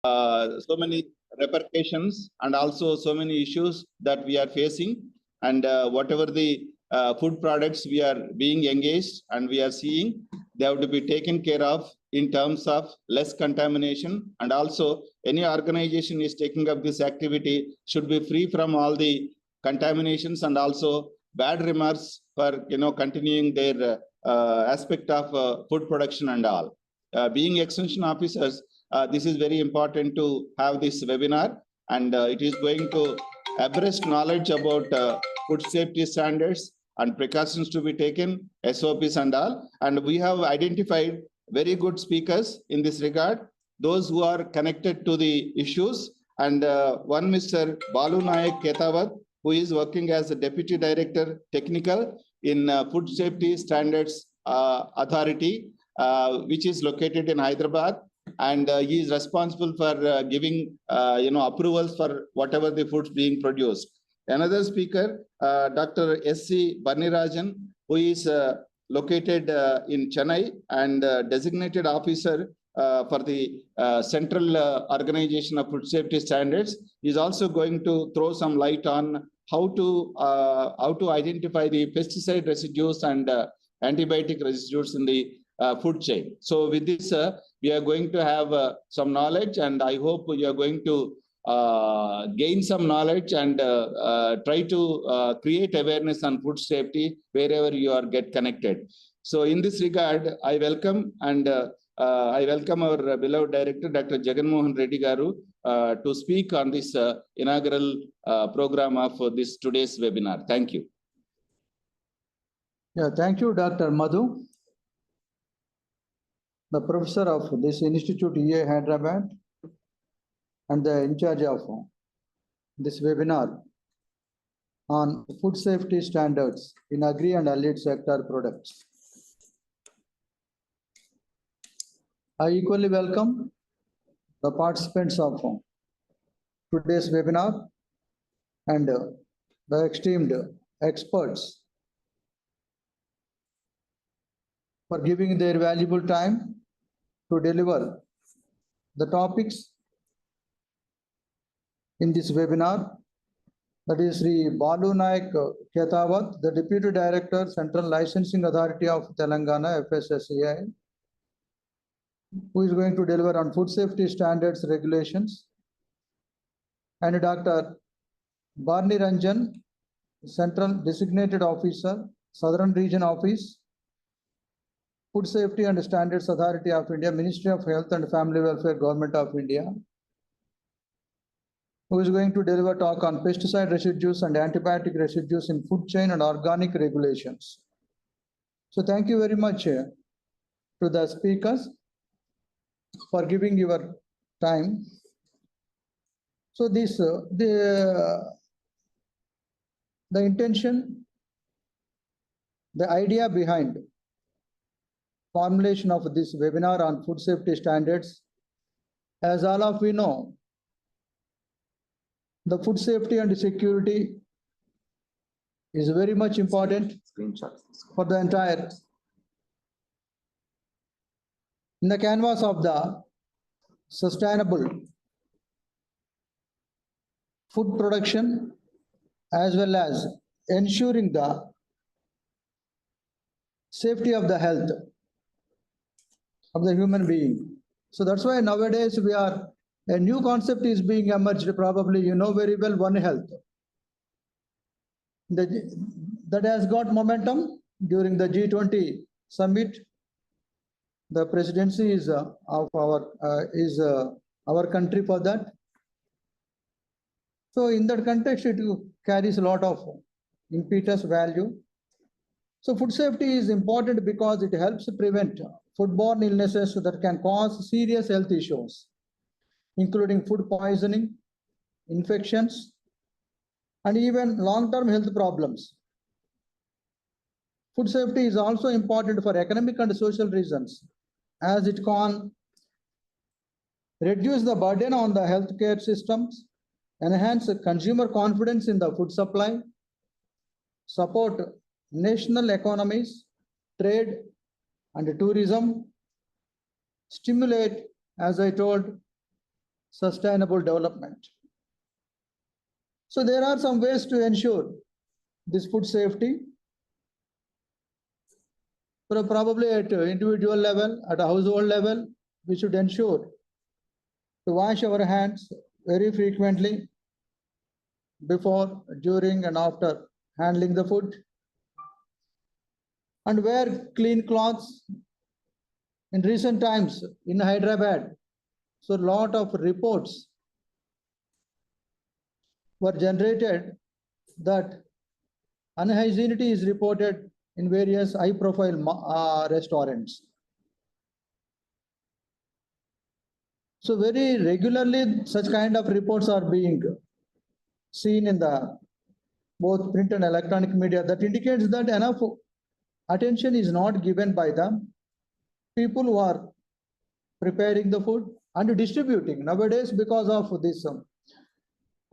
so many repercussions and also so many issues that we are facing, and whatever the food products we are being engaged and we are seeing, they have to be taken care of in terms of less contamination, and also any organization is taking up this activity should be free from all the contaminations and also bad remarks for continuing their aspect of food production and all. Being extension officers, this is very important to have this webinar, and it is going to abreast knowledge about food safety standards and precautions to be taken, SOPs and all. And we have identified very good speakers in this regard, those who are connected to the issues. And one Mr. Balu Nayak Ketawat, who is working as a Deputy Director Technical in Food Safety Standards Authority, which is located in Hyderabad. And he is responsible for giving approvals for whatever the foods being produced. Another speaker, Dr. S.C. Barnirajan, who is located in Chennai and designated officer for the Central Organization of Food Safety Standards, is also going to throw some light on how to identify the pesticide residues and antibiotic residues in the food chain. So with this, we are going to have some knowledge, and I hope you are going to gain some knowledge and try to create awareness on food safety wherever you are get connected. So in this regard, I welcome our beloved director, Dr. Jaganmohan Reddy Garu, to speak on this inaugural program of this today's webinar. Thank you. Yeah, thank you, Dr. Madhu, the professor of this institute, EEI Hyderabad, and the in charge of this webinar on food safety standards in agri and allied sector products. I equally welcome the participants of today's webinar and the esteemed experts for giving their valuable time to deliver the topics in this webinar. That is Sri Balu Nayak Ketawat, the Deputy Director, Central Licensing Authority of Telangana, FSSAI, who is going to deliver on food safety standards regulations, and Dr. Barnirajan, Central Designated Officer, Southern Region Office, Food Safety and Standards Authority of India, Ministry of Health and Family Welfare, Government of India, who is going to deliver talk on pesticide residues and antibiotic residues in food chain and organic regulations. So thank you very much to the speakers for giving your time. So this the intention, the idea behind formulation of this webinar on food safety standards, as all of we know, the food safety and security is very much important for the entire in the canvas of the sustainable food production, as well as ensuring the safety of the health of the human being. So that's why nowadays a new concept is being emerged. Probably you know very well, One Health. That has got momentum during the G20 summit. The presidency is of our country for that. So in that context, it carries a lot of impetus value. So food safety is important because it helps prevent foodborne illnesses that can cause serious health issues, including food poisoning, infections, and even long-term health problems. Food safety is also important for economic and social reasons, as it can reduce the burden on the healthcare systems, enhance consumer confidence in the food supply, support national economies, trade and tourism, stimulate, as I told, sustainable development. So there are some ways to ensure this food safety. Probably at individual level, at a household level, we should ensure to wash our hands very frequently before, during, and after handling the food, and wear clean clothes. In recent times in Hyderabad, so a lot of reports were generated that unhygienity is reported in various high-profile restaurants. So very regularly, such kind of reports are being seen in the both print and electronic media. That indicates that enough attention is not given by the people who are preparing the food and distributing nowadays because of this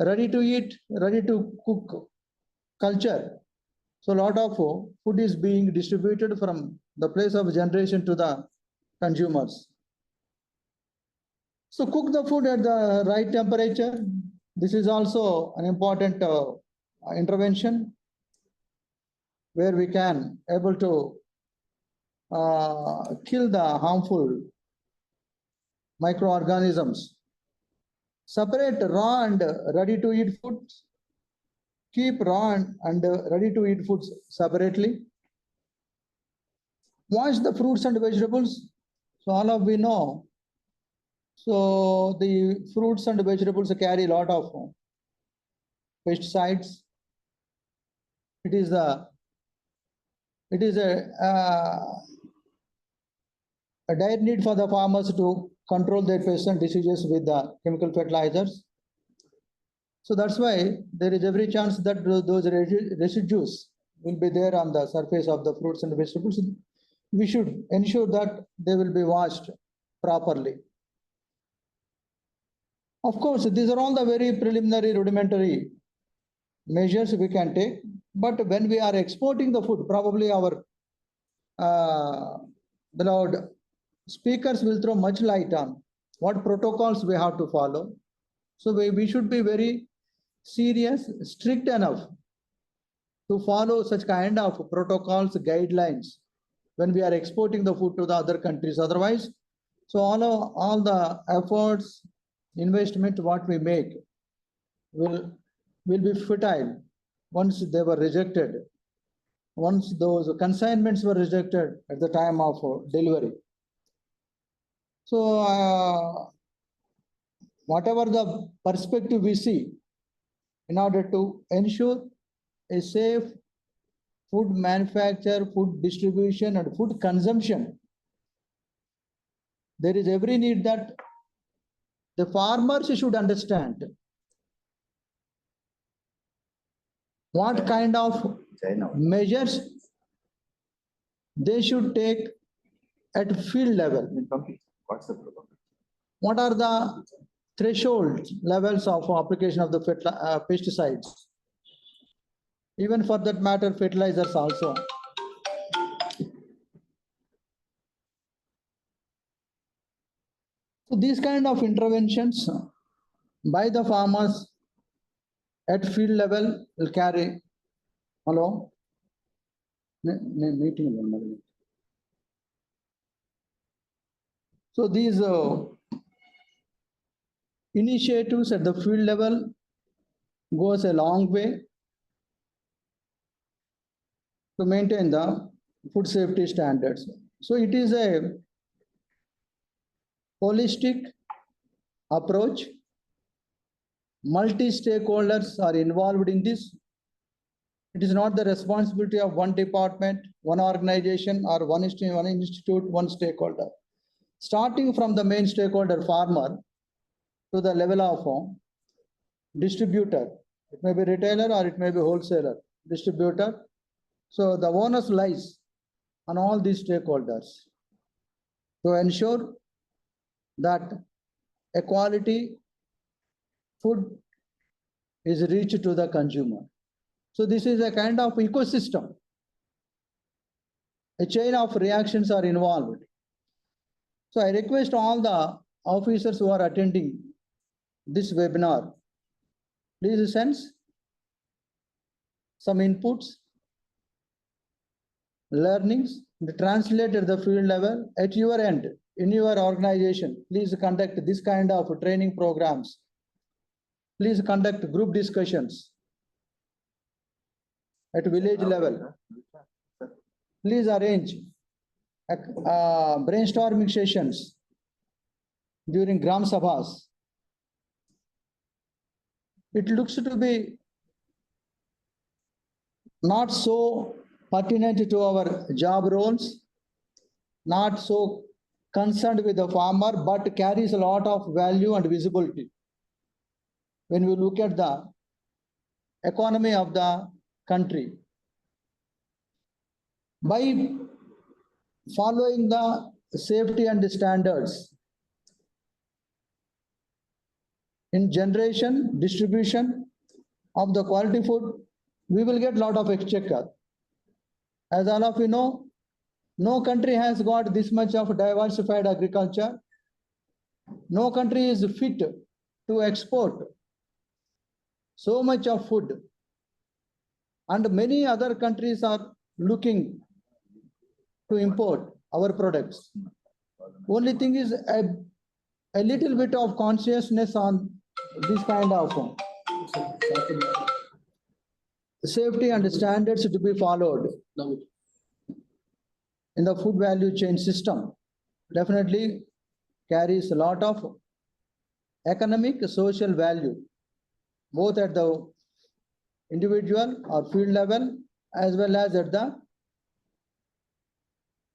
ready to eat, ready to cook culture. So a lot of food is being distributed from the place of generation to the consumers. So cook the food at the right temperature. This is also an important intervention where we can able to kill the harmful microorganisms. Separate raw and ready to eat foods. Keep raw and ready to eat foods separately. Wash the fruits and vegetables. So all of we know. So the fruits and vegetables carry a lot of pesticides. It is a dire need for the farmers to control their pests and diseases with the chemical fertilizers. So that's why there is every chance that those residues will be there on the surface of the fruits and vegetables. We should ensure that they will be washed properly. Of course, these are all the very preliminary, rudimentary measures we can take. But when we are exporting the food, probably our beloved speakers will throw much light on what protocols we have to follow. So we should be very serious, strict enough to follow such kind of protocols, guidelines when we are exporting the food to the other countries. Otherwise, so all the efforts, investment what we make will be futile once they were rejected, once those consignments were rejected at the time of delivery. So whatever the perspective we see, in order to ensure a safe food manufacture, food distribution, and food consumption, there is every need that the farmers should understand what kind of measures they should take at field level. What's the problem? What are the threshold levels of application of the pesticides? Even for that matter, fertilizers also. So these kind of interventions by the farmers at field level will carry. Hello? Meeting. So these initiatives at the field level goes a long way to maintain the food safety standards. So it is a holistic approach. Multi-stakeholders are involved in this. It is not the responsibility of one department, one organization, or one institute, one stakeholder. Starting from the main stakeholder, farmer, to the level of distributor. It may be retailer or it may be wholesaler, distributor. So the onus lies on all these stakeholders to ensure that a quality food is reached to the consumer. So this is a kind of ecosystem. A chain of reactions are involved. So I request all the officers who are attending this webinar. Please sense some inputs, learnings, translate at the field level at your end, in your organization. Please conduct this kind of training programs. Please conduct group discussions at village level. Please arrange brainstorming sessions during Gram Sabhas. It looks to be not so pertinent to our job roles, not so concerned with the farmer, but carries a lot of value and visibility. When we look at the economy of the country, by following the safety and standards in generation, distribution of the quality food, we will get a lot of exchequer. As all of you know, no country has got this much of diversified agriculture. No country is fit to export so much of food. And many other countries are looking to import our products. Only thing is a little bit of consciousness on this kind of safety and standards to be followed in the food value chain system. Definitely carries a lot of economic, social value, both at the individual or field level, as well as at the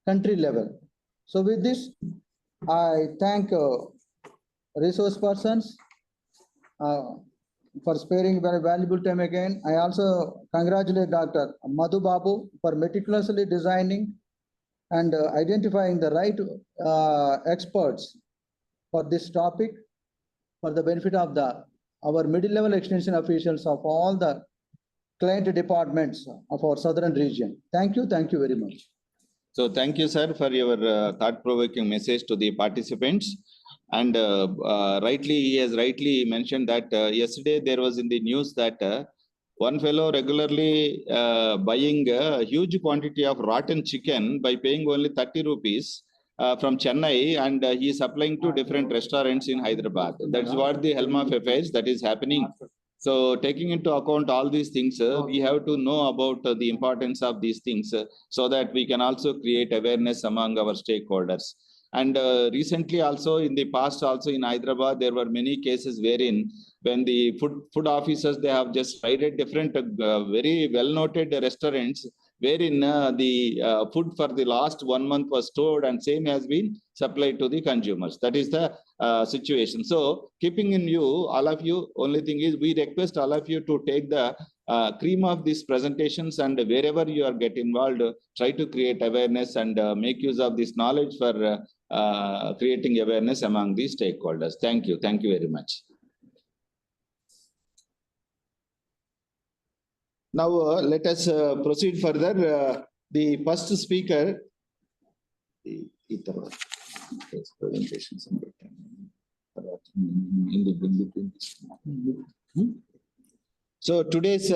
country level. So with this, I thank resource persons for sparing very valuable time again. I also congratulate Dr. Madhu Babu for meticulously designing and identifying the right experts for this topic for the benefit of our middle level extension officials of all the client departments of our southern region. Thank you very much. So thank you, sir, for your thought-provoking message to the participants. And he has rightly mentioned that yesterday there was in the news that one fellow regularly buying a huge quantity of rotten chicken by paying only 30 rupees from Chennai, and he is supplying to different restaurants in Hyderabad. That's what the helm of affairs that is happening. So taking into account all these things, we have to know about the importance of these things so that we can also create awareness among our stakeholders. And recently also, in the past also in Hyderabad, there were many cases wherein when the food officers, they have just raided different very well-noted restaurants wherein the food for the last 1 month was stored and same has been supplied to the consumers. That is the situation. So keeping in view, all of you, only thing is we request all of you to take the cream of these presentations, and wherever you are get involved, try to create awareness and make use of this knowledge for creating awareness among the stakeholders. Thank you. Thank you very much. Now let us proceed further. The first speaker, So today's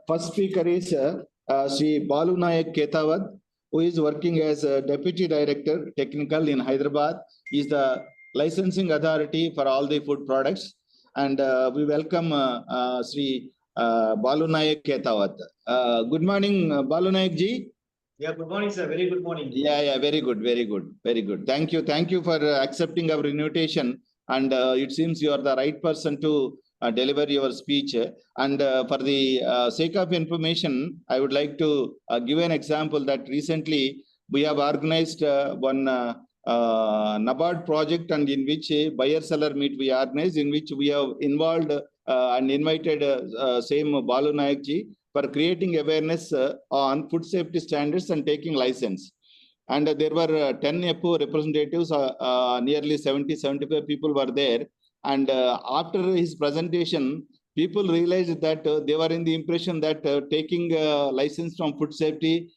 first speaker is Sri Balu Nayak Ketawat, who is working as a Deputy Director Technical in Hyderabad. He is the licensing authority for all the food products. And we welcome Sri Balu Nayak Ketawat. Good morning, Balu Nayak ji. Yeah, good morning, sir. Very good morning. Yeah, very good. Thank you for accepting our invitation. And it seems you are the right person to deliver your speech. And for the sake of information, I would like to give an example that recently we have organized one NABARD project, and in which a buyer-seller meet we organized, in which we have involved and invited same Balu Nayak ji for creating awareness on food safety standards and taking license. And there were 10 EPO representatives, nearly 70-75 people were there. And after his presentation, people realized that they were in the impression that taking a license from Food Safety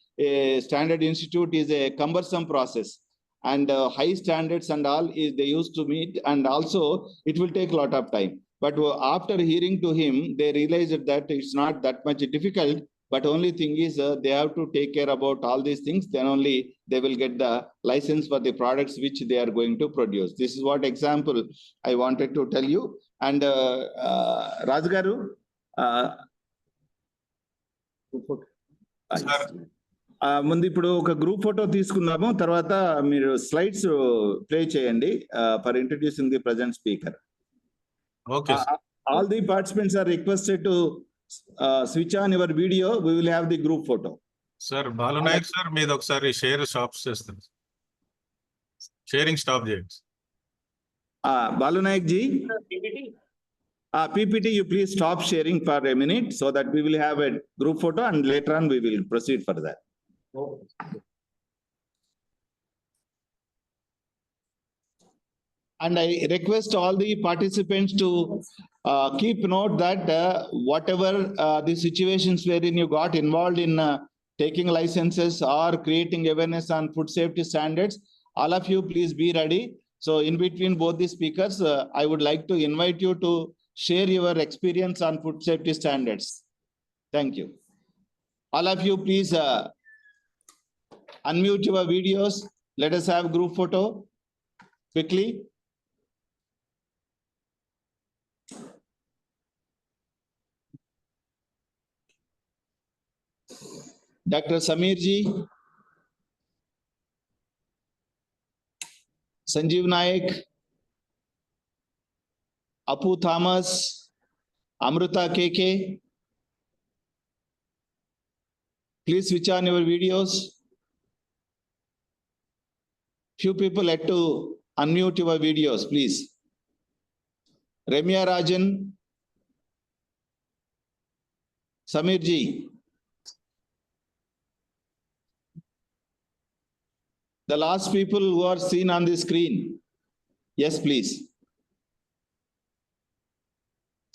Standard Institute is a cumbersome process, and high standards and all is they used to meet, and also it will take a lot of time. But after hearing to him, they realized that it's not that much difficult. But only thing is they have to take care about all these things. Then only they will get the license for the products which they are going to produce. This is what example I wanted to tell you. And Rajgaru, ముందు ఇప్పుడు ఒక group photo తీసుకున్నాము, తర్వాత మీరు slides play చేయండి for introducing the present speaker. Okay. All the participants are requested to switch on your video. We will have the group photo. Sir, Balu Naik sir, మీద ఒకసారి share stop చేస్తాను. Sharing stop చేయండి. Balu Naik ji, PPT, you please stop sharing for a minute so that we will have a group photo and later on we will proceed for that. And I request all the participants to keep note that whatever the situations wherein you got involved in taking licenses or creating awareness on food safety standards, all of you please be ready. So in between both the speakers, I would like to invite you to share your experience on food safety standards. Thank you. All of you please unmute your videos. Let us have group photo quickly. Dr. Samir ji, Sanjeev Naik, Apu Thomas, Amruta KK. Please switch on your videos. Few people had to unmute your videos, please. Ramya Rajan, Samir ji. The last people who are seen on the screen. Yes, please.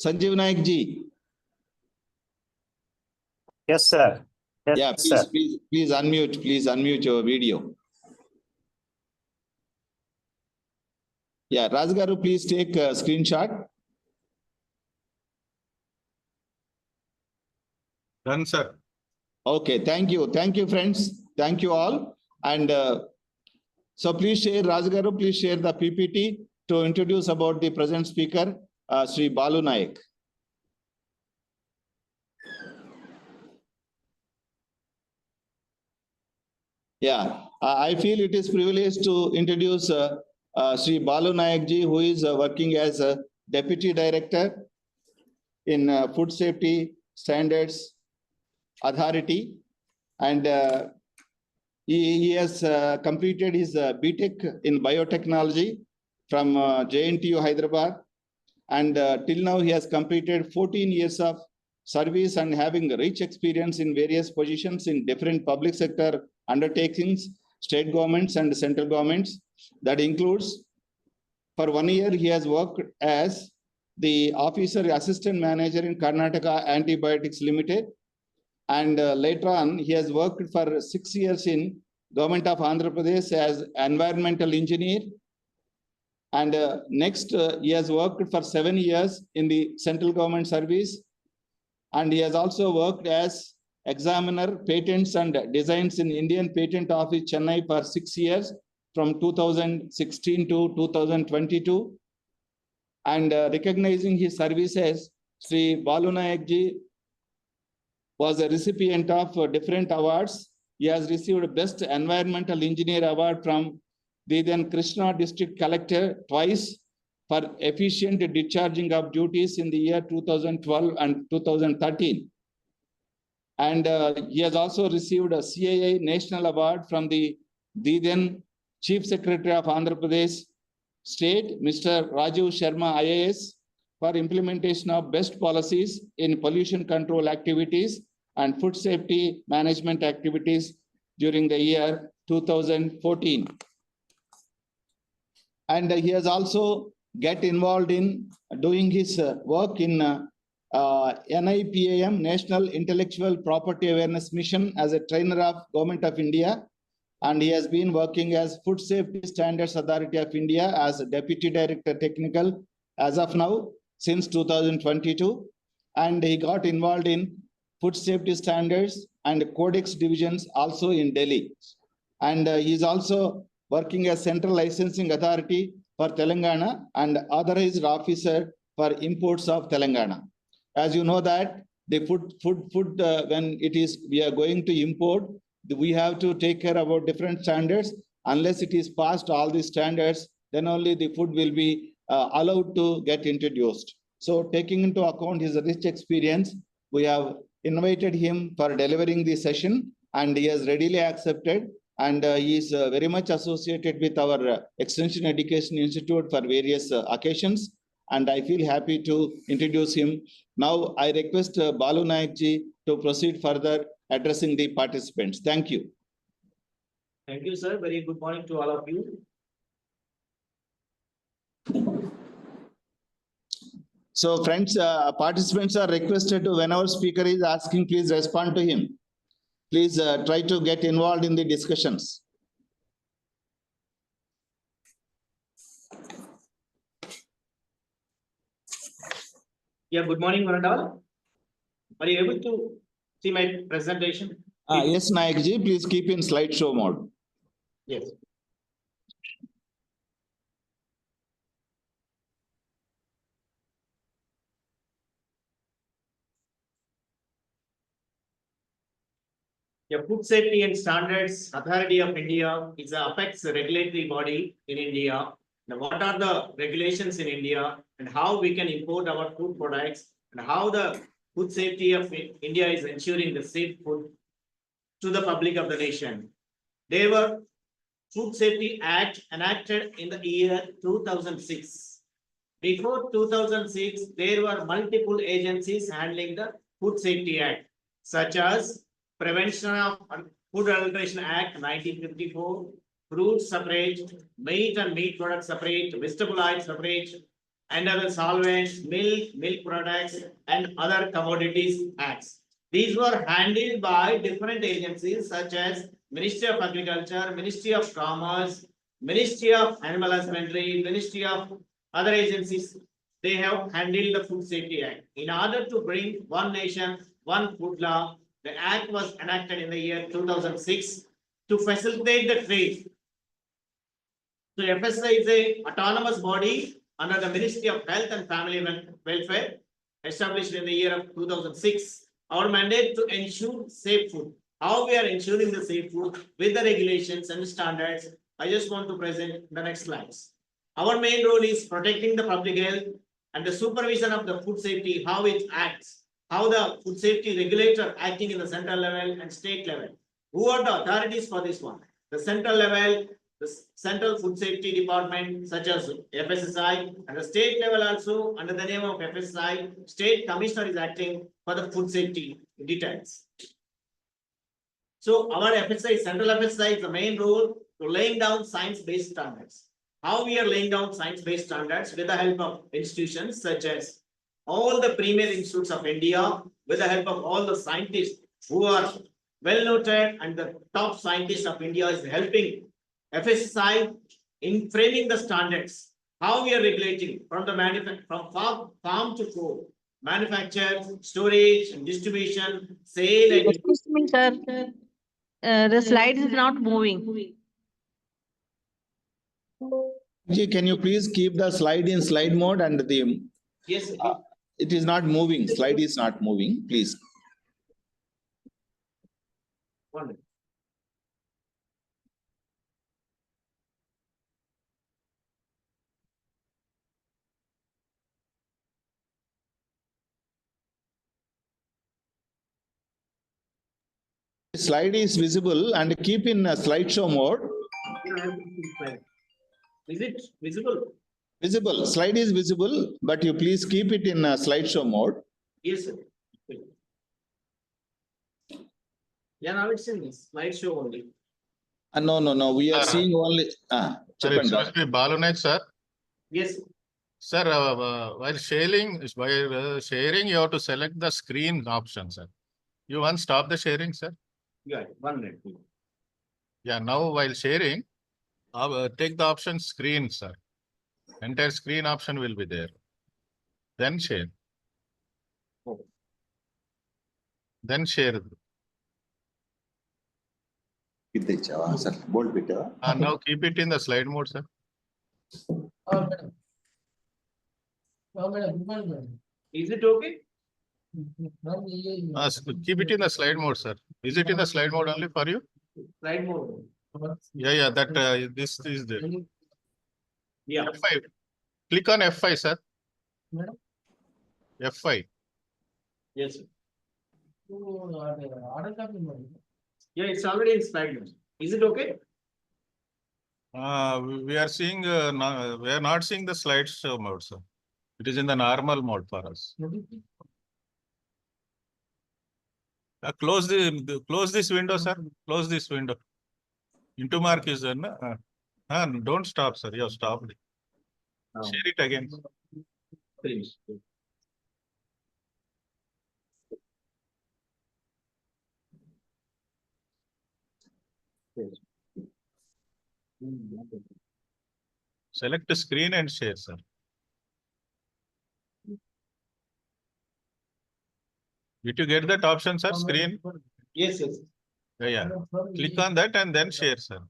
Sanjeev Naik ji. Yes, sir. Yes, Yeah, sir. please unmute your video. Yeah, Rajgaru, please take a screenshot. Done, sir. Okay, thank you friends, thank you all. And so please share, Rajgaru, please share the PPT to introduce about the present speaker, Sri Balu Naik. Yeah, I feel it is privilege to introduce Sri Balu Naik ji, who is working as a Deputy Director in Food Safety Standards Authority, and he has completed his BTech in biotechnology from JNTU Hyderabad, and till now he has completed 14 years of service and having rich experience in various positions in different public sector undertakings, state governments and central governments. That includes, for 1 year he has worked as the officer assistant manager in Karnataka Antibiotics Limited, and later on he has worked for 6 years in Government of Andhra Pradesh as environmental engineer, and next he has worked for 7 years in the central government service, and he has also worked as examiner patents and designs in Indian Patent Office Chennai for 6 years from 2016 to 2022, and recognizing his services, Sri Balu Naik ji was a recipient of different awards. He has received Best Environmental Engineer Award from the then Krishna District Collector twice for efficient discharging of duties in the year 2012 and 2013. And he has also received a CII National Award from the then Chief Secretary of Andhra Pradesh State, Mr. Rajiv Sharma IAS, for implementation of best policies in pollution control activities and food safety management activities during the year 2014. And he has also get involved in doing his work in NIPAM, National Intellectual Property Awareness Mission, as a trainer of Government of India. And he has been working as Food Safety Standards Authority of India as a Deputy Director Technical as of now. since 2022, and he got involved in food safety standards and codex divisions also in Delhi. And he is also working as Central Licensing Authority for Telangana and authorized officer for imports of Telangana. As you know that the food when we are going to import, we have to take care about different standards. Unless it is passed all the standards, then only the food will be allowed to get introduced. So taking into account his rich experience, we have invited him for delivering the session, and he has readily accepted. And he is very much associated with our Extension Education Institute for various occasions. And I feel happy to introduce him. Now I request Balu Naik ji to proceed further addressing the participants. Thank you. Thank you, sir. Very good morning to all of you. So friends, participants are requested to, whenever speaker is asking, please respond to him. Please try to get involved in the discussions. Yeah, good morning, one and all. Are you able to see my presentation? Yes, Naik ji, please keep in slideshow mode. Yes. The Food Safety and Standards Authority of India is an apex regulatory body in India. Now, what are the regulations in India and how we can import our food products and how the food safety of India is ensuring the safe food to the public of the nation. There were Food Safety Act enacted in the year 2006. Before 2006, there were multiple agencies handling the Food Safety Act, such as Prevention of Food Adulteration Act 1954, fruit separate, meat and meat products separate, vegetable oil separate, and other solvents, milk products, and other commodities acts. These were handled by different agencies such as Ministry of Agriculture, Ministry of Commerce, Ministry of Animal Husbandry, Ministry of other agencies. They have handled the Food Safety Act. In order to bring one nation, one food law, the act was enacted in the year 2006 to facilitate the trade. So FSI is a autonomous body under the Ministry of Health and Family Welfare, established in the year of 2006. Our mandate to ensure safe food. How we are ensuring the safe food with the regulations and standards, I just want to present the next slides. Our main role is protecting the public health and the supervision of the food safety, how it acts, how the food safety regulator acting in the central level and state level. Who are the authorities for this one? The central level, the Central Food Safety Department, such as FSSI, and the state level also under the name of FSSI, State Commissioner is acting for the food safety details. So our FSI, Central FSI, is the main role to laying down science-based standards. How we are laying down science-based standards with the help of institutions such as all the premier institutes of India, with the help of all the scientists who are well noted, and the top scientists of India is helping FSSI in framing the standards. How we are regulating from the from farm to fork, manufacture, storage, and distribution, sale, and Excuse me, sir. The slide is not moving. Ji, can you please keep the slide in slide mode, and the yes, it is not moving. Slide is not moving, please. one. Slide is visible and keep in slideshow mode. Is it visible? Visible. Slide is visible, but you please keep it in slideshow mode. Yes, sir. Yeah, now it's in slideshow only. No. We are seeing only. Sir, Cheppandi. excuse me, Balu Naik, sir. Yes. Sir, while sharing, you have to select the screen option, sir. You want to stop the sharing, sir? Yeah, 1 minute. Yeah, now while sharing, take the option screen, sir. Entire screen option will be there. then share. Then share. Sir, bold bit. And now keep it in the slide mode, sir. Is it okay? Keep it in the slide mode, sir. Is it in the slide mode only for you? Slide mode. Yeah, that this is there. Yeah. F5. Click on F5, sir. F5. Yes. Sir. Yeah, it's already in slide mode. Is it okay? We are seeing, we are not seeing the slideshow mode, sir. It is in the normal mode for us. Close this window, sir. Close this window. Into mark is there, na? Don't stop, sir. You have stopped. Share it again. Please. Select the screen and share, sir. Did you get that option, sir? Screen? Yes, yes. Yeah. Click on that and then share, sir.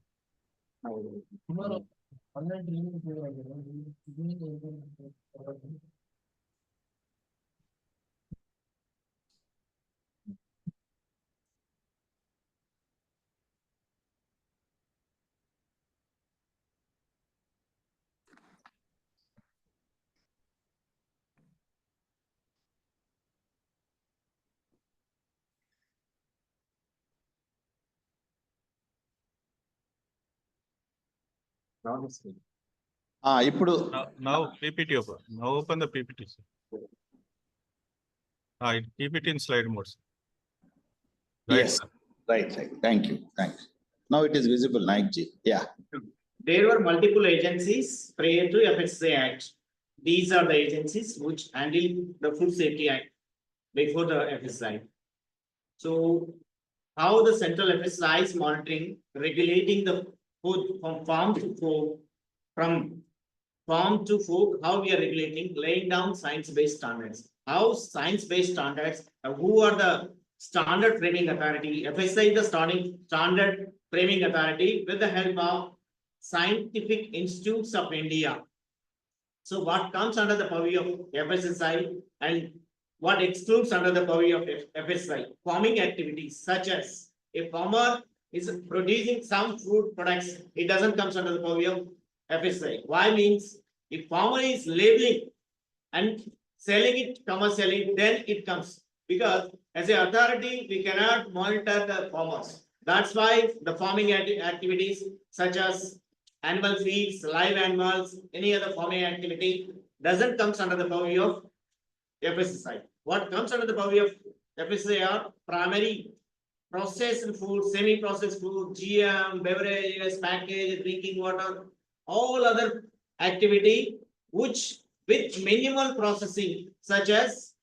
ఇప్పుడు Now PPT open. Now open the PPT, sir. Keep it in slide mode, sir. Right, yes, sir. right. Thank you. Now it is visible, Naik ji. Yeah. There were multiple agencies prior to FSSAI Act. These are the agencies which handle the Food Safety Act before the FSSAI. So how the central FSSAI is monitoring, regulating the food from farm to fork, from farm to fork, how we are regulating, laying down science-based standards. How science-based standards, who are the standard framing authority? FSSAI is the standard framing authority with the help of Scientific Institutes of India. So what comes under the purview of FSSAI and what excludes under the purview of FSSAI? Farming activities such as a farmer is producing some food products, it doesn't come under the purview of FSSAI. Why? Means if farmer is labeling and selling it commercially, then it comes. Because as an authority, we cannot monitor the farmers. That's why the farming activities such as animal feeds, live animals, any other farming activity doesn't come under the purview of FSSAI. What comes under the purview of FSSAI are primary processed food, semi-processed food, GM, beverages, packaged drinking water, all other activity which with minimal processing, such as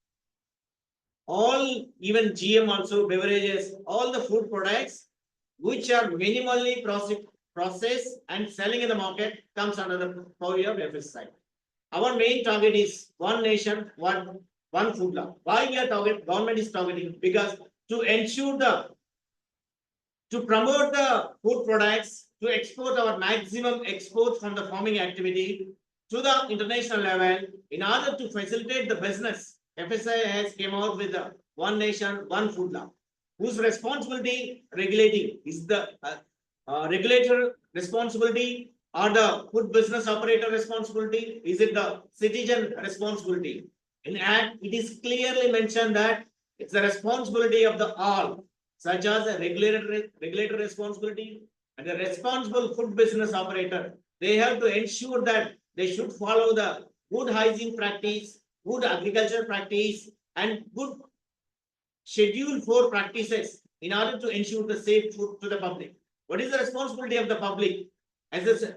all even GM also beverages, all the food products which are minimally processed and selling in the market comes under the purview of FSSAI. Our main target is one nation, one food law. Why we are targeting? Government is targeting because to ensure to promote the food products, to export our maximum export from the farming activity to the international level, in order to facilitate the business, FSSAI has came out with the one nation, one food law, whose responsibility regulating is the regulator responsibility or the food business operator responsibility? Is it the citizen responsibility? In Act, it is clearly mentioned that it's the responsibility of the all, such as a regulator responsibility and the responsible food business operator. They have to ensure that they should follow the good hygiene practice, good agriculture practice, and good Schedule 4 practices in order to ensure the safe food to the public. What is the responsibility of the public? As a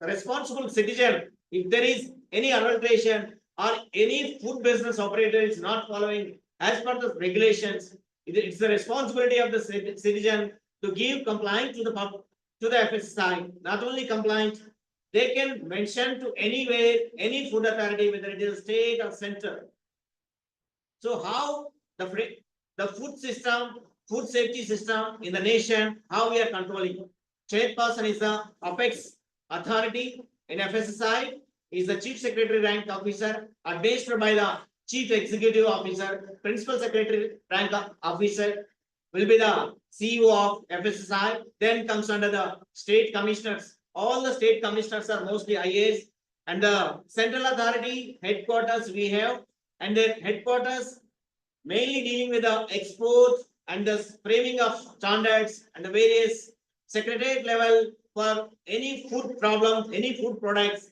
responsible citizen, if there is any adulteration or any food business operator is not following as per the regulations, it's the responsibility of the citizen to give compliance to the FSSAI. Not only compliance, they can mention to anywhere, any food authority, whether it is state or center. So how the food system, food safety system in the nation, how we are controlling? Chairperson is the apex authority in FSSI, is the chief secretary rank officer, administered by the chief executive officer, principal secretary rank officer will be the CEO of FSSI. Then comes under the state commissioners. All the state commissioners are mostly IAS, and the central authority headquarters we have, and the headquarters mainly dealing with the export and the framing of standards and the various secretariat level for any food problems, any food products.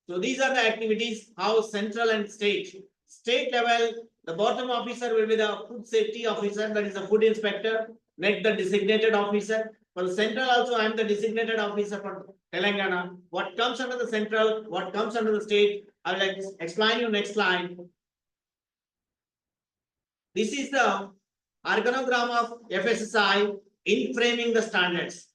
So these are the activities, how central and state. State level, the bottom officer will be the food safety officer, that is the food inspector, next the designated officer. For the central also, I am the designated officer for Telangana. What comes under the central, what comes under the state, I will explain you next line. This is the organogram of FSSI in framing the standards.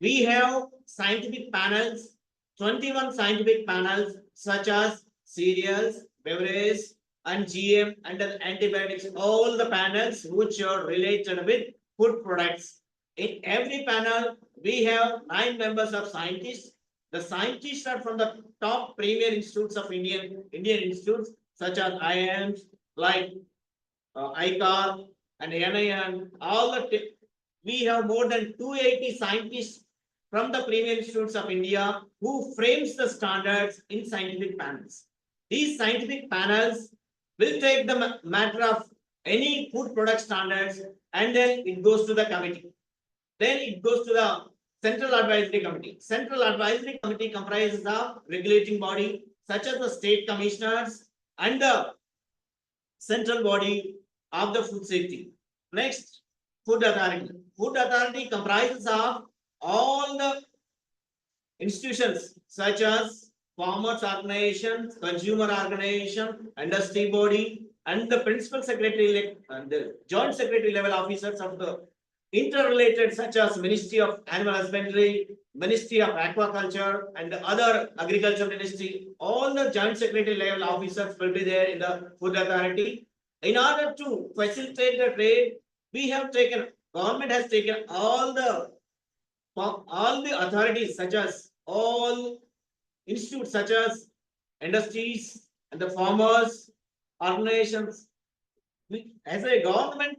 We have scientific panels, 21 scientific panels such as cereals, beverages, and GM and antibiotics, all the panels which are related with food products. In every panel, we have 9 members of scientists. The scientists are from the top premier institutes of Indian institutes such as IIMs like ICAR and NIN, all the we have more than 280 scientists from the premier institutes of India who frames the standards in scientific panels. These scientific panels will take the matter of any food product standards, and then it goes to the committee. Then it goes to the Central Advisory Committee. Central Advisory Committee comprises of regulating body such as the state commissioners and the central body of the food safety. Next, food authority. Food authority comprises of all the institutions such as farmers organization, consumer organization, industry body, and the principal secretary and the joint secretary level officers of the interrelated such as Ministry of Animal Husbandry, Ministry of Aquaculture, and the other agriculture ministry. All the joint secretary level officers will be there in the food authority. In order to facilitate the trade, we have taken, government has taken all the authorities such as all institutes such as industries and the farmers organizations. As a government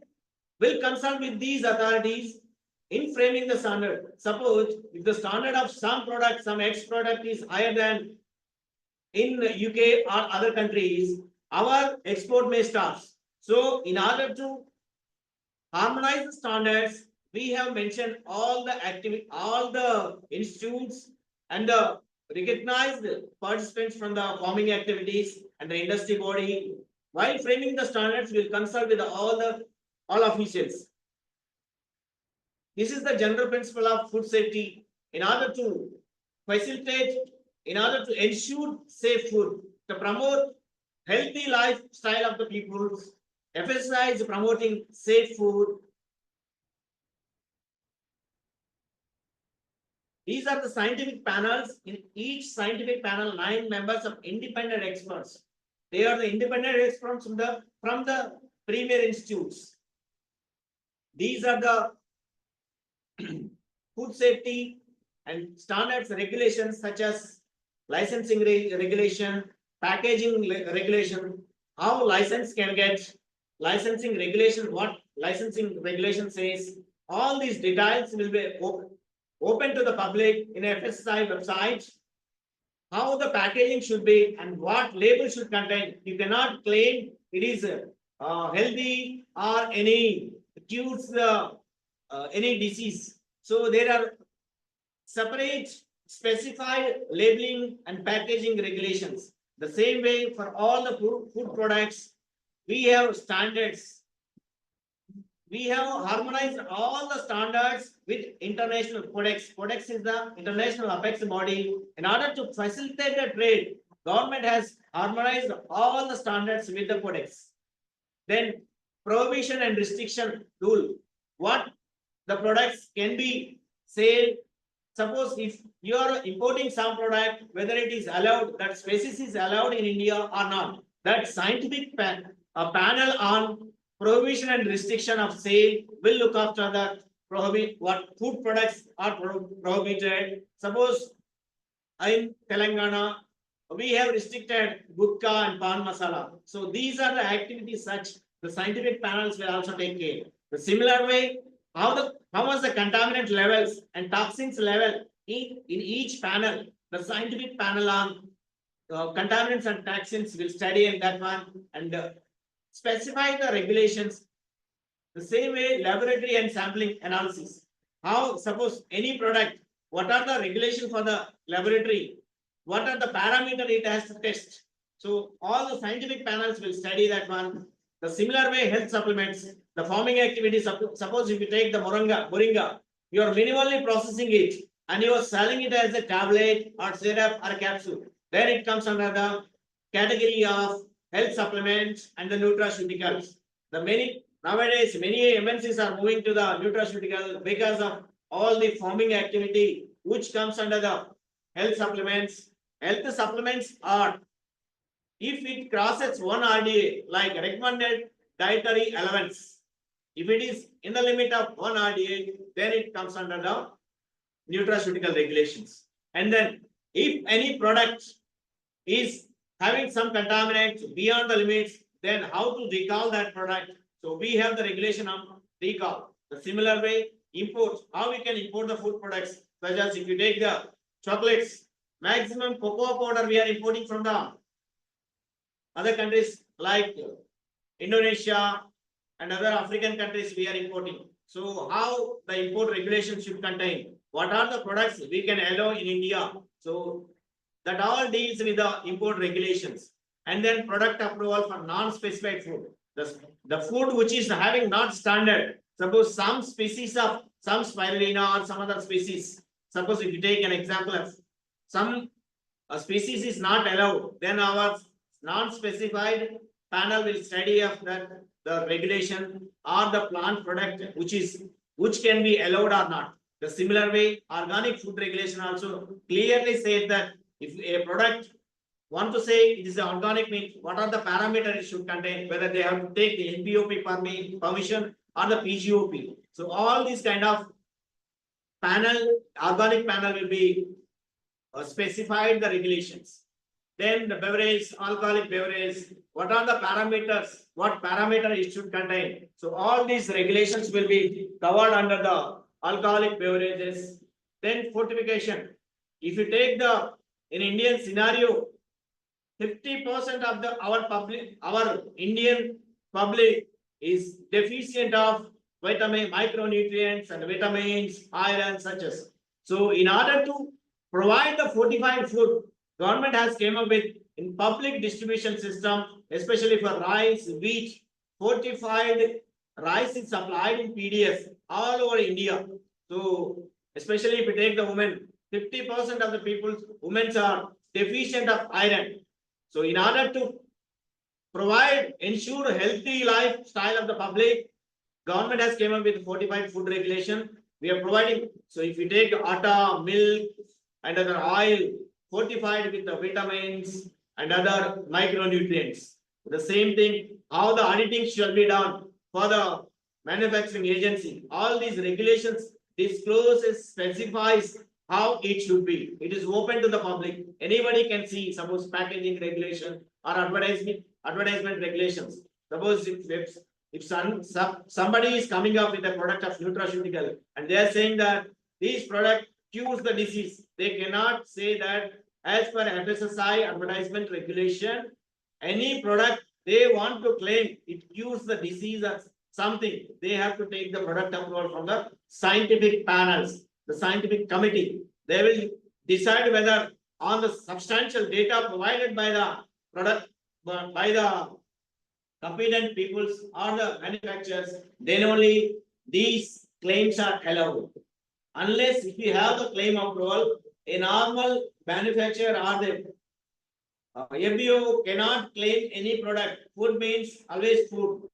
will consult with these authorities in framing the standard. Suppose if the standard of some product, some X product is higher than in the UK or other countries, our export may stop. So in order to harmonize the standards, we have mentioned all the institutes and the recognized participants from the farming activities and the industry body. While framing the standards, we will consult with all officials. This is the general principle of food safety. In order to facilitate, in order to ensure safe food, to promote healthy lifestyle of the people, FSI is promoting safe food. These are the scientific panels. In each scientific panel, 9 members of independent experts. They are the independent experts from the premier institutes. These are the food safety and standards regulations such as licensing regulation, packaging regulation, how license can get, licensing regulation, what licensing regulation says. All these details will be open to the public in FSSI website. How the packaging should be and what label should contain. You cannot claim it is healthy or any cures any disease. So there are separate specified labeling and packaging regulations. The same way for all the food products, we have standards. We have harmonized all the standards with international codex. Codex is the international apex body. In order to facilitate the trade, government has harmonized all the standards with the codex. Then prohibition and restriction rule. What the products can be sold suppose if you are importing some product, whether it is allowed, that species is allowed in India or not. That scientific panel on prohibition and restriction of sale will look after that what food products are prohibited. Suppose in Telangana, we have restricted gutka and pan masala. So these are the activities such the scientific panels will also take care. The similar way, how much the contaminant levels and toxins level in each panel, the scientific panel on contaminants and toxins will study in that one and specify the regulations. The same way laboratory and sampling analysis. How suppose any product, what are the regulations for the laboratory? What are the parameters it has to test? So all the scientific panels will study that one. The similar way health supplements, the farming activities, suppose if you take the moringa, you are minimally processing it and you are selling it as a tablet or syrup or a capsule. Then it comes under the category of health supplements and the nutraceuticals. Nowadays, many MNCs are moving to the nutraceutical because of all the farming activity, which comes under the health supplements. Health supplements are, if it crosses one RDA, like recommended dietary allowance, if it is in the limit of one RDA, then it comes under the nutraceutical regulations. And then, if any product is having some contaminants beyond the limits, then how to recall that product? So we have the regulation on recall. The similar way, import, how we can import the food products, such as if you take the chocolates, maximum cocoa powder we are importing from the other countries like Indonesia and other African countries we are importing. So how the import regulations should contain? What are the products we can allow in India? So that all deals with the import regulations. And then product approval for non-specified food. The food which is having not standard. Suppose some species of some spirulina or some other species. Suppose if you take an example of some species is not allowed, then our non-specified panel will study of that the regulation or the plant product which can be allowed or not. The similar way, organic food regulation also clearly says that if a product want to say it is organic means what are the parameters it should contain, whether they have to take the NPOP permission or the PGOP. So all these kind of panel, organic panel will be specified the regulations. Then the beverage, alcoholic beverage, what are the parameters, what parameter it should contain. So all these regulations will be covered under the alcoholic beverages. Then fortification. If you take in Indian scenario, 50% of our Indian public is deficient of vitamin, micronutrients and vitamins, iron, such as. So in order to provide the fortified food, government has came up with in public distribution system, especially for rice, wheat, fortified rice is supplied in PDS all over India. So especially if you take the women, 50% of the people, women are deficient of iron. So in order to ensure healthy lifestyle of the public, government has came up with fortified food regulation. We are providing. So if you take atta, milk and other oil, fortified with the vitamins and other micronutrients. The same thing, how the auditing shall be done for the manufacturing agency. All these regulations discloses, specifies how it should be. It is open to the public. Anybody can see, suppose packaging regulation or advertisement regulations. Suppose if somebody is coming up with a product of nutraceutical and they are saying that this product cures the disease, they cannot say that as per FSSI advertisement regulation, any product they want to claim it cures the disease or something, they have to take the product approval from the scientific panels, the scientific committee. They will decide whether on the substantial data provided by the product, by the competent peoples or the manufacturers, then only these claims are allowed. Unless if you have the claim approval, a normal manufacturer or the FBO cannot claim any product. Food means always food.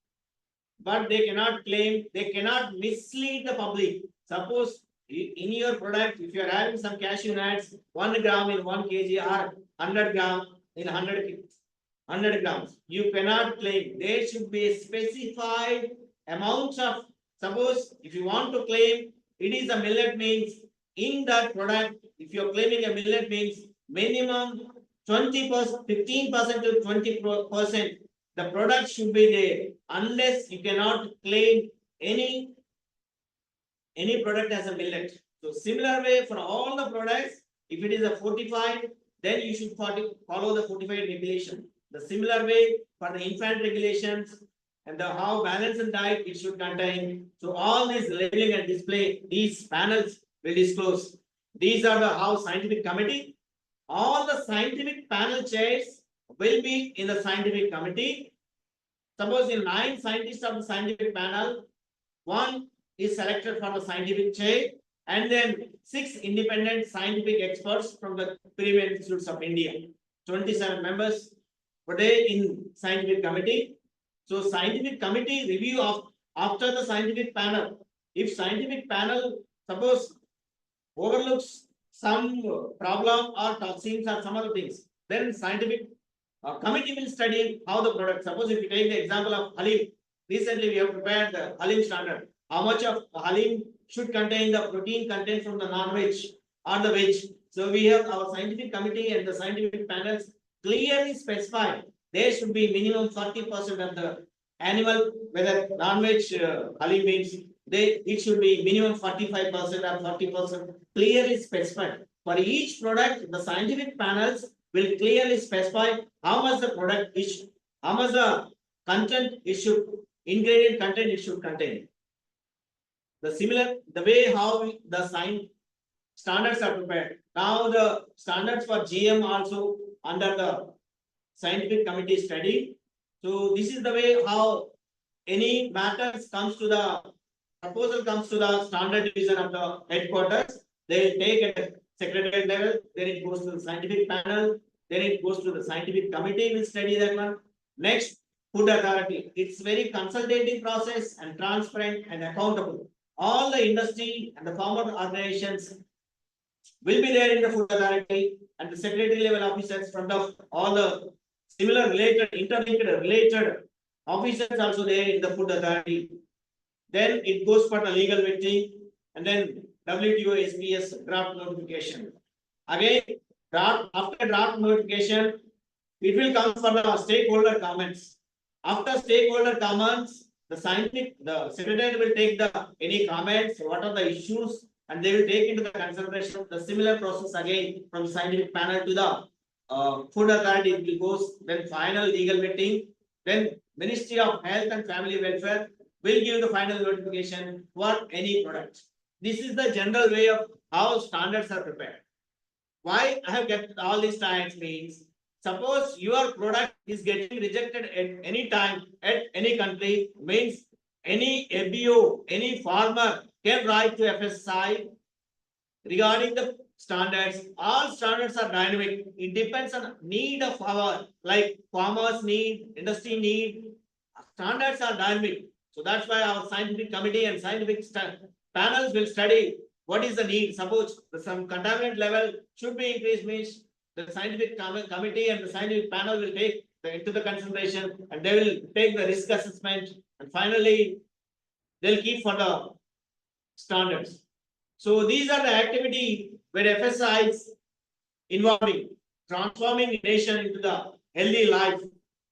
But they cannot claim, they cannot mislead the public. Suppose In your product, if you are having some cashew nuts, 1 gram in 1 kg or 100 gram in 100 grams, you cannot claim. There should be a specified amount of, suppose if you want to claim it is a millet means in that product, if you are claiming a millet means minimum 20%, 15% to 20%, the product should be there, unless you cannot claim any product as a millet. So similar way for all the products, if it is a fortified, then you should follow the fortified regulation. The similar way for the infant regulations and the how balanced and diet it should contain. So all these labeling and display, these panels will disclose. These are the how scientific committee. All the scientific panel chairs will be in the scientific committee. Suppose in 9 scientists of the scientific panel, 1 is selected for the scientific chair, and then 6 independent scientific experts from the premier institutes of India. 27 members per day in scientific committee. So scientific committee review of after the scientific panel. If scientific panel suppose overlooks some problem or toxins or some other things, then scientific committee will study how the product. Suppose if you take the example of halim, recently we have prepared the halim standard. How much of halim should contain the protein content from the non-veg or the veg. So we have our scientific committee and the scientific panels clearly specified there should be minimum 40% of the animal, whether non-veg halim means it should be minimum 45% or 40%, clearly specified. For each product, the scientific panels will clearly specify how much the product is, how much the content it should, ingredient content it should contain. The way how the science standards are prepared. Now the standards for GM also under the scientific committee study. So this is the way how any matters comes to the proposal comes to the standard division of the headquarters. They take at secretariat level, then it goes to the scientific panel, then it goes to the scientific committee will study that one. Next, food authority. It's very consultative process and transparent and accountable. All the industry and the farmer organizations will be there in the food authority, and the secretary level officers from the all the similar related, interlinked related officers also there in the food authority. Then it goes for the legal vetting, and then WTO SPS draft notification. Again, after draft notification, it will come for the stakeholder comments. After stakeholder comments, the secretary will take the any comments, what are the issues, and they will take into the consideration the similar process again from scientific panel to the food authority. It will goes, then final legal vetting, then Ministry of Health and Family Welfare will give the final notification for any product. This is the general way of how standards are prepared. Why I have kept all these times means, suppose your product is getting rejected at any time at any country, means any FBO, any farmer can write to FSI regarding the standards. All standards are dynamic. It depends on need of our, like farmers need, industry need. Standards are dynamic. So that's why our scientific committee and scientific panels will study what is the need. Suppose some contaminant level should be increased, means the scientific committee and the scientific panel will take into the consideration, and they will take the risk assessment, and finally they'll keep for the standards. So these are the activity where FSI is involving, transforming nation into the healthy life.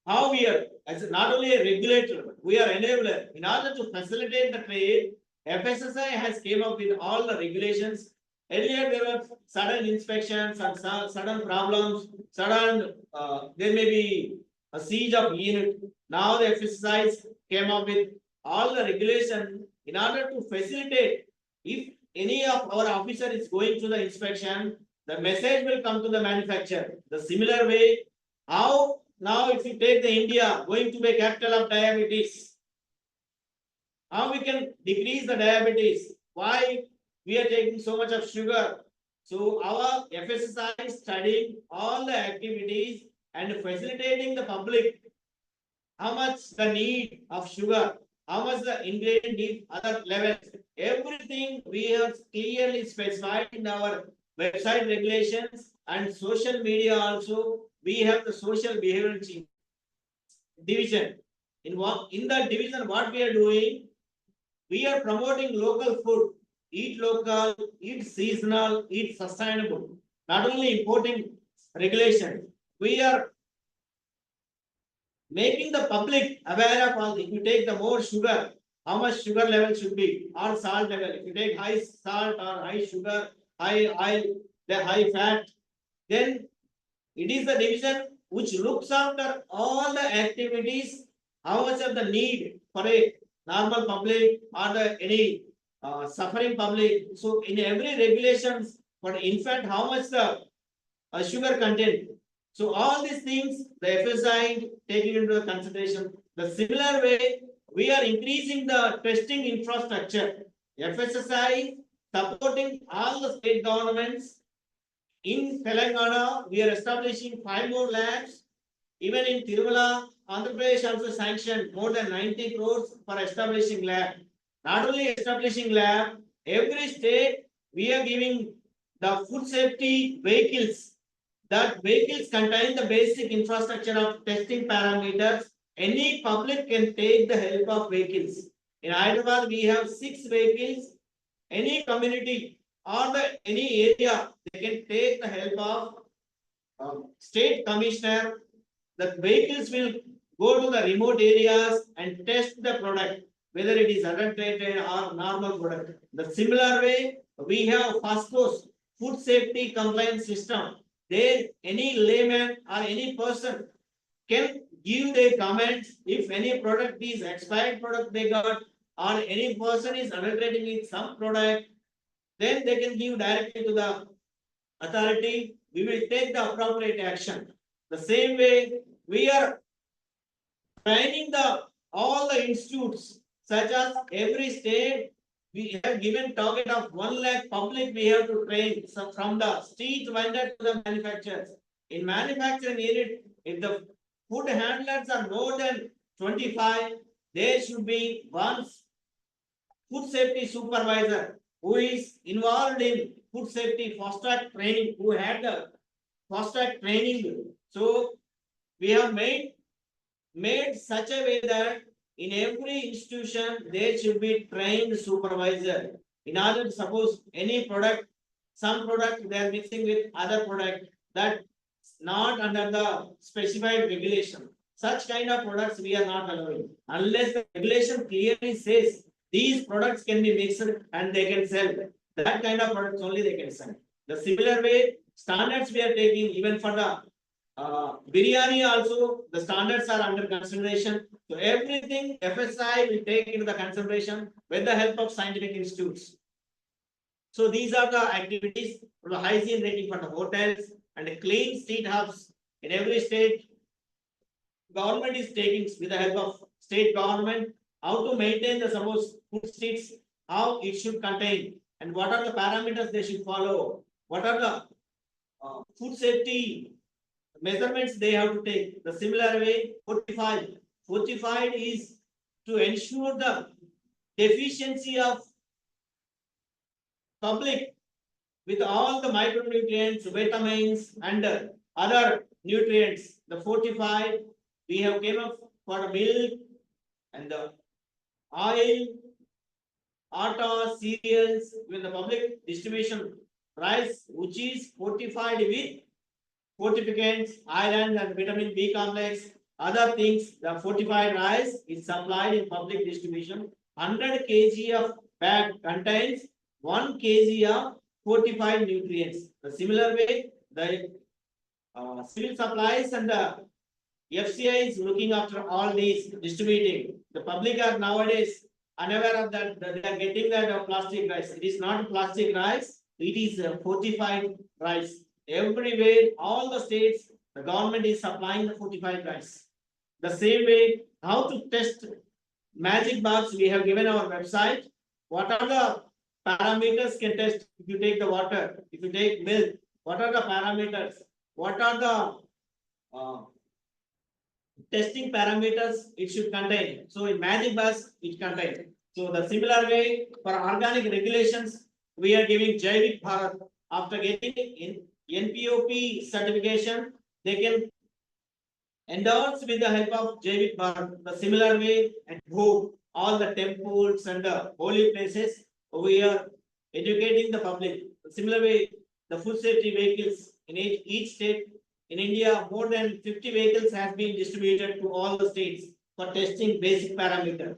How we are, as not only a regulator, we are enabler. In order to facilitate the trade, FSSAI has came up with all the regulations. Earlier there were sudden inspections and sudden problems, sudden there may be a siege of unit. Now the FSSAI came up with all the regulation in order to facilitate. If any of our officer is going to the inspection, the message will come to the manufacturer. The similar way, how now if you take the India going to be a capital of diabetes, how we can decrease the diabetes? Why we are taking so much of sugar? So our FSSAI is studying all the activities and facilitating the public how much the need of sugar, how much the ingredient is, other levels. Everything we have clearly specified in our website regulations and social media also. We have the social behavioral division. In that division, what we are doing, we are promoting local food, eat local, eat seasonal, eat sustainable. Not only importing regulation, we are making the public aware of all. If you take the more sugar, how much sugar level should be, or salt level. If you take high salt or high sugar, high oil, the high fat, then it is the division which looks after all the activities, how much of the need for a normal public or the any suffering public. So in every regulations for infant, how much the sugar content. So all these things, the FSI taking into consideration. The similar way, we are increasing the testing infrastructure. FSSI supporting all the state governments. In Telangana, we are establishing 5 more labs. Even in Tirumala, Andhra Pradesh also sanctioned more than 90 crores for establishing lab. Not only establishing lab, every state we are giving the food safety vehicles. That vehicles contain the basic infrastructure of testing parameters. Any public can take the help of vehicles. In Hyderabad, we have 6 vehicles. Any community or any area, they can take the help of state commissioner. The vehicles will go to the remote areas and test the product, whether it is adulterated or normal product. The similar way, we have FASCO's food safety compliance system. There, any layman or any person can give their comments if any product is expired product they got, or any person is adulterating with some product, then they can give directly to the authority. We will take the appropriate action. The same way, we are training all the institutes, such as every state, we have given target of 1 lakh public we have to train. So from the street vendor to the manufacturers. In manufacturing unit, if the food handlers are more than 25, there should be one food safety supervisor who is involved in food safety fast track training, who had the fast track training. So we have made such a way that in every institution there should be trained supervisor. In order to suppose any product, some product they are mixing with other product that not under the specified regulation. Such kind of products we are not allowing unless the regulation clearly says these products can be mixed and they can sell. That kind of products only they can sell. The similar way, standards we are taking even for the biryani also, the standards are under consideration. So everything FSI will take into the consideration with the help of scientific institutes. So these are the activities for the hygiene rating for the hotels and the clean street hubs in every state. Government is taking with the help of state government how to maintain the suppose food streets, how it should contain, and what are the parameters they should follow. What are the food safety measurements they have to take. The similar way, fortified is to ensure the deficiency of public with all the micronutrients, vitamins, and other nutrients. The fortified, we have came up for the milk and the oil, atta, cereals, with the public distribution rice, which is fortified with fortificants, iron and vitamin B complex, other things. The fortified rice is supplied in public distribution. 100 kg of bag contains 1 kg of fortified nutrients. The similar way, the civil supplies and the FCI is looking after all these distributing. The public are nowadays unaware of that. They are getting that plastic rice. It is not plastic rice. It is fortified rice. Everywhere, all the states, the government is supplying the fortified rice. The same way, how to test magic box we have given our website. What are the parameters can test if you take the water, if you take milk, what are the parameters? What are the testing parameters it should contain. So in magic bus it contains. So the similar way for organic regulations, we are giving Jaivik Bharat. After getting in NPOP certification, they can endorse with the help of Jaivik Bharat. The similar way at home, all the temples and the holy places, we are educating the public. The similar way, the food safety vehicles in each state in India, more than 50 vehicles has been distributed to all the states for testing basic parameters.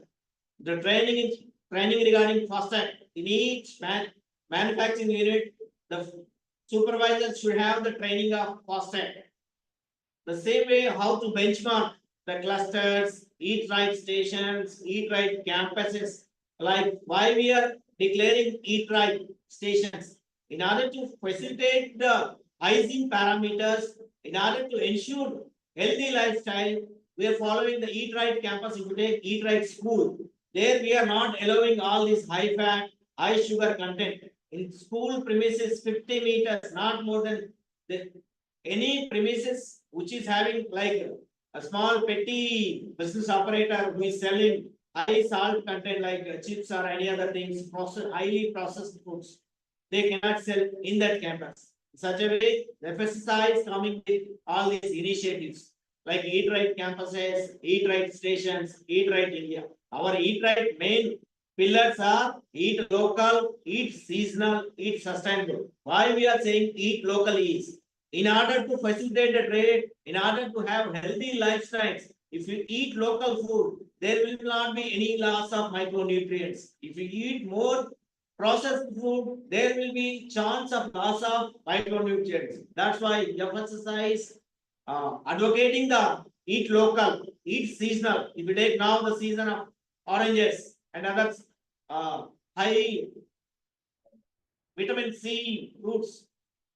The training regarding FASTAG in each manufacturing unit, the supervisors should have the training of FASTAG. The same way how to benchmark the clusters, eat right stations, eat right campuses, like why we are declaring eat right stations in order to facilitate the hygiene parameters, in order to ensure healthy lifestyle. We are following the eat right campus. If you take eat right school, there we are not allowing all this high fat, high sugar content. In school premises, 50 meters, not more than any premises which is having like a small petty business operator who is selling high salt content like chips or any other things, highly processed foods, they cannot sell in that campus. In such a way, the FSSI is coming with all these initiatives like Eat Right campuses, Eat Right stations, Eat Right India. Our Eat Right main pillars are eat local, eat seasonal, eat sustainable. Why we are saying eat local is in order to facilitate the trade, in order to have healthy lifestyles. If you eat local food, there will not be any loss of micronutrients. If you eat more processed food, there will be chance of loss of micronutrients. That's why FSSI is advocating the eat local, eat seasonal. If you take now the season of oranges and other high vitamin C fruits,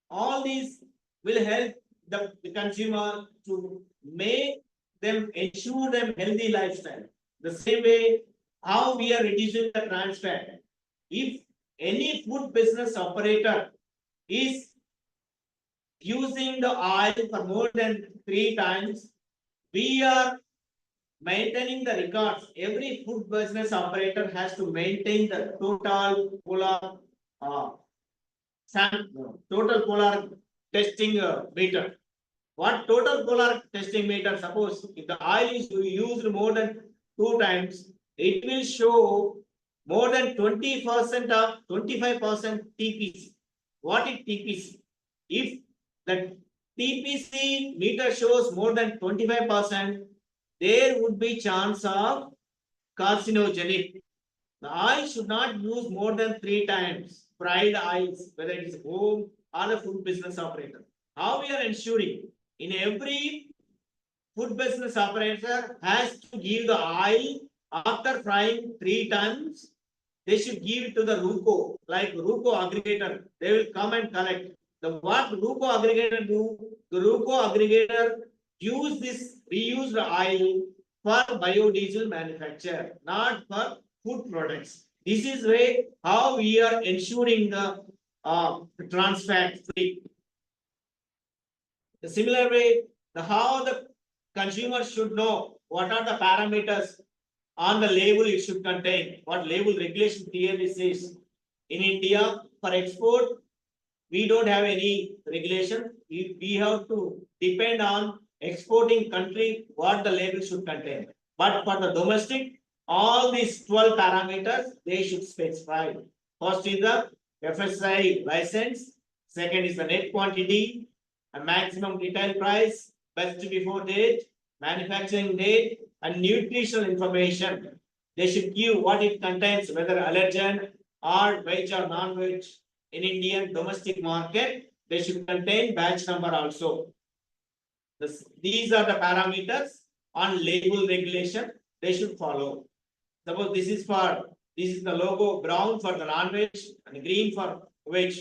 all these will help the consumer to make them, ensure them healthy lifestyle. The same way how we are reducing the trans fat. If any food business operator is using the oil for more than 3 times, we are maintaining the records. Every food business operator has to maintain the total polar testing meter. What total polar testing meter? Suppose if the oil is used more than 2 times, it will show more than 20% of 25% TPC. What is TPC? If the TPC meter shows more than 25%, there would be chance of carcinogenic. The oil should not use more than 3 times. Fried oils, whether it is home or the food business operator. How we are ensuring in every food business operator has to give the oil after frying 3 times. They should give it to the RUCO, like RUCO aggregator. They will come and collect. The what RUCO aggregator do? The RUCO aggregator use this reused oil for biodiesel manufacture, not for food products. This is way how we are ensuring the trans fat free. The similar way, the how the consumer should know what are the parameters on the label it should contain, what label regulation clearly says. In India, for export, we don't have any regulation. We have to depend on exporting country what the label should contain. But for the domestic, all these 12 parameters, they should specify. First is the FSI license. Second is the net quantity, a maximum retail price, best before date, manufacturing date, and nutritional information. They should give what it contains, whether allergen or veg or non-veg. In Indian domestic market, they should contain batch number also. These are the parameters on label regulation they should follow. Suppose this is the logo brown for the non-veg and green for veg.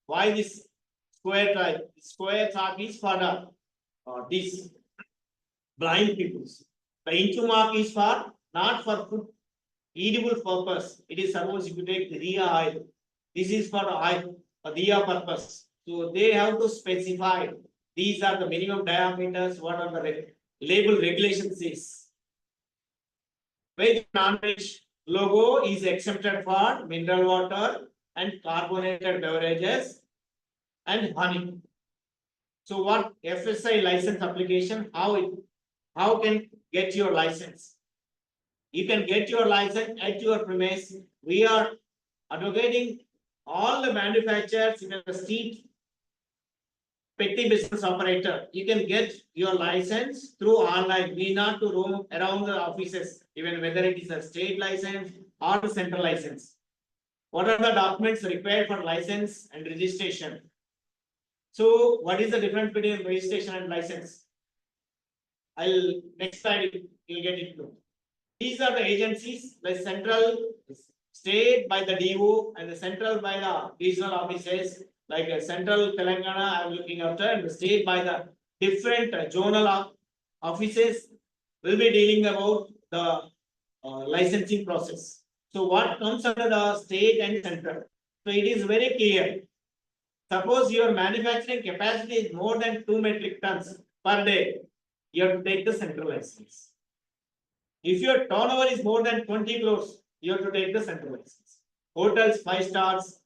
Why this square type? Square chart is for the this blind peoples. The into mark is for not for food edible purpose. It is suppose if you take the Ria oil, this is for oil for Ria purpose. So they have to specify these are the minimum diameters, what are the label regulation says. Veg non-veg logo is exempted for mineral water and carbonated beverages and honey. So what FSI license application, how can get your license? You can get your license at your premise. We are advocating all the manufacturers in the street petty business operator. You can get your license through online. We not to roam around the offices, even whether it is a state license or the central license. What are the documents required for license and registration? So what is the difference between registration and license? Next slide you'll get it too. These are the agencies, the central, state by the DO and the central by the regional offices, like central Telangana I'm looking after, and the state by the different zonal offices will be dealing about the licensing process. So what comes under the state and central? So it is very clear. Suppose your manufacturing capacity is more than 2 metric tons per day, you have to take the central license. If your turnover is more than 20 crores, you have to take the central license. Hotels 5 stars,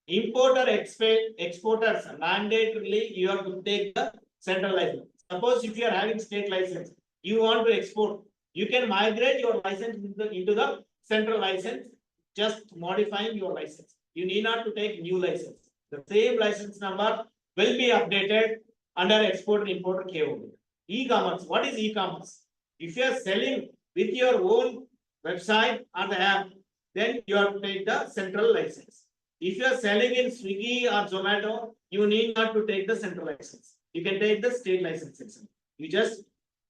importer exporters mandatorily you have to take the central license. Suppose if you are having state license, you want to export, you can migrate your license into the central license, just modifying your license. You need not to take new license. The same license number will be updated under export importer KOB. E-commerce, what is e-commerce? If you are selling with your own website or the app, then you have to take the central license. If you are selling in Swiggy or Zomato, you need not to take the central license. You can take the state license. You just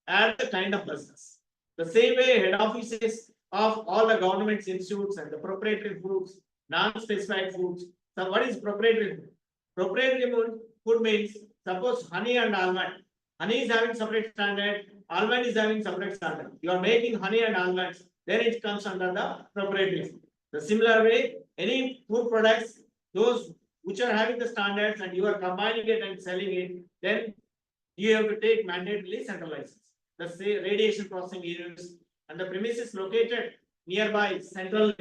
add the kind of business. The same way head offices of all the government institutes and the proprietary foods, non-specified foods. So what is proprietary food? Proprietary food means, suppose honey and almond. Honey is having separate standard, almond is having separate standard. You are making honey and almonds, then it comes under the proprietary food. The similar way, any food products, those which are having the standards and you are combining it and selling it, then you have to take mandatorily central license. The radiation processing units and the premises located nearby central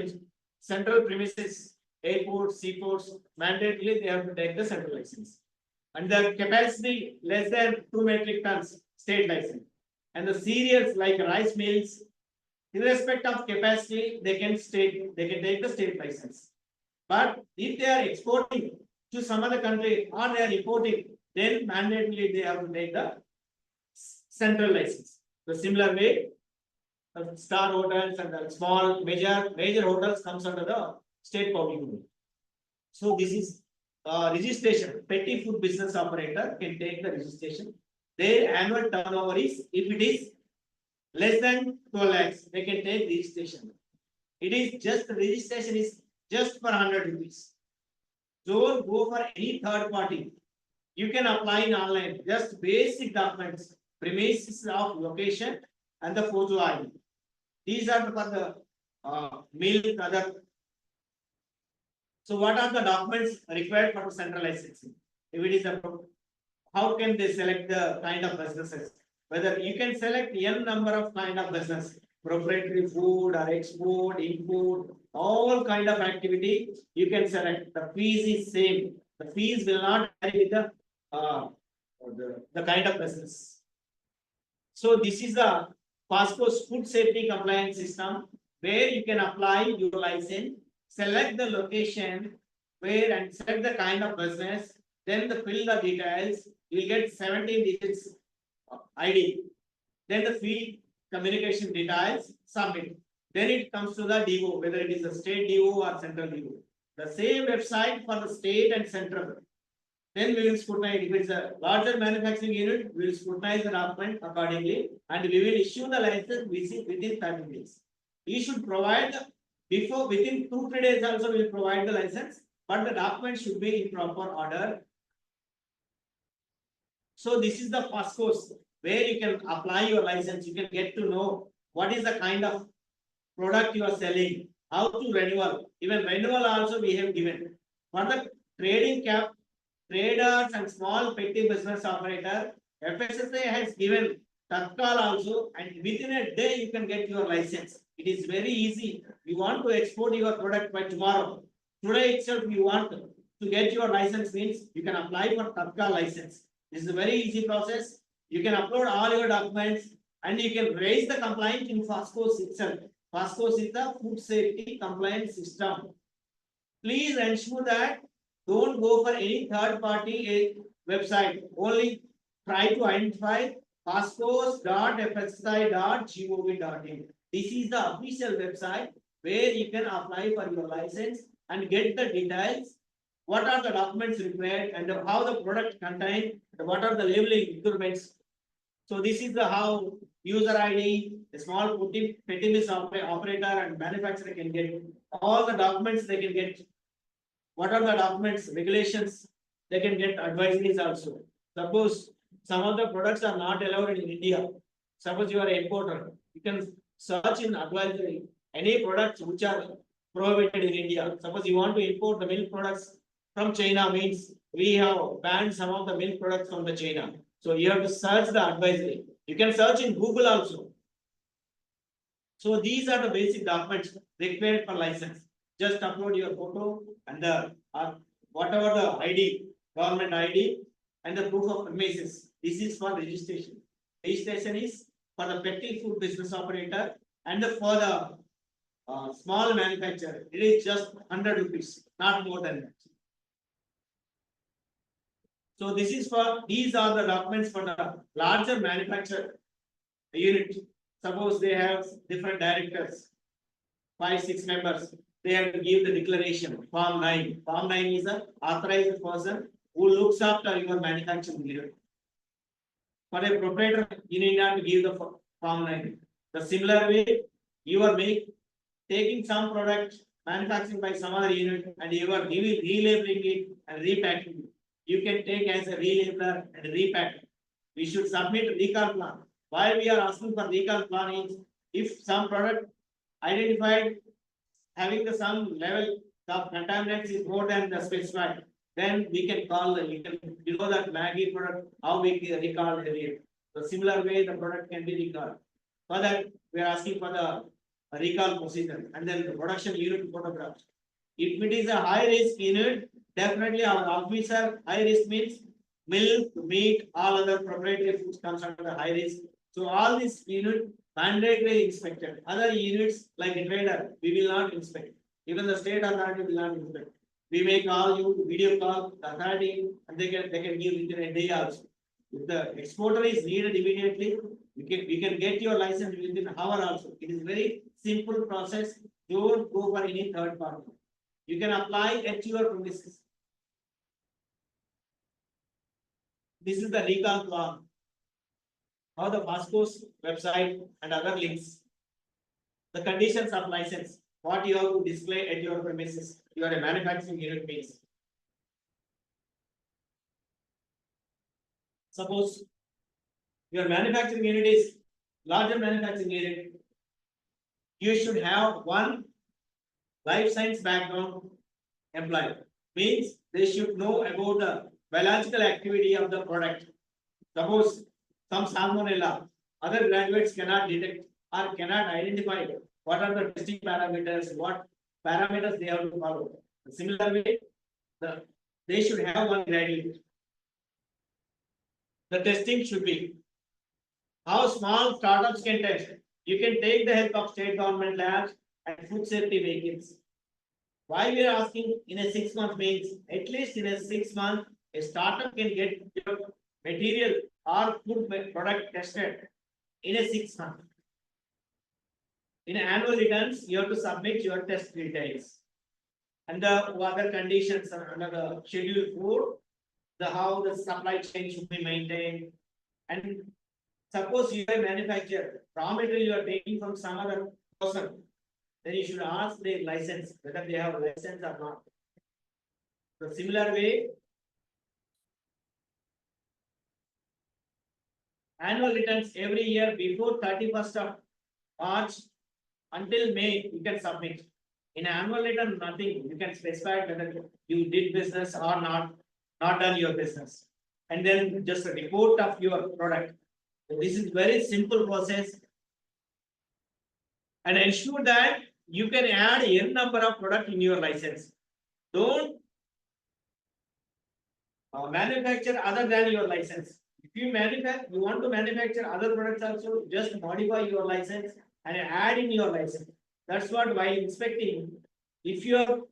premises, airports, seaports, mandatorily they have to take the central license. And the capacity less than 2 metric tons, state license. And the cereals like rice mills, irrespective of capacity, they can take the state license. But if they are exporting to some other country or they are importing, then mandatorily they have to take the central license. The similar way, star hotels and the small major hotels comes under the state public good. So this is registration. Petty food business operator can take the registration. Their annual turnover is, if it is less than 12 lakhs, they can take registration. It is just, the registration is just for 100 rupees. Don't go for any third party. You can apply in online, just basic documents, premises of location and the photo ID. These are for the milk, other. So what are the documents required for the central licensing? If it is a, how can they select the kind of businesses? Whether you can select n number of kind of business, proprietary food or export, import, all kind of activity you can select. The fees is same. The fees will not vary with the kind of business. So this is the Pasco's food safety compliance system where you can apply your license, select the location where and select the kind of business, then fill the details. You will get 17 digits ID. Then the field communication details, submit. Then it comes to the DO, whether it is a state DO or central DO. The same website for the state and central. Then we will scrutinize. If it's a larger manufacturing unit, we will scrutinize the document accordingly and we will issue the license within 30 days. You should provide within 2-3 days also we will provide the license, but the document should be in proper order. So this is the first course where you can apply your license. You can get to know what is the kind of product you are selling, how to renewal. Even renewal also we have given. For the traders and small petty business operator, FSSA has given Tatkal also, and within a day you can get your license. It is very easy. You want to export your product by tomorrow. Today itself you want to get your license means you can apply for Tatkal license. This is a very easy process. You can upload all your documents and you can raise the complaint in FASCOS itself. FASCOS is the food safety compliance system. Please ensure that don't go for any third party website. Only try to identify pascos.fsi.gov.in. This is the official website where you can apply for your license and get the details. What are the documents required and how the product contain, what are the labeling requirements. So this is the how user ID, a small petty business operator and manufacturer can get all the documents they can get. What are the documents, regulations, they can get advisories also. Suppose some of the products are not allowed in India. Suppose you are an importer, you can search in advisory any products which are prohibited in India. Suppose you want to import the milk products from China, means we have banned some of the milk products from the China. So you have to search the advisory. You can search in Google also. So these are the basic documents required for license. Just upload your photo and the whatever the ID, government ID and the proof of premises. This is for registration. Registration is for the petty food business operator and for the small manufacturer. It is just 100 rupees, not more than that. So this is for, these are the documents for the larger manufacturer unit. Suppose they have different directors, 5-6 members. They have to give the declaration, Form 9. Form 9 is an authorized person who looks after your manufacturing unit. For a proprietor, you need not to give the Form 9. The similar way, you are taking some product manufacturing by some other unit and you are relabeling it and repacking it. You can take as a relabeler and repack. We should submit a recall plan. Why we are asking for recall plan is if some product identified having the some level of contaminants is more than the specified, then we can call the you know that Maggi product, how we recall the the similar way the product can be recalled. For that, we are asking for the recall procedure and then the production unit photograph. If it is a high risk unit, definitely our officer, high risk means milk, meat, all other proprietary foods comes under the high risk. So all this unit mandatory inspected. Other units like a trader, we will not inspect. Even the state authority will not inspect. We may call you, video call the authority, and they can give within a day also. If the exporter is needed immediately, we can get your license within an hour also. It is very simple process. Don't go for any third party. You can apply at your premises. This is the recall plan. How the FASCOS website and other links. The conditions of license. What you have to display at your premises. You are a manufacturing unit means. Suppose your manufacturing unit is larger manufacturing unit. You should have one life science background employee. Means they should know about the biological activity of the product. Suppose some salmonella, other graduates cannot detect or cannot identify what are the testing parameters, what parameters they have to follow. Similar way, they should have one graduate. The testing should be how small startups can test. You can take the help of state government labs and food safety vehicles. Why we are asking in a 6 month means at least in a 6 month, a startup can get your material or food product tested in a 6 month. In annual returns, you have to submit your test details. And the other conditions are under the schedule 4, the how the supply chain should be maintained. And suppose you are a manufacturer, raw material you are taking from some other person, then you should ask their license, whether they have a license or not. So similar way, annual returns every year before 31st of March until May, you can submit. In annual return, nothing. You can specify whether you did business or not done your business. And then just a report of your product. This is very simple process. And ensure that you can add n number of product in your license. Don't manufacture other than your license. If you want to manufacture other products also, just modify your license and add in your license. That's what while inspecting, if your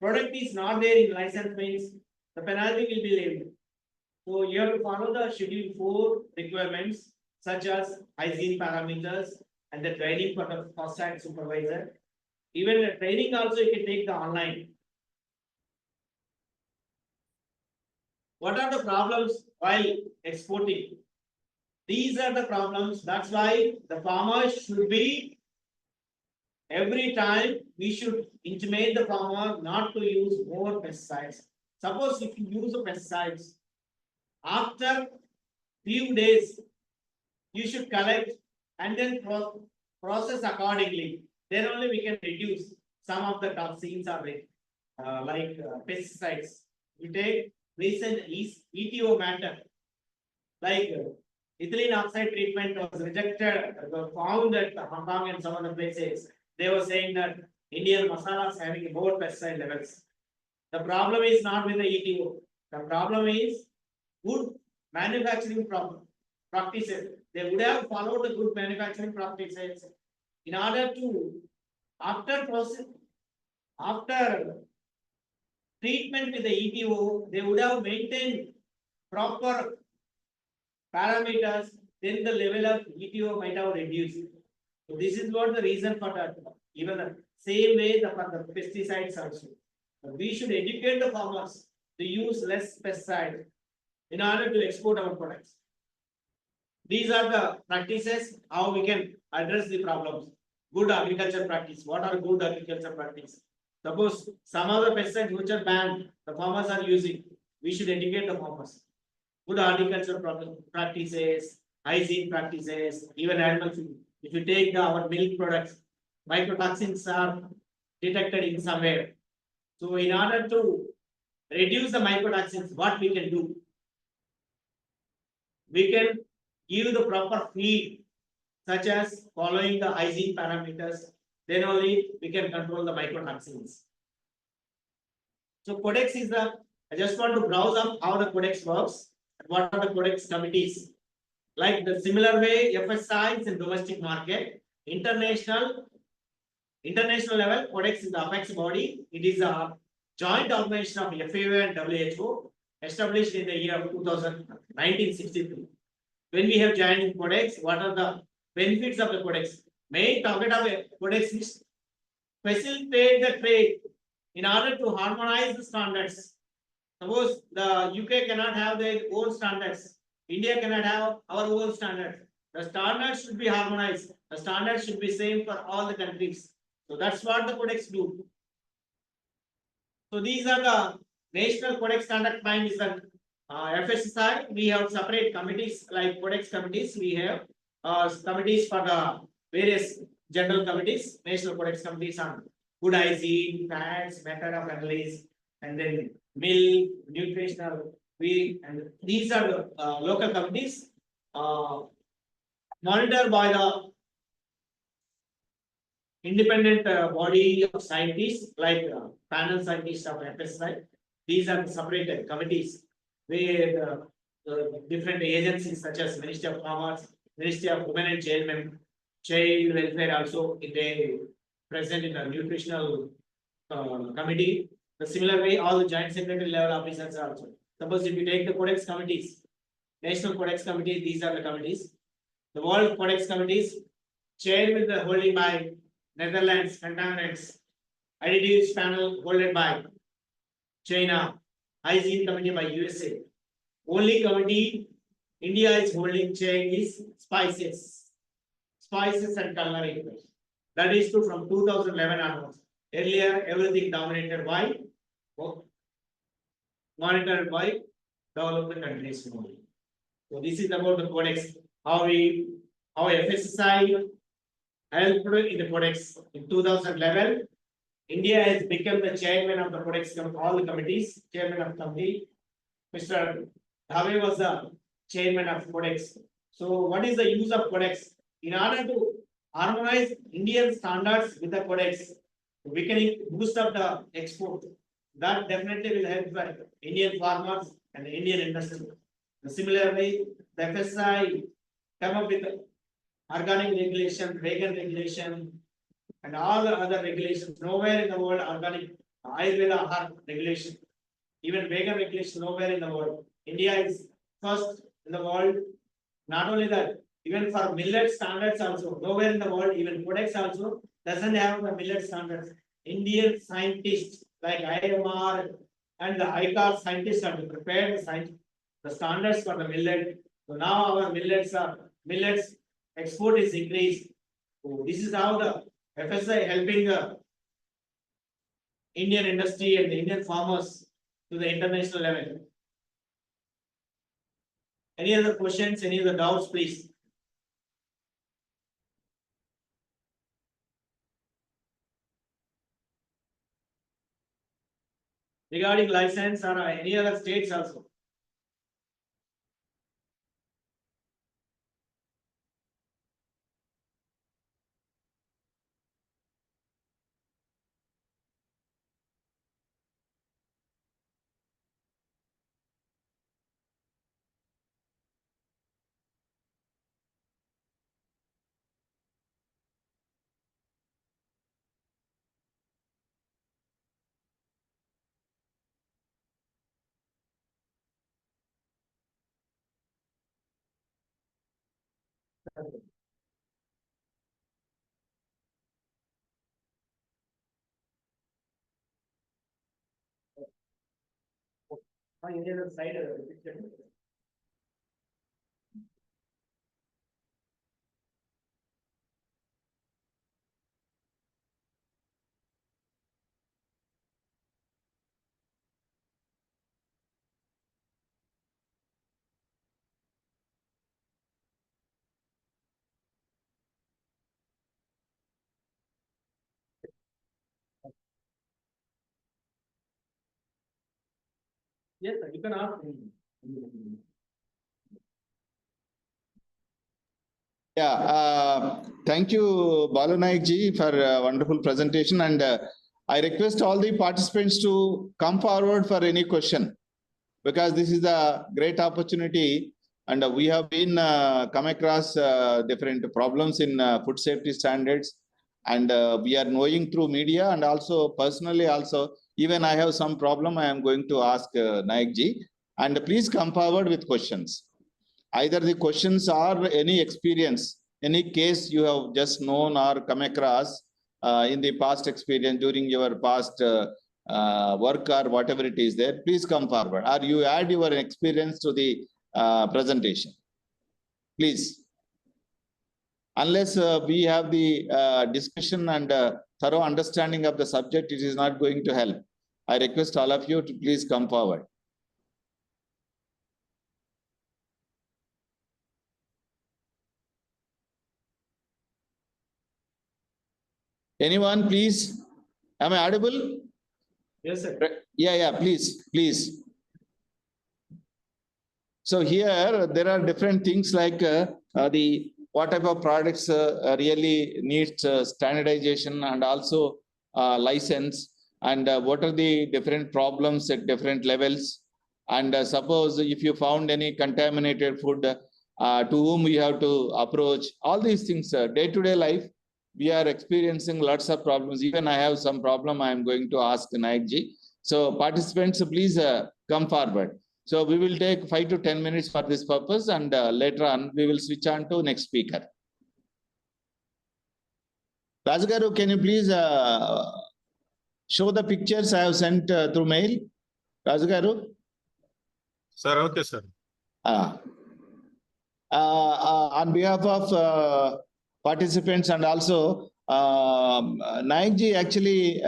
product is not there in license means the penalty will be levied. So you have to follow the schedule 4 requirements such as hygiene parameters and the training for the first hand supervisor. Even the training also you can take the online. What are the problems while exporting? These are the problems. That's why the farmers should be every time we should intimate the farmer not to use more pesticides. Suppose if you use the pesticides, after few days, you should collect and then process accordingly. Then only we can reduce some of the toxins or like pesticides. We take recent ETO matter, like ethylene oxide treatment was rejected, found at Hong Kong and some other places. They were saying that Indian masalas having more pesticide levels. The problem is not with the ETO. The problem is good manufacturing practices. They would have followed the good manufacturing practices in order to, after treatment with the ETO, they would have maintained proper parameters, then the level of ETO might have reduced. So this is what the reason for that. Even the same way for the pesticides also. We should educate the farmers to use less pesticide in order to export our products. These are the practices how we can address the problems. Good agriculture practice. What are good agriculture practice? Suppose some of the pesticides which are banned, the farmers are using. We should educate the farmers. Good agriculture practices, hygiene practices, even animal food. If you take our milk products, mycotoxins are detected in somewhere. So in order to reduce the mycotoxins, what we can do? We can give the proper feed, such as following the hygiene parameters, then only we can control the mycotoxins. So codex is I just want to browse up how the codex works and what are the codex committees. Like the similar way, FSI is in domestic market, international level, codex is the apex body. It is a joint organization of FAO and WHO, established in the year 1963. When we have joined in codex, what are the benefits of the codex? Main target of a codex is facilitate the trade in order to harmonize the standards. Suppose the UK cannot have their own standards, India cannot have our own standards. The standards should be harmonized. The standards should be same for all the countries. So that's what the codex do. So these are the national codex conduct mind is the FSSI. We have separate committees like codex committees. We have committees for the various general committees, national codex committees on good hygiene, fats, method of analysis, and then milk, nutritional feed, and these are the local committees monitored by the independent body of scientists like panel scientists of FSI. These are the separated committees where different agencies such as Ministry of Commerce, Ministry of Women and Child Welfare also in the present in the nutritional committee. The similar way, all the joint secretary level officers are also. Suppose if you take the codex committees, national codex committee, these are the committees. The world codex committees, chaired with the holding by Netherlands, contaminants, additives panel holded by China, hygiene committee by USA. Only committee India is holding chair is spices and culinary. That is true from 2011 onwards. Earlier, everything dominated by monitored by developed countries only. So this is about the codex. How FSSI helped in the codex in 2011. India has become the chairman of the codex, all the committees, chairman of committee. Mr. Dhave was the chairman of codex. So what is the use of codex? In order to harmonize Indian standards with the codex, we can boost up the export. That definitely will help the Indian farmers and the Indian industry. Similarly, the FSI come up with organic regulation, vegan regulation, and all the other regulations. Nowhere in the world organic Ayurveda Ahar regulation, even vegan regulation, nowhere in the world. India is first in the world. Not only that, even for millet standards also, nowhere in the world, even codex also doesn't have the millet standards. Indian scientists like IMR and the ICAR scientists have to prepare the standards for the millet. So now our millets export is increased. So this is how the FSI helping the Indian industry and the Indian farmers to the international level. Any other questions, any other doubts, please? Regarding license or any other states also? Any other side? Yes, sir, you can ask. Yeah, thank you, Balu Naik ji, for a wonderful presentation. And I request all the participants to come forward for any question, because this is a great opportunity. And we have been come across different problems in food safety standards. And we are knowing through media, and also personally also, even I have some problem, I am going to ask Naik ji. And please come forward with questions. Either the questions or any experience, any case you have just known or come across in the past experience during your past work or whatever it is there, please come forward. Or you add your experience to the presentation. Please. Unless we have the discussion and thorough understanding of the subject, it is not going to help. I request all of you to please come forward. Anyone, please? Am I audible? Yes, sir. Yeah, please. So here there are different things like the what type of products really needs standardization and also license, and what are the different problems at different levels. And suppose if you found any contaminated food, to whom we have to approach. All these things, day-to-day life, we are experiencing lots of problems. Even I have some problem, I am going to ask Naik ji. So participants, please come forward. So we will take 5 to 10 minutes for this purpose, and later on we will switch on to next speaker. Rajgaru, can you please show the pictures I have sent through mail? Rajgaru? Sir, okay, sir. On behalf of participants and also Naik ji, actually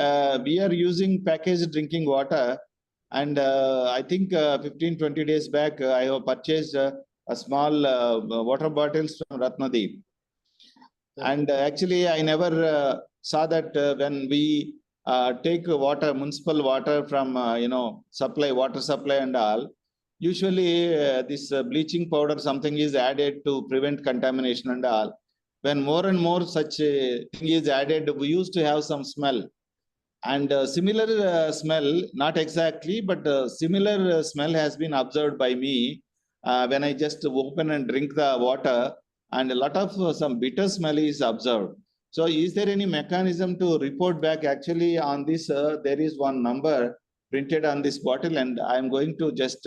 we are using packaged drinking water, and I think 15-20 days back I have purchased a small water bottles from Ratnadeep. And actually I never saw that when we take water, municipal water from water supply and all, usually this bleaching powder something is added to prevent contamination and all. When more and more such a thing is added, we used to have some smell. And similar smell, not exactly, but similar smell has been observed by me when I just open and drink the water, and a lot of some bitter smell is observed. So is there any mechanism to report back? Actually on this, there is one number printed on this bottle, and I'm going to just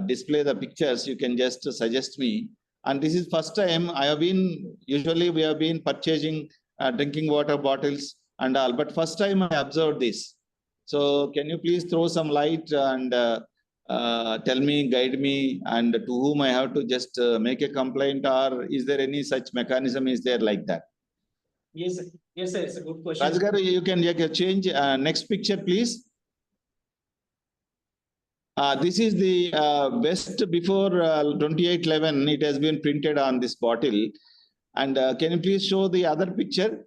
display the pictures. You can just suggest me. And this is first time I have been, usually we have been purchasing drinking water bottles and all, but first time I observed this. So can you please throw some light and tell me, guide me, and to whom I have to just make a complaint, or is there any such mechanism is there like that? Yes, sir. Yes, sir. It's a good question. Rajgaru, you can change next picture, please. This is the best before 2811. It has been printed on this bottle. And can you please show the other picture?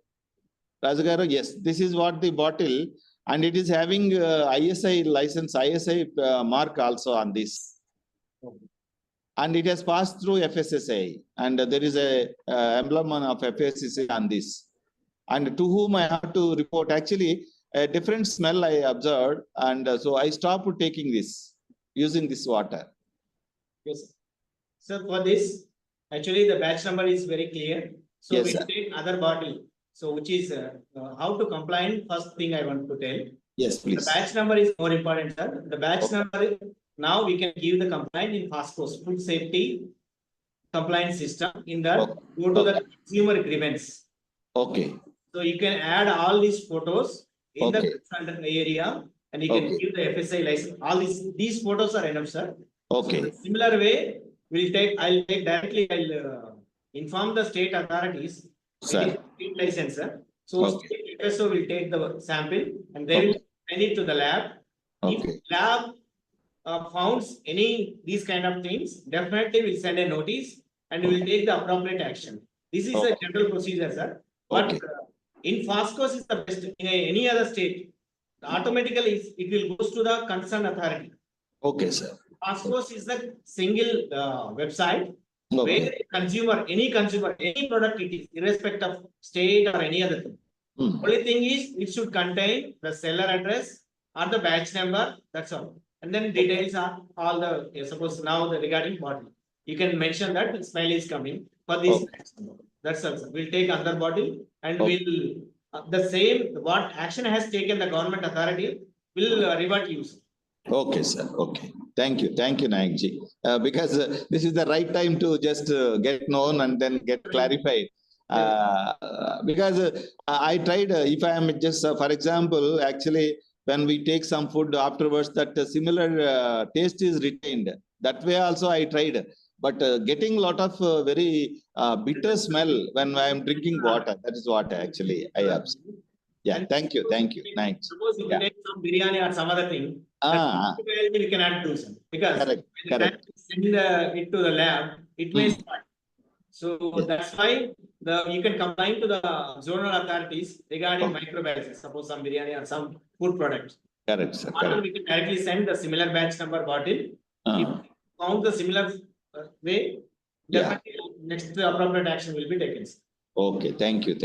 Rajgaru, yes, this is what the bottle, and it is having ISI license, ISI mark also on this. And it has passed through FSSAI, and there is a emblem of FSSAI on this. And to whom I have to report, actually a different smell I observed, and so I stopped taking this, using this water. Yes, sir. So for this, actually the batch number is very clear. So Yes, we sir. take other bottle. So which is how to comply. First thing I want to tell. Yes, The please. batch number is more important, sir. The batch number, now we can give the complaint in FASTCOS, food safety compliance system. In that, go to the consumer grievance. Okay. So you can add all these photos in the Okay. concerned area, and you can Okay. give the FSI license. All these photos are enough, sir. Okay. So similar way, I'll take directly, I'll inform the state authorities. Sir. It is state license, sir. So Okay. state FSO will take the sample and they will send it to the lab. If Okay. lab founds any these kind of things, definitely we'll send a notice and we will take the appropriate action. This is a Okay. general procedure, sir. But Okay. in FASTCOS is the best. In any other state, automatically it will goes to the concerned authority. Okay, sir. FASTCOS is the single website Okay. where consumer, any product it is, irrespective of state or any other thing. Hmm. Only thing is, it should contain the seller address or the batch number, that's all. And then details are all the, suppose now the regarding bottle. You can mention that the smell is coming for this. Okay. batch number. That's all, sir. We'll take another bottle and Okay. we'll, the same, what action has taken the government authority will revert you. Okay, sir. Okay. Thank you, Nayakji. Because this is the right time to just get known and then get clarified. Because I tried, if I am just, for example, actually, when we take some food afterwards, that similar taste is retained. That way also I tried. But getting a lot of very bitter smell when I am drinking water, that is what actually I observed. Yeah, thank you. Nice. Suppose if you take some biryani or some other thing, we can add to some, because Correct, by the time correct. you send it to the lab, it may start. So Yes. that's why you can complain to the zonal authorities regarding microbiology, suppose some biryani or some food product. Correct, sir. Or Correct. we can directly send the similar batch number bottle. If found the similar way, Yeah. definitely next appropriate action will be taken. Okay, thank you.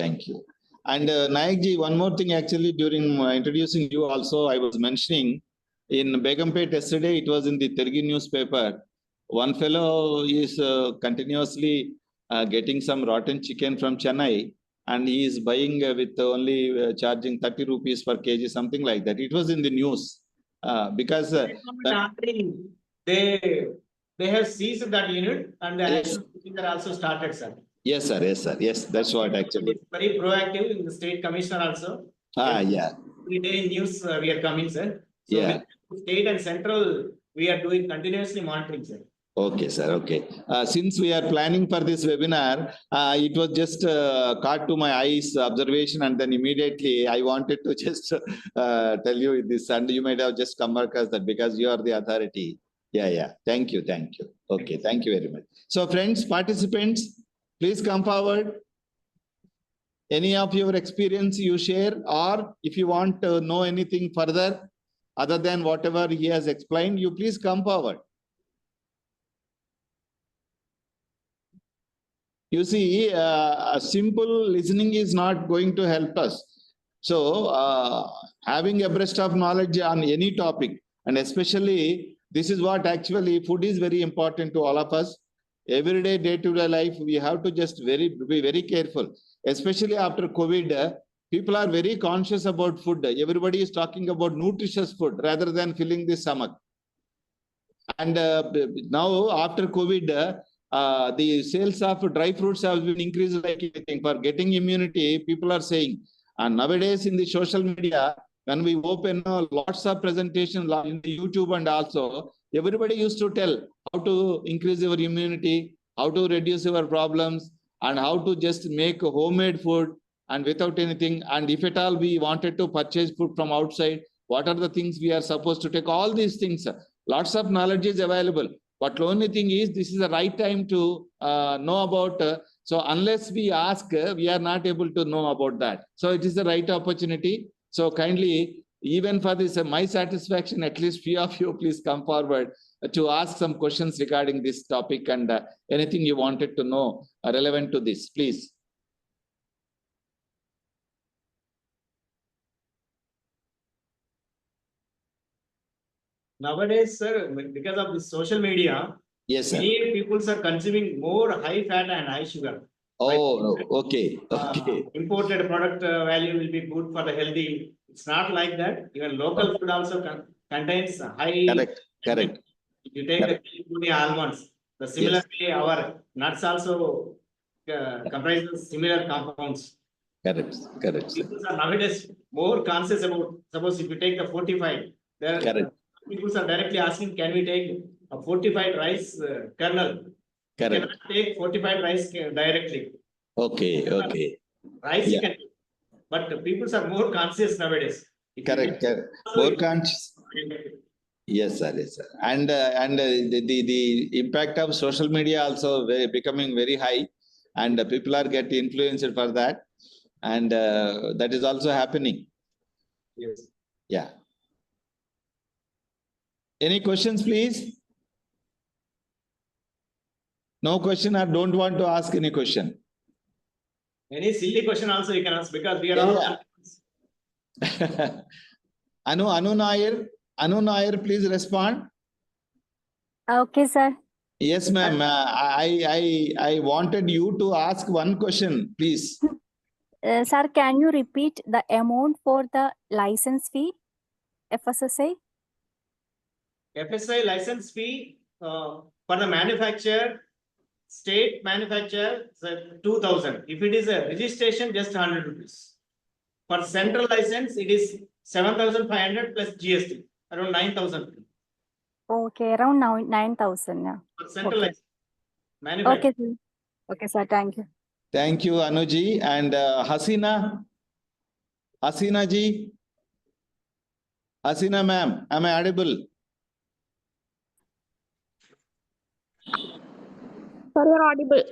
And Nayakji, one more thing actually, during introducing you also, I was mentioning in Begumpet yesterday, it was in the Telugu newspaper. One fellow is continuously getting some rotten chicken from Chennai, and he is buying with only charging 30 rupees per kg, something like that. It was in the news because they have seized that unit and the Yes. action are also started, sir. Yes, sir. Yes, that's what actually. Very proactive in the state commissioner also. Yeah. Every day news we are coming, sir. So Yeah. with state and central, we are doing continuously monitoring, sir. Okay, sir. Okay. Since we are planning for this webinar, it was just caught to my eyes observation, and then immediately I wanted to just tell you this, and you might have just come across that because you are the authority. Yeah. Thank you. Okay, thank you very much. So, friends, participants, please come forward. Any of your experience you share, or if you want to know anything further other than whatever he has explained, you please come forward. You see, a simple listening is not going to help us. So, having a breadth of knowledge on any topic, and especially this is what actually food is very important to all of us. Every day, day-to-day life, we have to just be very careful, especially after COVID. People are very conscious about food. Everybody is talking about nutritious food rather than filling the stomach. And now after COVID, the sales of dry fruits have been increased like anything. For getting immunity, people are saying. And nowadays in the social media, when we open lots of presentations in the YouTube, and also everybody used to tell how to increase your immunity, how to reduce your problems, and how to just make homemade food and without anything. And if at all we wanted to purchase food from outside, what are the things we are supposed to take? All these things, lots of knowledge is available. But the only thing is, this is the right time to know about. So unless we ask, we are not able to know about that. So it is the right opportunity. So kindly, even for this, my satisfaction, at least few of you, please come forward to ask some questions regarding this topic and anything you wanted to know relevant to this, please. Nowadays, sir, because of the social media, Yes, sir. many people are consuming more high fat and high sugar. Oh, okay. Okay. Imported product value will be good for the healthy. It's not like that. Even local food also contains high. Correct. Correct. If you take the California almonds, the similar way our nuts also comprises similar compounds. Correct. Correct. People are nowadays more conscious about, suppose if you take the fortified, there people are directly asking, can we take a fortified rice kernel? Correct. Cannot take fortified rice directly. Okay. Okay. Rice you can, but people are more conscious nowadays. Correct. Correct. More conscious. Yes, sir. Yes, sir. And the impact of social media also becoming very high, and people are getting influenced for that, and that is also happening. Yes. Yeah. Any questions, please? No question, or don't want to ask any question? Any silly question also you can ask, because we are all. Anu Nair, please respond. Okay, sir. Yes, ma'am. I wanted you to ask one question, please. Sir, can you repeat the amount for the license fee, FSSAI? FSI license fee for the manufacturer, state manufacturer, 2,000. If it is a registration, just 100 rupees. For central license, it is 7,500 plus GST, around 9,000. Okay, around now 9,000. Yeah. For central Okay. license, manufacturer. Okay, sir. Okay, sir. Thank you. Thank you, Anuji. And Hasina ji. Hasina ma'am, am I audible? Sir, you're audible.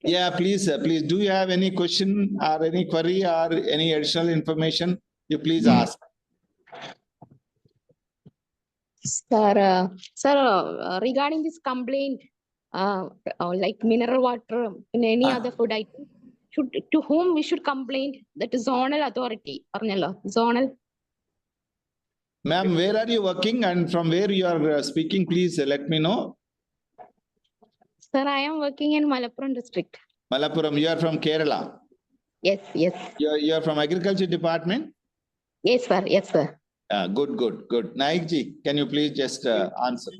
Yeah, please, please. Do you have any question or any query or any additional information? You please ask. Sir, regarding this complaint, like mineral water in any other food item, to whom we should complain? That is zonal authority. Zonal. Ma'am, where are you working and from where you are speaking? Please let me know. Sir, I am working in Malappuram district. Malappuram, you are from Kerala. Yes, yes. You are from Agriculture Department? Yes, sir. Yes, sir. Good. Naik ji, can you please just answer?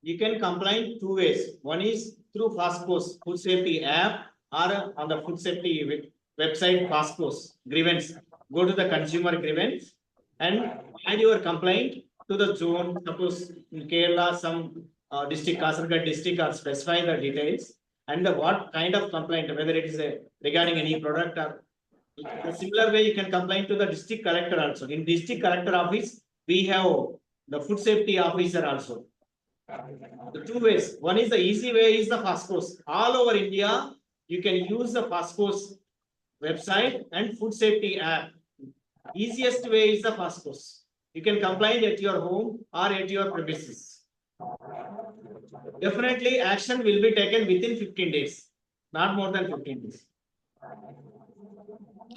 You can complain two ways. One is through FASTPOS, Food Safety app, or on the Food Safety website, FASTPOS, grievance. Go to the consumer grievance and add your complaint to the zone. Suppose in Kerala, some district, Kasaragod district, or specify the details and what kind of complaint, whether it is regarding any product or the similar way you can complain to the district collector also. In district collector office, we have the food safety officer also. The two ways. One is the easy way is the FASTPOS. All over India, you can use the FASTPOS website and food safety app. Easiest way is the FASTPOS. You can complain at your home or at your premises. Definitely action will be taken within 15 days. not more than 15 days.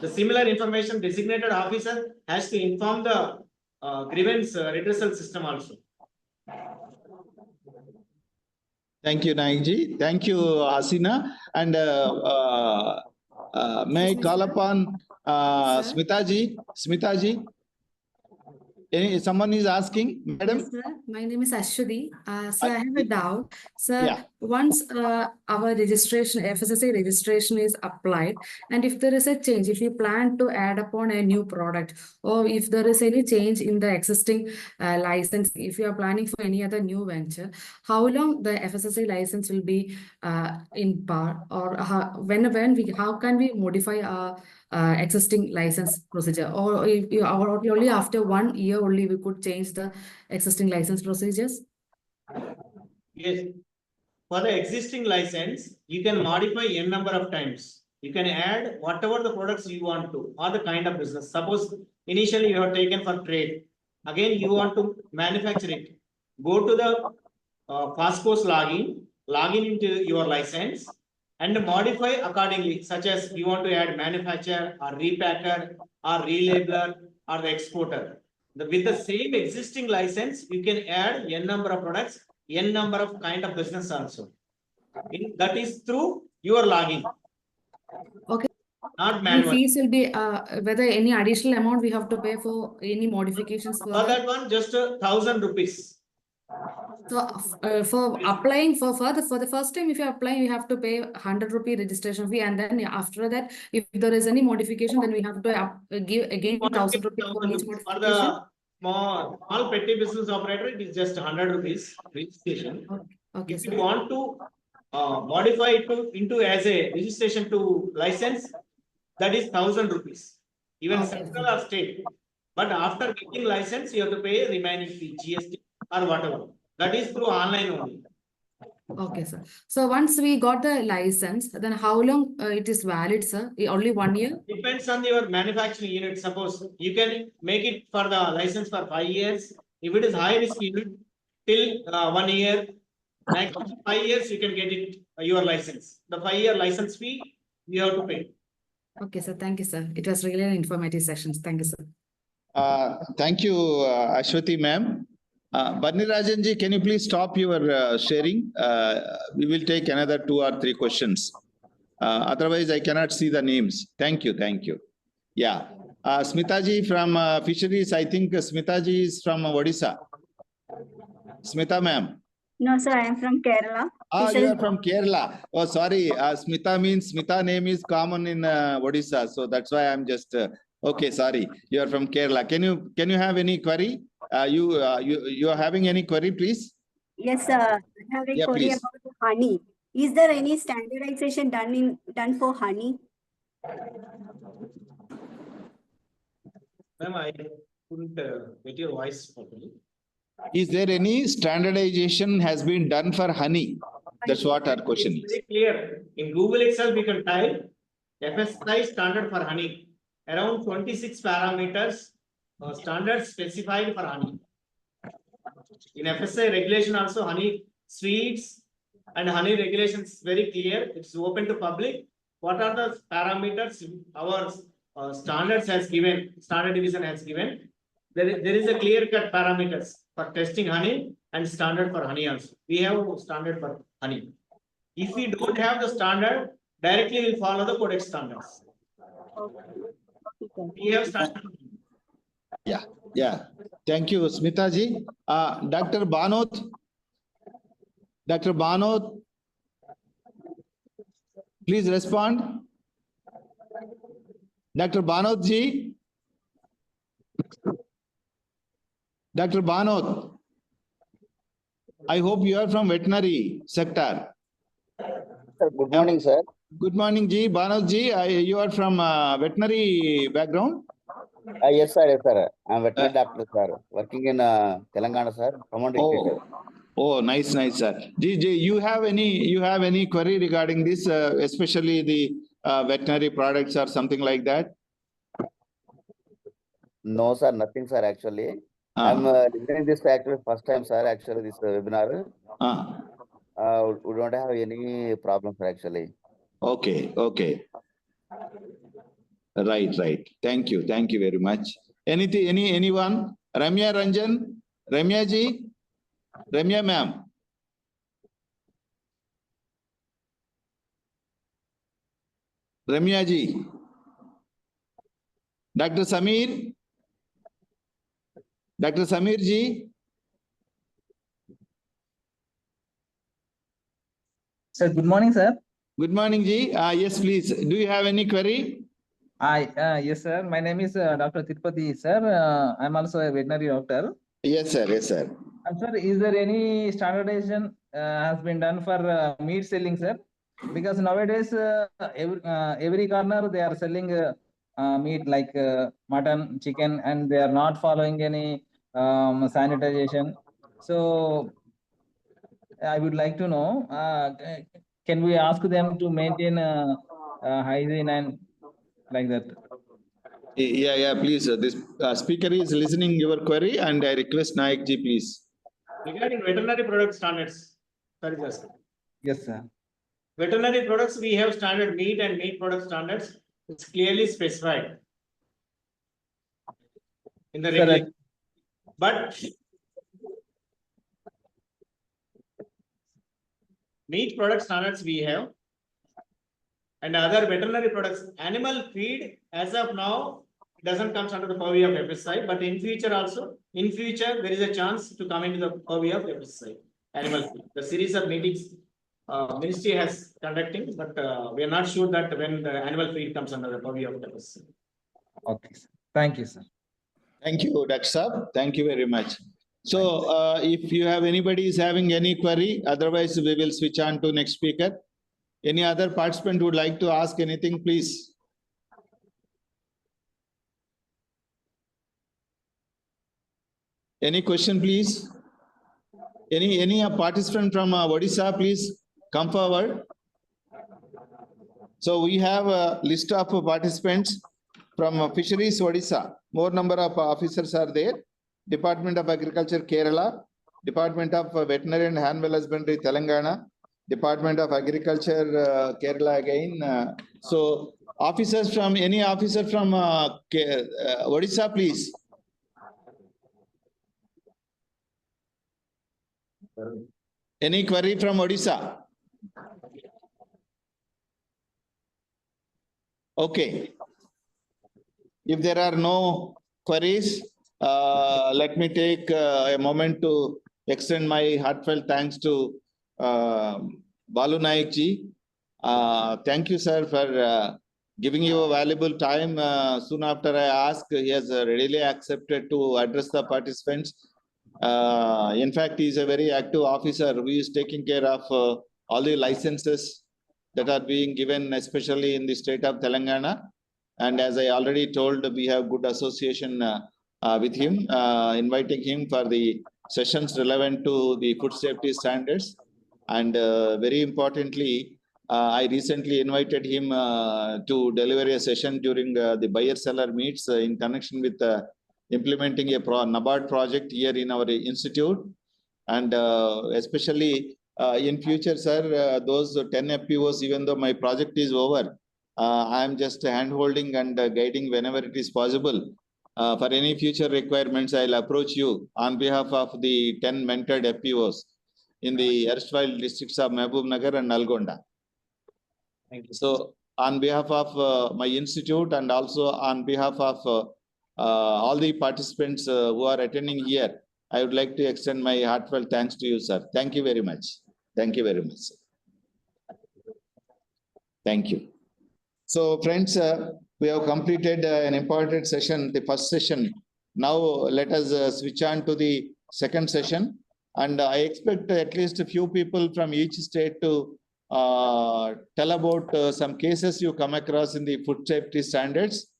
The similar information designated officer has to inform the grievance redressal system also. Thank you, Naikji. Thank you, Hasina. And may I call upon Smitaji? Smitaji? Someone is asking, madam? Yes, sir. My name is Ashwati. So I have a doubt. Sir, Yeah. once our registration, FSSA registration is applied, and if there is a change, if you plan to add upon a new product, or if there is any change in the existing license, if you are planning for any other new venture, how long the FSSA license will be in power, or how can we modify our existing license procedure, or only after 1 year only we could change the existing license procedures? Yes. For the existing license, you can modify n number of times. You can add whatever the products you want to, or the kind of business. Suppose initially you have taken for trade. Again, you want to manufacture it. Go to the Fastco's login into your license and modify accordingly, such as you want to add manufacturer or repacker or relabeler or the exporter. With the same existing license, you can add n number of products, n number of kind of business also. That is through your login. Okay. Not The manual. fees will be whether any additional amount we have to pay for any modifications for For that one, just 1,000 rupees. So for applying for the first time, if you apply, you have to pay 100 rupee registration fee, and then after that, if there is any modification, then we have to give again 1,000 rupees for each For modification. the small petty business operator, it is just 100 rupees registration. Okay, If sir. you want to modify it into as a registration to license, that is 1,000 rupees, even Okay. central or state. But after getting license, you have to pay remaining fee, GST or whatever. That is through online only. Okay, sir. So once we got the license, then how long it is valid, sir? Only 1 year? Depends on your manufacturing unit. Suppose you can make it for the license for 5 years. If it is high risk unit, till 1 year, next 5 years you can get it your license. The 5-year license fee you have to pay. Okay, sir. Thank you, sir. It was really an informative session. Thank you, sir. Thank you, Ashwati ma'am. Banni Rajanji, can you please stop your sharing? We will take another 2 or 3 questions. Otherwise, I cannot see the names. Thank you, thank you. Yeah. Smitaji from Fisheries, I think Smitaji is from Odisha. Smita ma'am. No, sir, I am from Kerala. You are from Kerala. Oh, sorry. Smita name is common in Odisha. So that's why I'm just, okay, sorry. You are from Kerala. Can you have any query? You are having any query, please? Yes, sir. I have a query please. about honey. Is there any standardization done for honey? Ma'am, I couldn't get your voice properly. Is there any standardization has been done for honey? That's what our question is. Very clear. In Google itself, you can type FSI standard for honey. Around 26 parameters standards specified for honey. In FSI regulation also, honey sweets and honey regulations very clear. It's open to public. What are the parameters our standards has given, standard division has given? There is a clear cut parameters for testing honey and standard for honey also. We have standard for honey. If we don't have the standard, directly we'll follow the codex standards. We have standard. Yeah. Thank you, Smitaji. Dr. Banot. Dr. Banot, please respond. Dr. Banot ji. Dr. Banot, I hope you are from veterinary sector. Sir, good morning, sir. Good morning, ji. Banot ji, you are from veterinary background? Yes, sir. Yes, sir. I'm veterinary doctor, sir. Working in Telangana, sir. Oh, nice, sir. Ji, you have any query regarding this, especially the veterinary products or something like that? No, sir. Nothing, sir. Actually, I'm listening this actually first time, sir. Actually, this webinar. We don't have any problems, sir. Actually. Okay, okay. Right. Thank you very much. Anyone? Ramya Ranjan? Ramya ji? Ramya ma'am? Ramya ji? Dr. Samir? Dr. Samir ji? Sir, good morning, sir. Good morning ji. Yes, please. Do you have any query? Yes, sir. My name is Dr. Tirupati, sir. I'm also a veterinary doctor. Yes, sir. And sir, is there any standardization has been done for meat selling, sir? Because nowadays, every corner they are selling meat like mutton, chicken, and they are not following any sanitization. So I would like to know, can we ask them to maintain hygiene and like that? Yeah, please. This speaker is listening your query and I request Nayak ji, please. Regarding veterinary product standards, sorry, sir. Yes, sir. Veterinary products, we have standard meat and meat product standards. It's clearly specified in the Sir, regulation. But meat product standards we have, and other veterinary products, animal feed as of now doesn't come under the purview of FSI, but in future also, there is a chance to come into the purview of FSI. Animal feed. The series of meetings ministry has conducting, but we are not sure that when the animal feed comes under the purview of FSI. Okay, sir. Thank you, sir. Thank you, Dr. Saab. Thank you very much. So if you have anybody is having any query, otherwise we will switch on to next speaker. Any other participant would like to ask anything, please? Any question, please? Any participant from Odisha, please come forward. So we have a list of participants from Fisheries Odisha. More number of officers are there. Department of Agriculture Kerala, Department of Veterinary and Animal Husbandry Telangana, Department of Agriculture Kerala again. So officers from any officer from Odisha, please. Any query from Odisha? Okay. If there are no queries, let me take a moment to extend my heartfelt thanks to Balu Naik ji. Thank you, sir, for giving you a valuable time. Soon after I asked, he has readily accepted to address the participants. In fact, he is a very active officer who is taking care of all the licenses that are being given, especially in the state of Telangana. And as I already told, we have good association with him, inviting him for the sessions relevant to the food safety standards. And very importantly, I recently invited him to deliver a session during the buyer-seller meets in connection with implementing a NABARD project here in our institute. And especially in future, sir, those 10 FPOs, even though my project is over, I am just hand-holding and guiding whenever it is possible. For any future requirements, I'll approach you on behalf of the 10 mentored FPOs in the erstwhile districts of Mehboob Nagar and Nalgonda. Thank you. So on behalf of my institute and also on behalf of all the participants who are attending here, I would like to extend my heartfelt thanks to you, sir. Thank you very much. Thank you very much, sir. Thank you. So friends, we have completed an important session, the first session. Now let us switch on to the second session. And I expect at least a few people from each state to tell about some cases you come across in the food safety standards.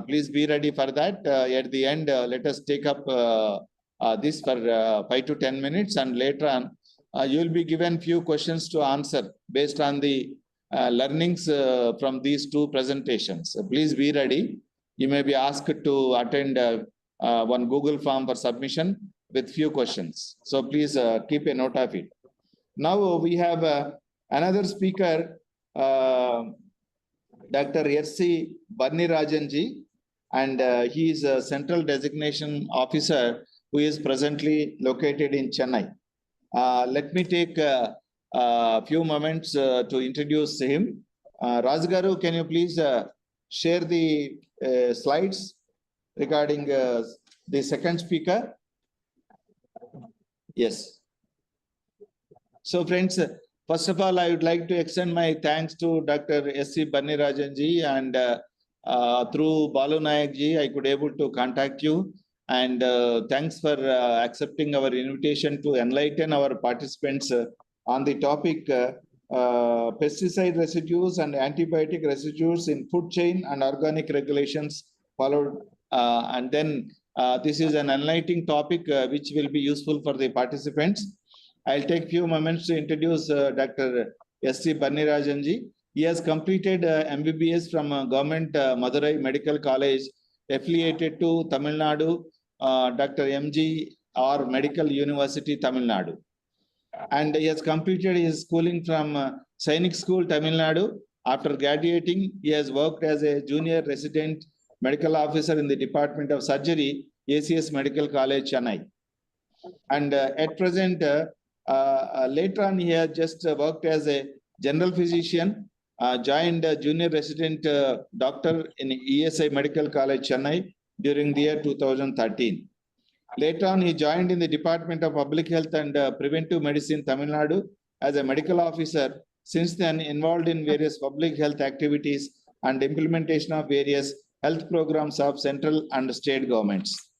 Please be ready for that. At the end, let us take up this for 5 to 10 minutes, and later on, you will be given few questions to answer based on the learnings from these two presentations. Please be ready. You may be asked to attend one Google form for submission with few questions. So please keep a note of it. Now we have another speaker Dr. S.C. Barnirajanji, and he is a Central Designation Officer who is presently located in Chennai. Let me take a few moments to introduce him. Rajgaru, can you please share the slides regarding the second speaker? Yes. So friends, first of all, I would like to extend my thanks to Dr. S.C. Barnirajanji, and through Balu Nayak ji, I could able to contact you. And thanks for accepting our invitation to enlighten our participants on the topic pesticide residues and antibiotic residues in food chain and organic regulations followed. And then this is an enlightening topic which will be useful for the participants. I'll take few moments to introduce Dr. S.C. Barnirajanji. He has completed MBBS from Government Madurai Medical College affiliated to Tamil Nadu, Dr. M.G.R. Medical University, Tamil Nadu. And he has completed his schooling from Sainik School, Tamil Nadu. After graduating, he has worked as a junior resident medical officer in the Department of Surgery, ACS Medical College, Chennai. And at present, later on, he has just worked as a general physician, joined a junior resident doctor in ESI Medical College, Chennai during the year 2013. Later on, he joined in the Department of Public Health and Preventive Medicine, Tamil Nadu as a medical officer. Since then, involved in various public health activities and implementation of various health programs of central and state governments.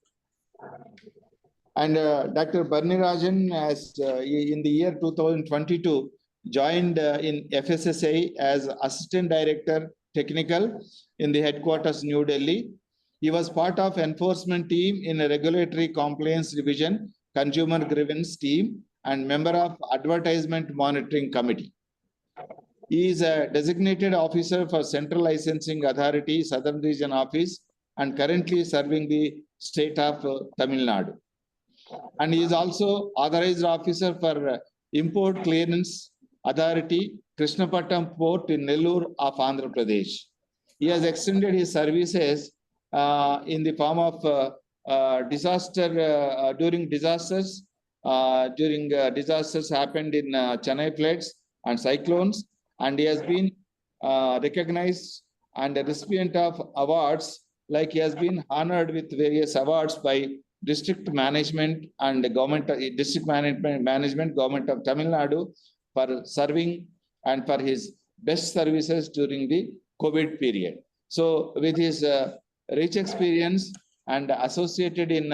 And Dr. Barnirajan has, in the year 2022, joined in FSSAI as Assistant Director Technical in the headquarters, New Delhi. He was part of enforcement team in a regulatory compliance division, consumer grievance team, and member of advertisement monitoring committee. He is a designated officer for Central Licensing Authority, Southern Region Office, and currently serving the state of Tamil Nadu. And he is also authorized officer for Import Clearance Authority, Krishnapatnam Port in Nellore of Andhra Pradesh. He has extended his services in the form of during disasters. Disasters happened in Chennai floods and cyclones, and he has been recognized and a recipient of awards, like he has been honored with various awards by district management and government, government of Tamil Nadu for serving and for his best services during the COVID period. So with his rich experience and associated in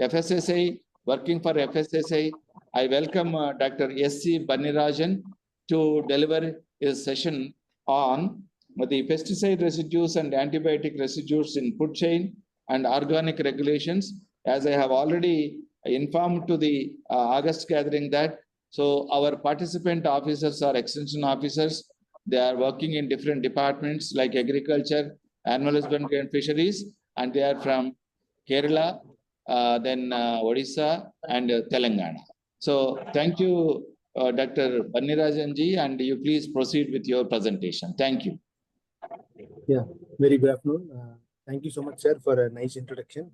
FSSAI, working for FSSAI, I welcome Dr. S.C. Barnirajan to deliver his session on the pesticide residues and antibiotic residues in food chain and organic regulations. As I have already informed to the August gathering that, so our participant officers are extension officers. They are working in different departments like agriculture, animal husbandry and fisheries, and they are from Kerala, then Odisha and Telangana. So thank you, Dr. Barnirajanji, and you please proceed with your presentation. Thank you. Yeah, very good afternoon. Thank you so much, sir, for a nice introduction.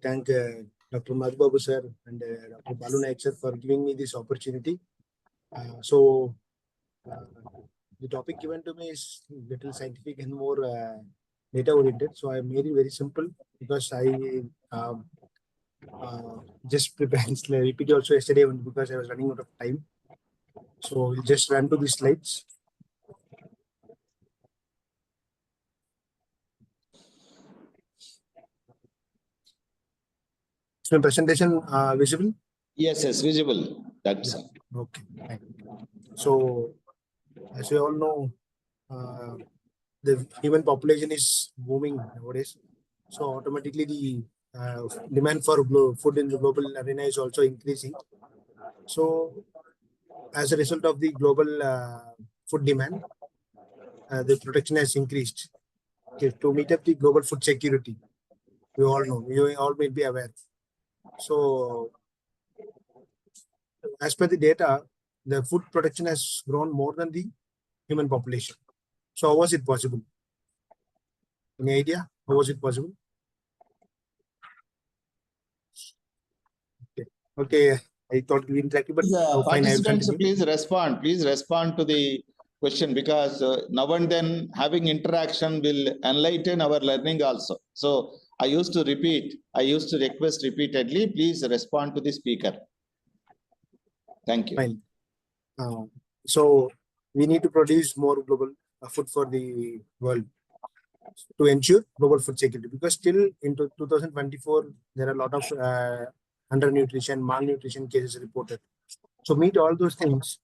Thank Dr. Madhubabu sir and Dr. Balu Nayak sir for giving me this opportunity. The topic given to me is little scientific and more data oriented. So I made it very simple because I just prepared repeat also yesterday because I was running out of time. So we'll just run to the slides. Is my presentation visible? Yes, yes, visible. That's okay. So, as we all know, the human population is booming nowadays. So automatically the demand for food in the global arena is also increasing. So as a result of the global food demand, the production has increased. Okay, to meet up the global food security. You all know, you all may be aware. So as per the data, the food production has grown more than the human population. So how was it possible? Any idea? How was it possible? Okay, I thought we interacted, but fine, I will Participants, continue. please respond to the question, because now and then having interaction will enlighten our learning also. So I used to request repeatedly, please respond to the speaker. Thank you. Fine. So we need to produce more global food for the world to ensure global food security, because still into 2024, there are a lot of undernutrition, malnutrition cases reported. So meet all those things.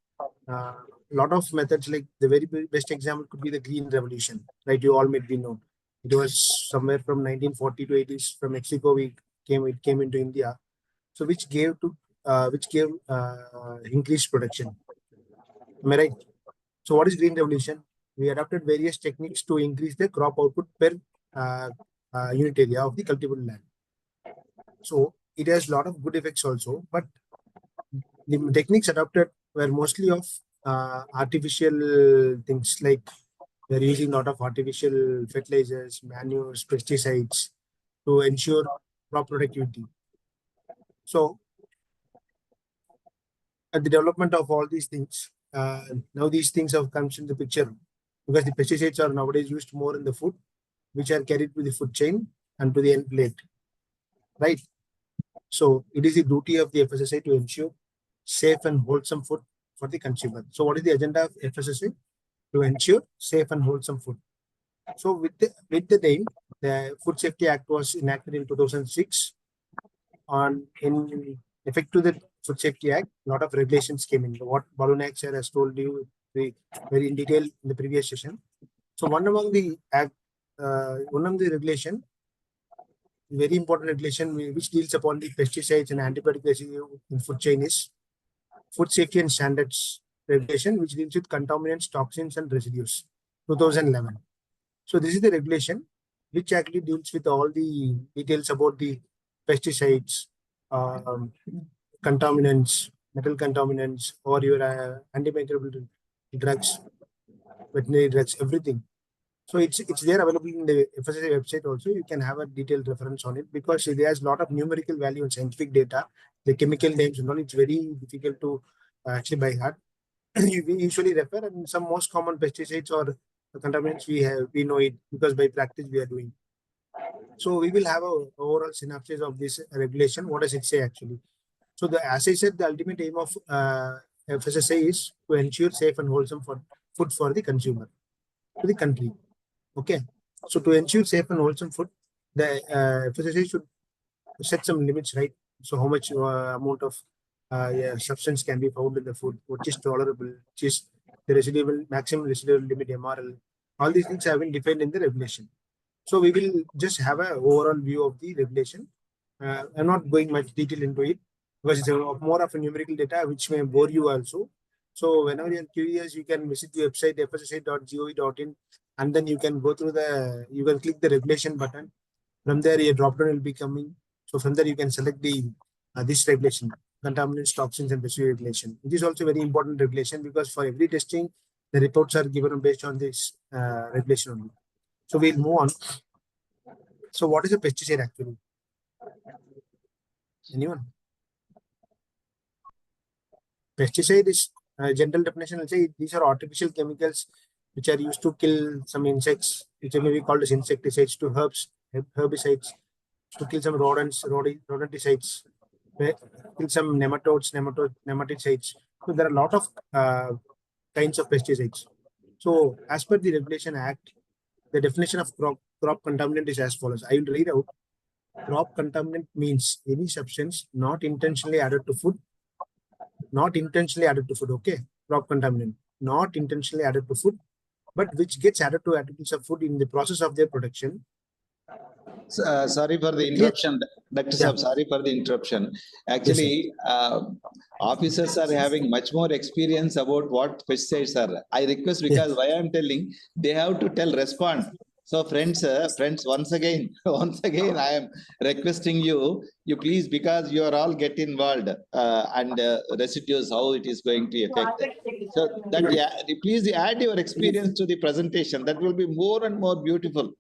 A lot of methods, like the very best example could be the green revolution, right? You all may be known. It was somewhere from 1940 to 80s from Mexico. It came into India. So which gave increased production. Am I right? So what is green revolution? We adopted various techniques to increase the crop output per unit area of the cultivable land. So it has a lot of good effects also, but the techniques adopted were mostly of artificial things, like they're using a lot of artificial fertilizers, manures, pesticides to ensure crop productivity. So at the development of all these things, now these things have come into the picture, because the pesticides are nowadays used more in the food, which are carried to the food chain and to the end plate, right? So it is the duty of the FSSAI to ensure safe and wholesome food for the consumer. So what is the agenda of FSSAI? To ensure safe and wholesome food. So with the day, the Food Safety Act was enacted in 2006. In effect to the Food Safety Act, a lot of regulations came in. What Balu Naik sir has told you very in detail in the previous session. So one among the regulation, very important regulation which deals upon the pesticides and antibiotic residue in food chain is Food Safety and Standards Regulation, which deals with contaminants, toxins, and residues, 2011. So this is the regulation which actually deals with all the details about the pesticides, contaminants, metal contaminants, or your antimicrobial drugs, veterinary drugs, everything. So it's there available in the FSSAI website also. You can have a detailed reference on it, because it has a lot of numerical value and scientific data. The chemical names and all, it's very difficult to actually by heart. We usually refer, and some most common pesticides or contaminants we know it, because by practice we are doing. So we will have a overall synopsis of this regulation. What does it say actually? So as I said, the ultimate aim of FSSAI is to ensure safe and wholesome food for the consumer, to the country. Okay. So to ensure safe and wholesome food, the FSSAI should set some limits, right? So how much amount of substance can be found in the food, which is tolerable, which is the maximum residual limit MRL. All these things have been defined in the regulation. So we will just have an overall view of the regulation. I'm not going much detail into it, because it's more of a numerical data which may bore you also. So whenever you're curious, you can visit the website fssai.gov.in, and then you can go through you can click the regulation button. From there, a drop down will be coming. So from there, you can select this regulation, contaminants, toxins, and residue regulation. It is also very important regulation, because for every testing, the reports are given based on this regulation only. So we'll move on. So what is a pesticide actually? Anyone? Pesticide is general definition. I'll say these are artificial chemicals which are used to kill some insects, which may be called as insecticides, to herbicides, to kill some rodents, rodenticides, kill some nematicides. So there are a lot of kinds of pesticides. So as per the Regulation Act, the definition of crop contaminant is as follows. I will read out. Crop contaminant means any substance not intentionally added to food. Okay. Crop contaminant, not intentionally added to food, but which gets added to articles of food in the process of their production. Sorry for the interruption, Dr. Saab, sorry for the interruption. Actually, officers are having much more experience about what pesticides are. I request, because why I'm telling, they have to respond. So friends, once again, I am requesting you please, because you are all get involved and residues, how it is going to affect. So that please add your experience to the presentation. That will be more and more beautiful.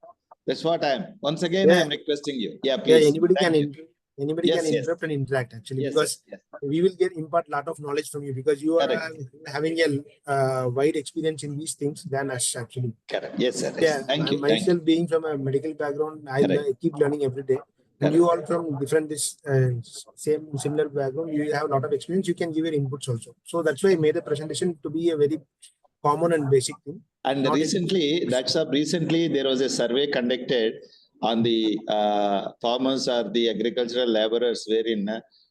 That's what I am. Once again, I am requesting you. Yeah, please. Anybody Thank can you. anybody Yes, can yes. interrupt and interact actually, Yes, because yes, we will get impart lot of knowledge from you, because you are Correct. having a wide experience in these things than us actually. Correct. Yes, sir. Yes. Yeah, Thank you. myself being from a medical background, I keep learning every day. And you all from different similar background, you have a lot of experience. You can give your inputs also. So that's why I made the presentation to be a very common and basic thing. And recently, there was a survey conducted on the farmers or the agricultural laborers, wherein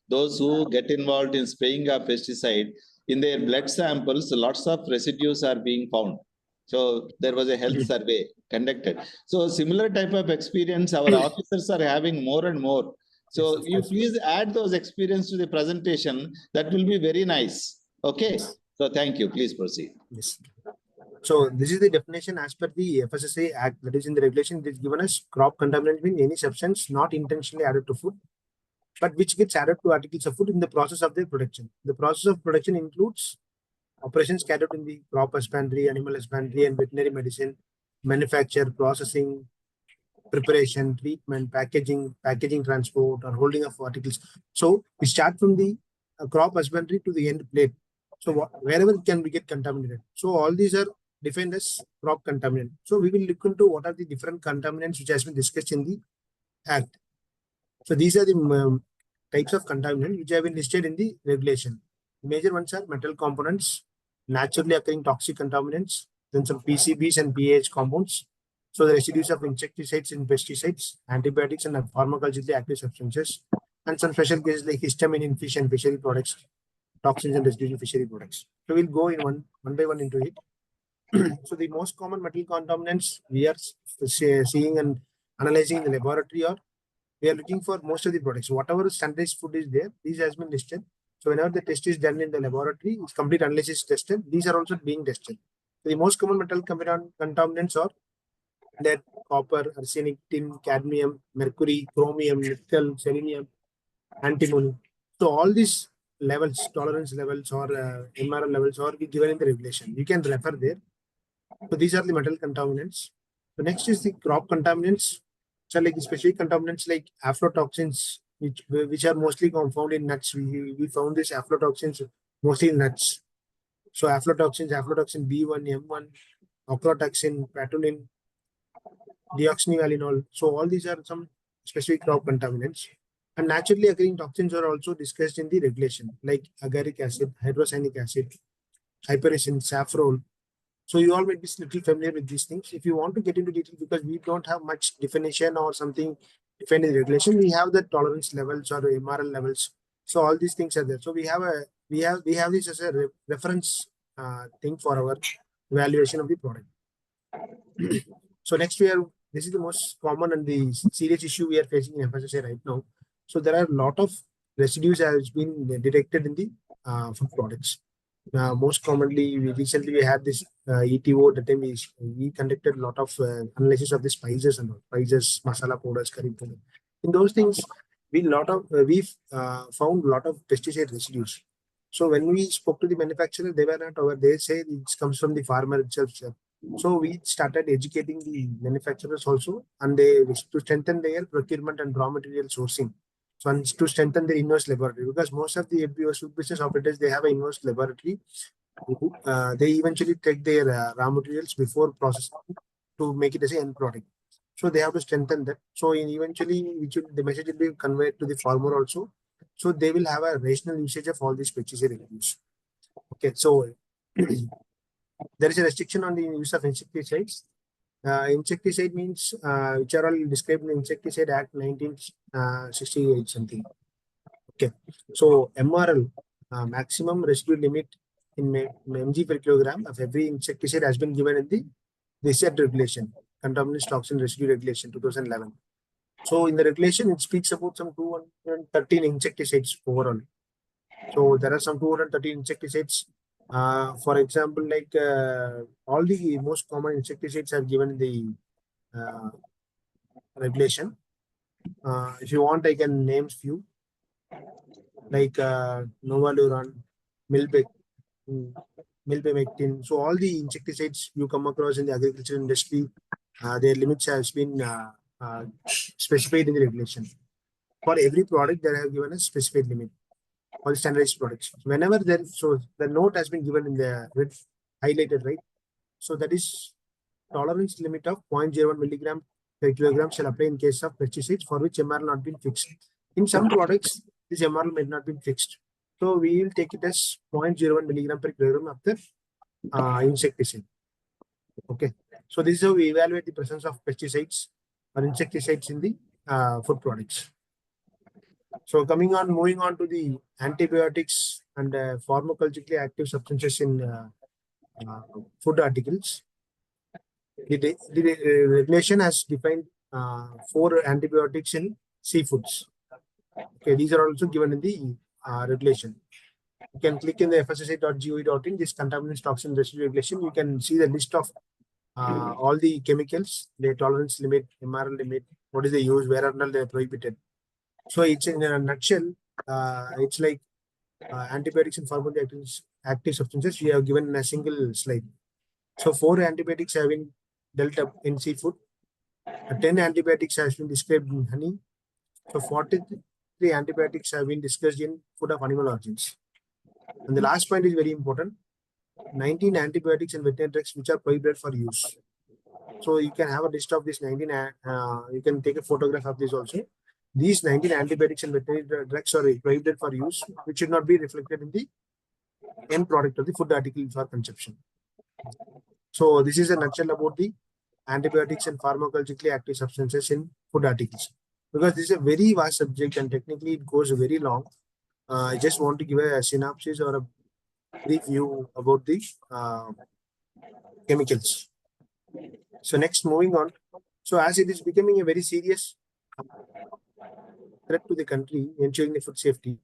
those who get involved in spraying of pesticide, in their blood samples, lots of residues are being found. So there was a health survey conducted. So similar type of experience our officers are having more and more. So you please add those experience to the presentation. That will be very nice. Okay. So thank you. Please proceed. Yes. So this is the definition as per the FSSAI Act, that is in the regulation. It is given as crop contaminant means any substance not intentionally added to food, but which gets added to articles of food in the process of their production. The process of production includes operations carried out in the crop husbandry, animal husbandry, and veterinary medicine, manufacture, processing, preparation, treatment, packaging, transport, or holding of articles. So we start from the crop husbandry to the end plate. So wherever it can be get contaminated. So all these are defined as crop contaminant. So we will look into what are the different contaminants which has been discussed in the Act. So these are the types of contaminant which have been listed in the regulation. Major ones are metal components, naturally occurring toxic contaminants, then some PCBs and PAH compounds. So the residues of insecticides and pesticides, antibiotics and pharmacologically active substances, and some special cases like histamine in fish and fishery products, toxins and residues in fishery products. So we'll go in one by one into it. So the most common metal contaminants we are seeing and analyzing in the laboratory, or we are looking for most of the products. Whatever standardized food is there, these has been listed. So whenever the test is done in the laboratory, it's complete analysis is tested. These are also being tested. So the most common metal contaminants are lead, copper, arsenic, tin, cadmium, mercury, chromium, nickel, selenium, antimony. So all these levels, tolerance levels or MRL levels are given in the regulation. You can refer there. So these are the metal contaminants. So next is the crop contaminants. So like specific contaminants like aflatoxins, which are mostly found in nuts. We found these aflatoxins mostly in nuts. So aflatoxin B1, M1, ochratoxin, patulin, deoxynivalenol. So all these are some specific crop contaminants. And naturally occurring toxins are also discussed in the regulation, like agaric acid, hydrocyanic acid, hypericin, saffron. So you all might be little familiar with these things. If you want to get into detail, because we don't have much definition or something defined in the regulation, we have the tolerance levels or MRL levels. So all these things are there. So we have this as a reference thing for our evaluation of the product. So next this is the most common and the serious issue we are facing in FSSAI right now. So there are a lot of residues has been detected in the food products. Most commonly, recently we had this ETO. That time we conducted a lot of analysis of the spices and spices, masala powders, curry powder. In those things, we found a lot of pesticide residues. So when we spoke to the manufacturer, they were not aware. They say it comes from the farmer itself. So we started educating the manufacturers also, and they to strengthen their procurement and raw material sourcing. So and to strengthen their in-house laboratory, because most of the food business operators, they have an in-house laboratory. They eventually take their raw materials before processing to make it as an end product. So they have to strengthen that. So eventually, the message will be conveyed to the farmer also. So they will have a rational usage of all these pesticide residues. Okay, so there is a restriction on the use of insecticides. Insecticide means which are all described in the Insecticide Act 1968 something. Okay, so MRL, maximum residue limit in mg per kilogram of every insecticide has been given in the set regulation, contaminant toxin residue regulation 2011. So in the regulation, it speaks about some 213 insecticides overall. So there are some 213 insecticides. For example, like all the most common insecticides are given in the regulation. If you want, I can name few like Novaluron, Milbec, Milbemectin. So all the insecticides you come across in the agriculture industry, their limits has been specified in the regulation. For every product, they have given a specified limit for the standardized products. Whenever there, so the note has been given in the red highlighted, right? So that is tolerance limit of 0.01 milligram per kilogram shall apply in case of pesticides for which MRL not been fixed. In some products, this MRL may not be fixed. So we will take it as 0.01 milligram per kilogram of the insecticide. Okay. So this is how we evaluate the presence of pesticides or insecticides in the food products. So moving on to the antibiotics and pharmacologically active substances in food articles. The regulation has defined 4 antibiotics in seafoods. Okay, these are also given in the regulation. You can click in the fssa.gov.in, this contaminants toxin residue regulation. You can see the list of all the chemicals, their tolerance limit, MRL limit, what is the use, where are they prohibited. So it's in a nutshell, it's like antibiotics and pharmacologically active substances we have given in a single slide. So 4 antibiotics have been dealt up in seafood. 10 antibiotics has been described in honey. So 43 antibiotics have been discussed in food of animal origins. And the last point is very important. 19 antibiotics and veterinary drugs which are prohibited for use. So you can have a list of these 19, you can take a photograph of this also. These 19 antibiotics and veterinary drugs are prohibited for use, which should not be reflected in the end product of the food article for consumption. So this is a nutshell about the antibiotics and pharmacologically active substances in food articles. Because this is a very vast subject and technically it goes very long. I just want to give a synopsis or a brief view about the chemicals. So next, moving on. So as it is becoming a very serious threat to the country, ensuring the food safety.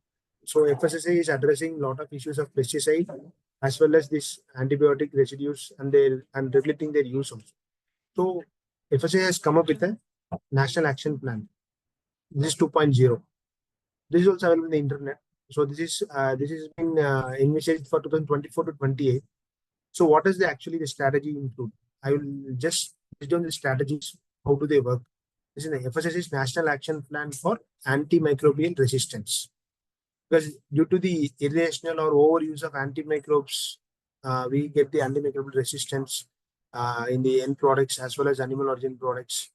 So FSSAI is addressing a lot of issues of pesticide as well as this antibiotic residues and regulating their use also. So FSSAI has come up with a national action plan. This is 2.0. This is also available on the internet. So this is been envisaged for 2024 to 28. So what does the strategy include? I will just list down the strategies. How do they work? This is the FSSAI's National Action Plan for Antimicrobial Resistance. Because due to the irrational or overuse of antimicrobes, we get the antimicrobial resistance in the end products as well as animal origin products.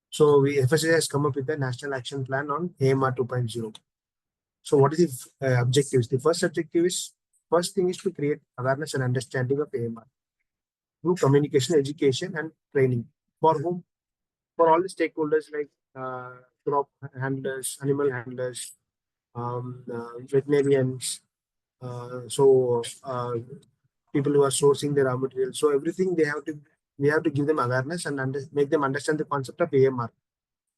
So FSSAI has come up with a National Action Plan on AMR 2.0. So what is the objectives? The first thing is to create awareness and understanding of AMR through communication, education, and training. For whom? For all the stakeholders like crop handlers, animal handlers, veterinarians, people who are sourcing the raw material. So everything we have to give them awareness and make them understand the concept of AMR.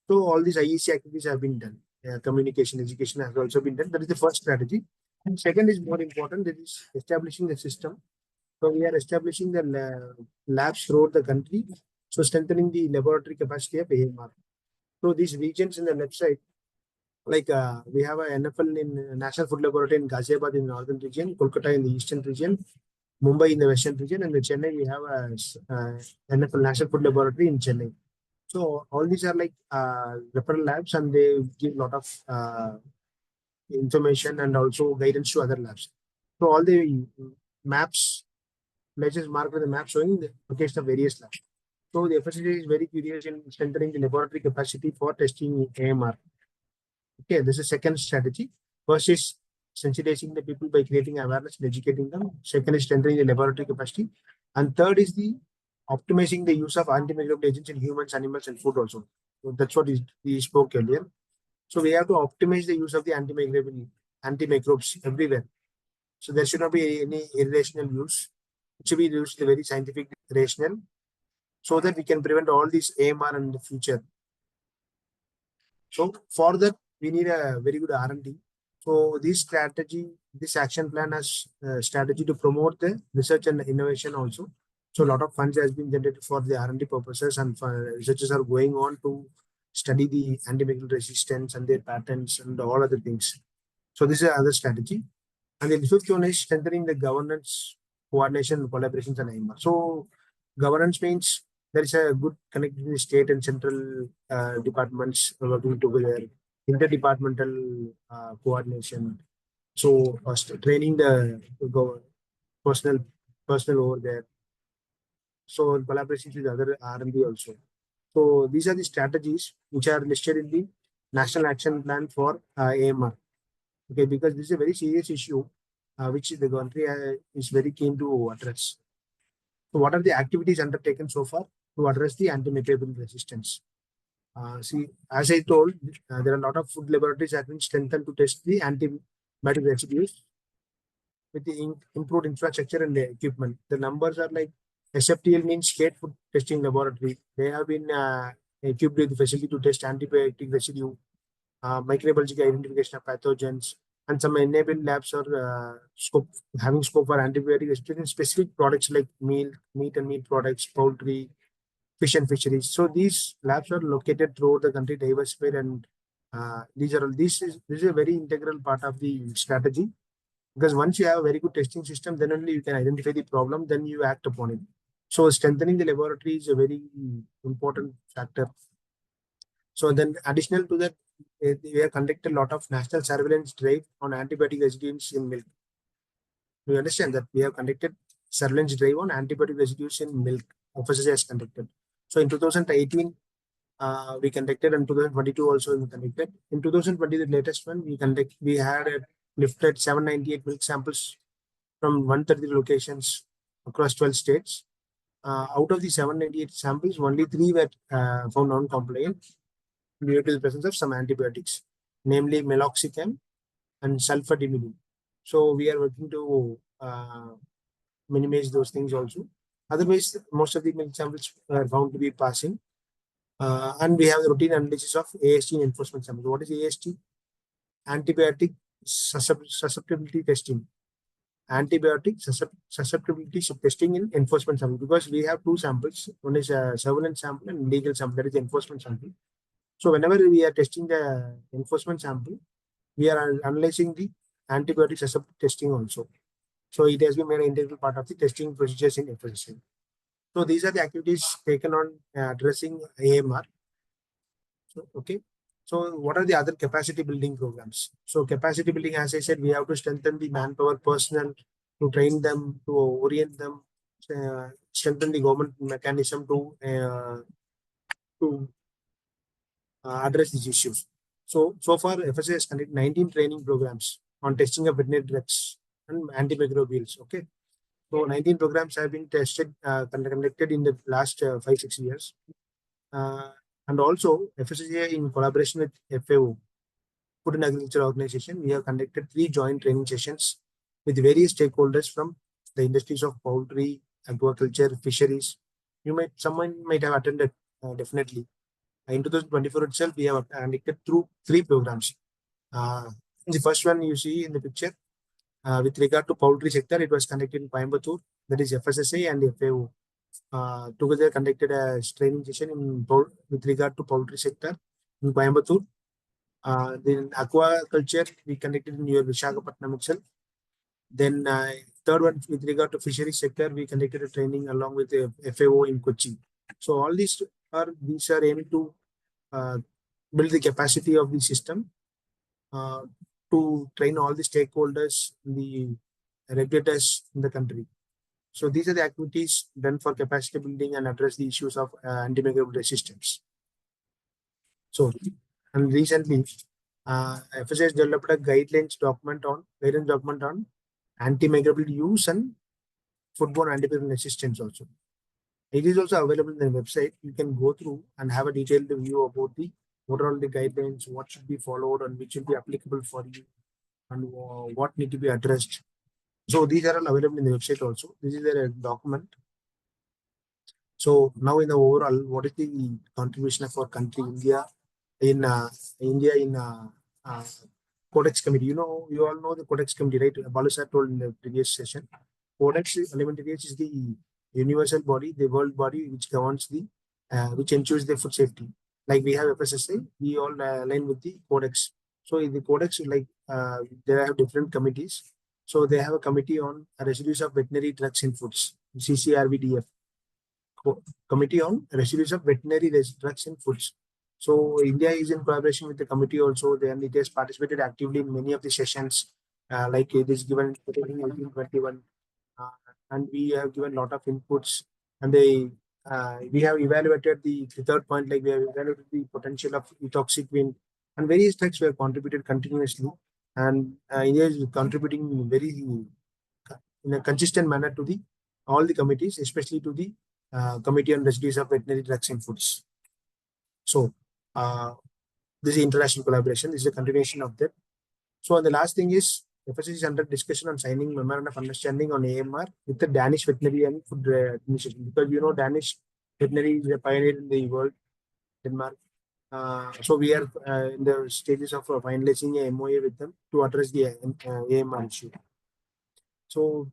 So all these IEC activities have been done. Communication, education has also been done. That is the first strategy. And second is more important, that is establishing the system. So we are establishing the labs throughout the country. So strengthening the laboratory capacity of AMR. So these regions in the left side, like we have a NFL in National Food Laboratory in Ghaziabad in the northern region, Kolkata in the eastern region, Mumbai in the western region, and in Chennai we have a NFL National Food Laboratory in Chennai. So all these are like referral labs and they give a lot of information and also guidance to other labs. So all the maps, places marked with the map showing the location of various labs. So the FSSAI is very curious in strengthening the laboratory capacity for testing AMR. Okay, this is second strategy. First is sensitizing the people by creating awareness and educating them. Second is strengthening the laboratory capacity. And third is the optimizing the use of antimicrobial agents in humans, animals, and food also. So that's what we spoke earlier. So we have to optimize the use of the antimicrobes everywhere. So there should not be any irrational use. It should be used very scientific, rational, so that we can prevent all these AMR in the future. So for that, we need a very good R&D. So this action plan has a strategy to promote the research and innovation also. So a lot of funds has been generated for the R&D purposes, and researchers are going on to study the antimicrobial resistance and their patterns and all other things. So this is another strategy. And the fifth one is strengthening the governance, coordination, collaborations, and AMR. So governance means there is a good connection between state and central departments working together, interdepartmental coordination. So training the personnel over there. So collaborations with other R&D also. So these are the strategies which are listed in the National Action Plan for AMR. Okay, because this is a very serious issue which the country is very keen to address. So what are the activities undertaken so far to address the antimicrobial resistance? See, as I told, there are a lot of food laboratories that have been strengthened to test the antibiotic residues with the improved infrastructure and the equipment. The numbers are like SFTL means State Food Testing Laboratory. They have been equipped with the facility to test antibiotic residue, microbiological identification of pathogens, and some enabled labs are having scope for antibiotic resistance in specific products like meat and meat products, poultry, fish and fisheries. So these labs are located throughout the country, diversified, and this is a very integral part of the strategy. Because once you have a very good testing system, then only you can identify the problem, then you act upon it. So strengthening the laboratory is a very important factor. So then additional to that, we have conducted a lot of national surveillance drive on antibiotic residues in milk. We understand that we have conducted surveillance drive on antibiotic residues in milk. FSSAI has conducted. So in 2018, we conducted, and 2022 also we conducted. In 2020, the latest one, we had lifted 798 milk samples from 130 locations across 12 states. Out of the 798 samples, only 3 were found non-compliant due to the presence of some antibiotics, namely meloxicam and sulfadimidine. So we are working to minimize those things also. Otherwise, most of the milk samples are found to be passing. And we have the routine analysis of AST in enforcement samples. What is AST? Antibiotic susceptibility testing. Antibiotic susceptibility testing in enforcement sample, because we have 2 samples. One is a surveillance sample and legal sample, that is the enforcement sample. So whenever we are testing the enforcement sample, we are analyzing the antibiotic susceptibility testing also. So it has been made an integral part of the testing procedures in FSSAI. So these are the activities taken on addressing AMR. So, okay. So what are the other capacity building programs? So capacity building, as I said, we have to strengthen the manpower personnel, to train them, to orient them, strengthen the government mechanism to address these issues. So far, FSSAI has conducted 19 training programs on testing of veterinary drugs and antimicrobials. Okay. So 19 programs have been tested, conducted in the last 5-6 years. And also FSSAI, in collaboration with FAO, Food and Agriculture Organization, we have conducted 3 joint training sessions with various stakeholders from the industries of poultry, aquaculture, fisheries. Someone might have attended, definitely. In 2024 itself, we have conducted through 3 programs. The first one you see in the picture, with regard to poultry sector, it was conducted in Coimbatore, that is FSSAI and FAO. Together conducted a training session with regard to poultry sector in Coimbatore. Then aquaculture, we conducted in your Visakhapatnam itself. Then third one, with regard to fishery sector, we conducted a training along with the FAO in Kochi. So all these are aiming to build the capacity of the system, to train all the stakeholders, the regulators in the country. So these are the activities done for capacity building and address the issues of antimicrobial resistance. So, and recently, FSSAI has developed a guidance document on antimicrobial use and foodborne antimicrobial resistance also. It is also available in the website. You can go through and have a detailed view about what are all the guidelines, what should be followed, and which will be applicable for you, and what need to be addressed. So these are all available in the website also. This is a document. So now in the overall, what is the contribution of our country, India in Codex Committee? You all know the Codex Committee, right? Balu sir told in the previous session. Codex Alimentarius is the universal body, the world body which governs the, which ensures the food safety. Like we have FSSAI, we all align with the codex. So in the codex, like there are different committees. So they have a committee on residues of veterinary drugs in foods, CCRVDF. Committee on residues of veterinary drugs in foods. So India is in collaboration with the committee also. Then it has participated actively in many of the sessions, like it is given in 1821, and we have given a lot of inputs. And we have evaluated the third point, like we have evaluated the potential of ethoxyquin, and various drugs were contributed continuously. And India is contributing very in a consistent manner to the all the committees, especially to the Committee on Residues of Veterinary Drugs and Foods. So this is international collaboration. This is a continuation of that. So the last thing is FSSAI is under discussion on signing memorandum of understanding on AMR with the Danish Veterinary and Food Administration, because you know Danish veterinary is a pioneer in the world, Denmark. So we are in the stages of finalizing a MOA with them to address the AMR issue. So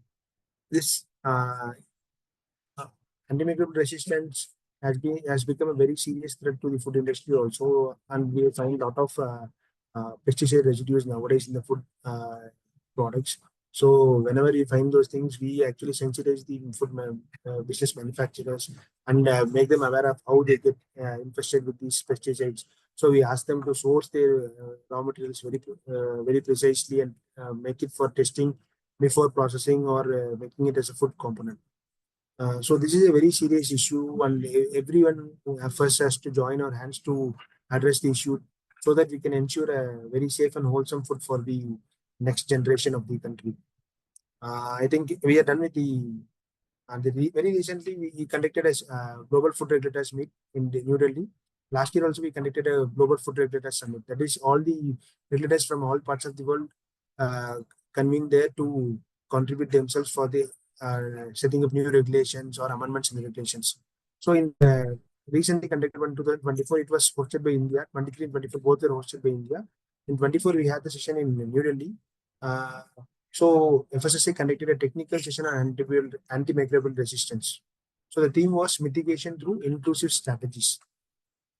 this antimicrobial resistance has become a very serious threat to the food industry also, and we find a lot of pesticide residues nowadays in the food products. So whenever we find those things, we actually sensitize the food business manufacturers and make them aware of how they get infested with these pesticides. So we ask them to source their raw materials very precisely and make it for testing before processing or making it as a food component. So this is a very serious issue, and everyone first has to join our hands to address the issue, so that we can ensure a very safe and wholesome food for the next generation of the country. I think we are done with very recently we conducted a global food regulators meet in New Delhi. Last year also we conducted a global food regulators summit. That is all the regulators from all parts of the world convened there to contribute themselves for the setting up new regulations or amendments in the regulations. So in recently conducted one 2024, it was hosted by India. 23 and 24 both were hosted by India. In 24 we had the session in New Delhi. So FSSAI conducted a technical session on antimicrobial resistance. So the theme was mitigation through inclusive strategies.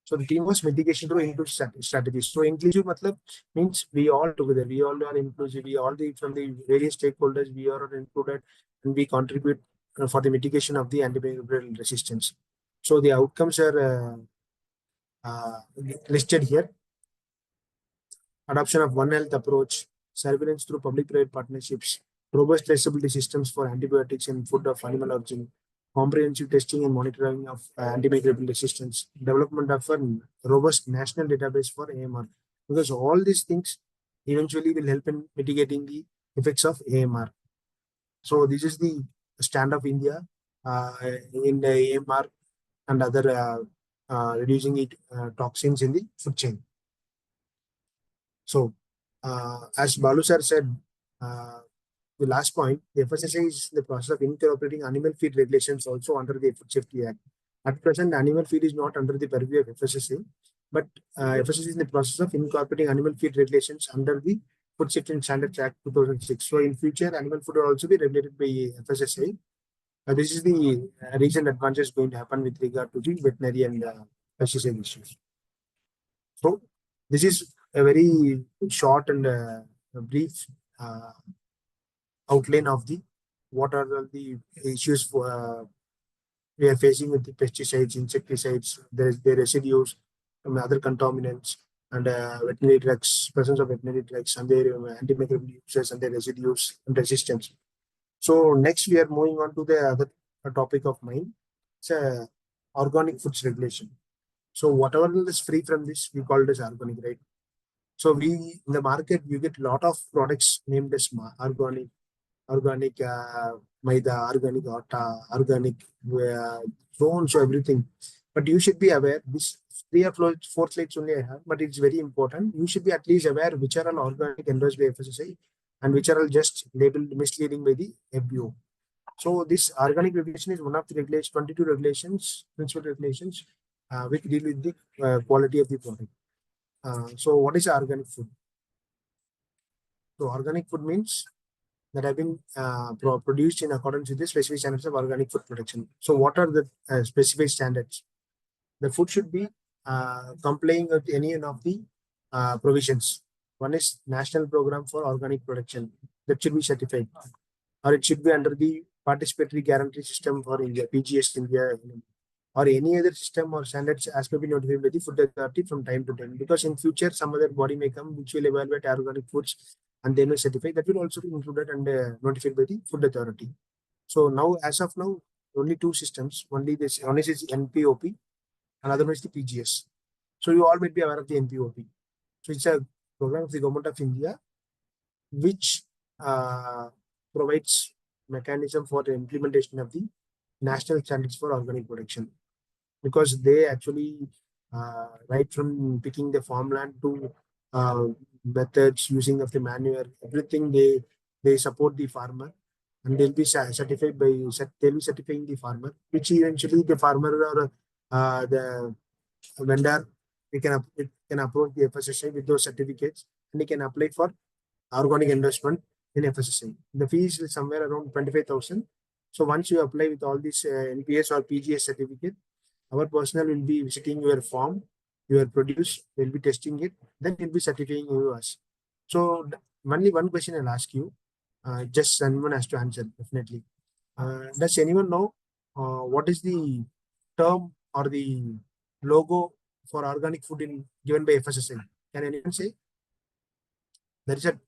So the theme was mitigation through inclusive strategies. So inclusive matlab means we all together, we all are inclusive, we all from the various stakeholders, we are included, and we contribute for the mitigation of the antimicrobial resistance. So the outcomes are listed here. Adoption of One Health approach, surveillance through public-private partnerships, robust traceability systems for antibiotics and food of animal origin, comprehensive testing and monitoring of antimicrobial resistance, development of a robust national database for AMR. Because all these things eventually will help in mitigating the effects of AMR. So this is the stand of India in the AMR and other reducing toxins in the food chain. So, as Balu sir said, the last point, the FSSAI is in the process of incorporating animal feed regulations also under the Food Safety Act. At present, animal feed is not under the purview of FSSAI, but FSSAI is in the process of incorporating animal feed regulations under the Food Safety and Standards Act 2006. So, in future, animal food will also be regulated by FSSAI. This is the recent advances going to happen with regard to the veterinary and pesticide issues. So, this is a very short and brief outline of the what are the issues we are facing with the pesticides, insecticides, the residues, other contaminants, and veterinary drugs, presence of veterinary drugs, and their antimicrobial uses and their residues and resistance. So next we are moving on to the other topic of mine. It's organic foods regulation. So whatever is free from this, we call it as organic, right? So we in the market you get a lot of products named as organic maida, organic atta, organic so on, so everything. But you should be aware, this 3 or 4 slides only I have, but it's very important. You should be at least aware which are all organic endorsed by FSSAI and which are all just labeled misleading by the FBO. So this organic regulation is one of the regulations, 22 regulations, principal regulations, which deal with the quality of the product. So what is organic food? So organic food means that have been produced in accordance with the specific standards of organic food production. So what are the specific standards? The food should be complying with any one of the provisions. One is National Program for Organic Production, that should be certified, or it should be under the Participatory Guarantee System for India, PGS India, or any other system or standards as per be notified by the Food Authority from time to time. Because in future, some other body may come which will evaluate organic foods and then will certify. That will also be included and notified by the Food Authority. So now, as of now, only two systems. Only this, one is NPOP, another one is the PGS. So you all might be aware of the NPOP. So it's a program of the Government of India, which provides mechanism for the implementation of the national standards for organic production. Because they actually, right from picking the farmland to methods using of the manure, everything they support the farmer, and they'll be certified by they'll be certifying the farmer, which eventually the farmer or the vendor it can approach the FSSAI with those certificates, and he can apply for organic endorsement in FSSAI. The fees is somewhere around 25,000. So once you apply with all these NPS or PGS certificate, our personnel will be visiting your farm, your produce, they'll be testing it, then they'll be certifying you as. So only one question I'll ask you, just someone has to answer, definitely. Does anyone know what is the term or the logo for organic food given by FSSAI? Can anyone say? There is a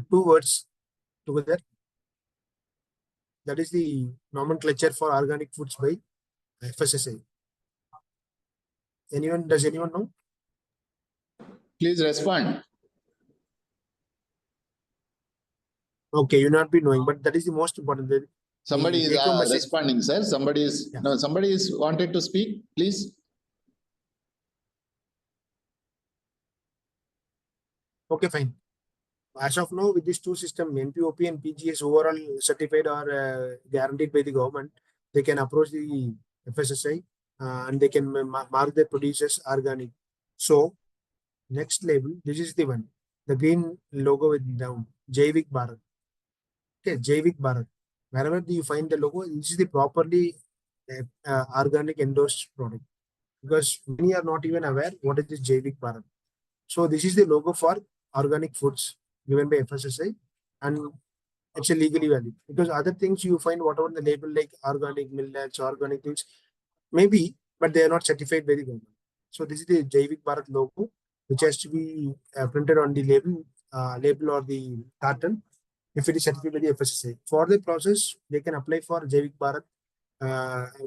two words together. That is the nomenclature for organic foods by FSSAI. Anyone? Does anyone know? Please respond. Okay, you not be knowing, but that is the most important. Somebody is responding, sir. Somebody is no. Somebody is wanted to speak. Please. Okay, fine. As of now, with these two systems, NPOP and PGS overall certified or guaranteed by the government, they can approach the FSSAI and they can mark their producers organic. So, next label, this is the one, the green logo with down, Jaivik Bharat. Okay, Jaivik Bharat. Wherever you find the logo, this is the properly organic endorsed product. Because many are not even aware what is this Jaivik Bharat. So, this is the logo for organic foods given by FSSAI, and it's a legally valid. Because other things you find whatever the label like organic millets, organic things, maybe, but they are not certified by the government. So this is the Jaivik Bharat logo, which has to be printed on the label or the carton, if it is certified by the FSSAI. For the process, they can apply for Jaivik Bharat.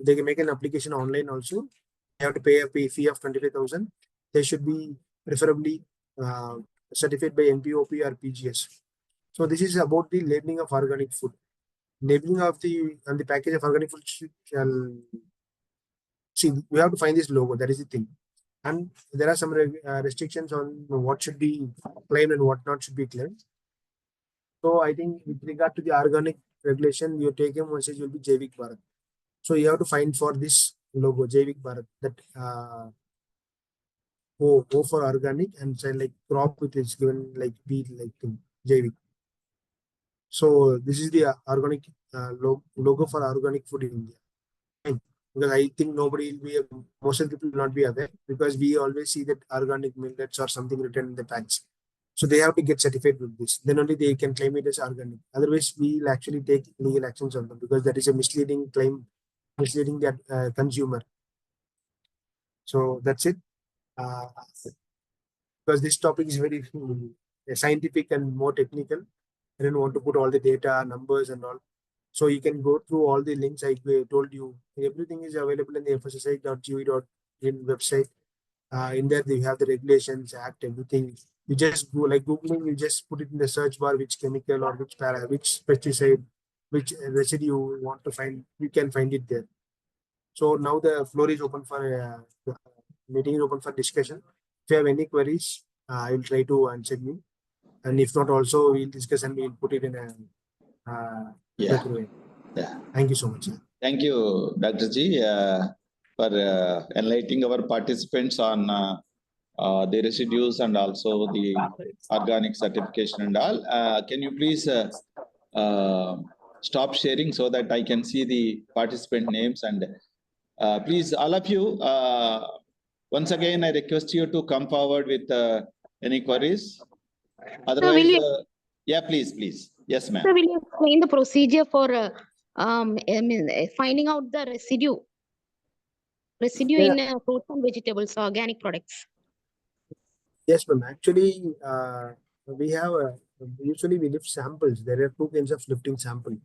They can make an application online also. They have to pay a fee of 25,000. They should be preferably certified by NPOP or PGS. So this is about the labeling of organic food. Labeling of the package of organic food shall see, we have to find this logo. That is the thing, and there are some restrictions on what should be claimed and what not should be claimed. So I think with regard to the organic regulation, your take-home message will be Jaivik Bharat. So you have to find for this logo Jaivik Bharat, that O for organic, and say like crop which is given like B like Jaivik. So this is the organic logo for organic food in India. Right? Because I think nobody will be, most of the people will not be aware, because we always see that organic millets or something written in the packs. So they have to get certified with this. Then only they can claim it as organic. Otherwise, we will actually take legal actions on them, because that is a misleading claim, misleading that consumer. So that's it. Because this topic is very scientific and more technical. I don't want to put all the data, numbers and all. So you can go through all the links I told you. Everything is available in the fssai.gov.in website. In there, they have the regulations, act, everything. You just go like Googling, you just put it in the search bar, which chemical or which pesticide, which residue you want to find, you can find it there. So now the floor is open for meeting is open for discussion. If you have any queries, I will try to answer you. And if not, also we'll discuss and we'll put it in a better way. Yeah. Thank you so much, sir. Thank you, Dr. G, for enlightening our participants on the residues and also the organic certification and all. Can you please stop sharing so that I can see the participant names. And please, all of you, once again, I request you to come forward with any queries. Otherwise, yeah, please. Yes, ma'am. Sir, will you explain the procedure for finding out the residue in fruits and vegetables, organic products? Yes, ma'am. Actually, we have usually we lift samples. There are two kinds of lifting sample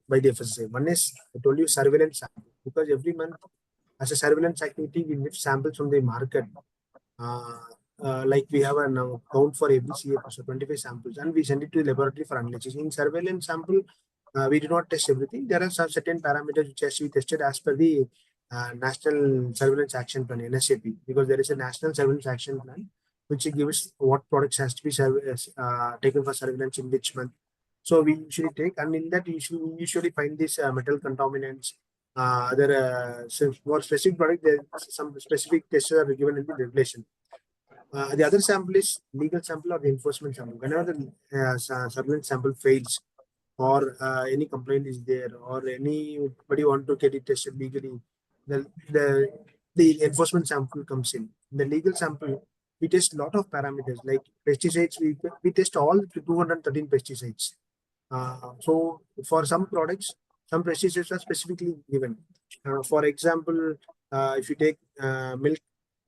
by the FSSAI. One is, I told you, surveillance sample, because every month as a surveillance activity we lift samples from the market. Like we have a count for every CF, so 25 samples, and we send it to the laboratory for analysis. In surveillance sample, we do not test everything. There are some certain parameters which has to be tested as per the National Surveillance Action Plan, NSAP, because there is a National Surveillance Action Plan which gives what products has to be taken for surveillance in which month. So we usually take, and in that we usually find these metal contaminants. For specific product, there some specific tests are given in the regulation. The other sample is legal sample or the enforcement sample. Whenever the surveillance sample fails, or any complaint is there, or anybody want to get it tested legally, the enforcement sample comes in. The legal sample, we test a lot of parameters like pesticides. We test all 213 pesticides. So for some products, some pesticides are specifically given. For example, if you take milk,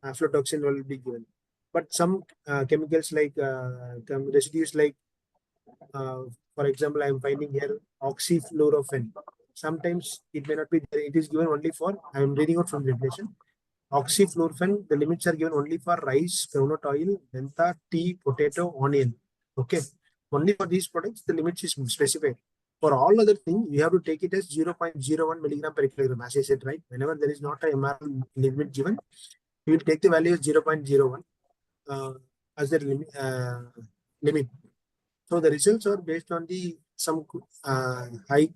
aflatoxin will be given. But some chemicals like residues like, for example, I am finding here oxyfluorophene. Sometimes it may not be there. It is given only for, I am reading out from the regulation. Oxyfluorophene, the limits are given only for rice, groundnut oil, mentha, tea, potato, onion. Okay. Only for these products, the limit is specified. For all other things, you have to take it as 0.01 milligram per kilogram. As I said, right? Whenever there is not a MRL limit given, you will take the value as 0.01 as the limit. So the results are based on some high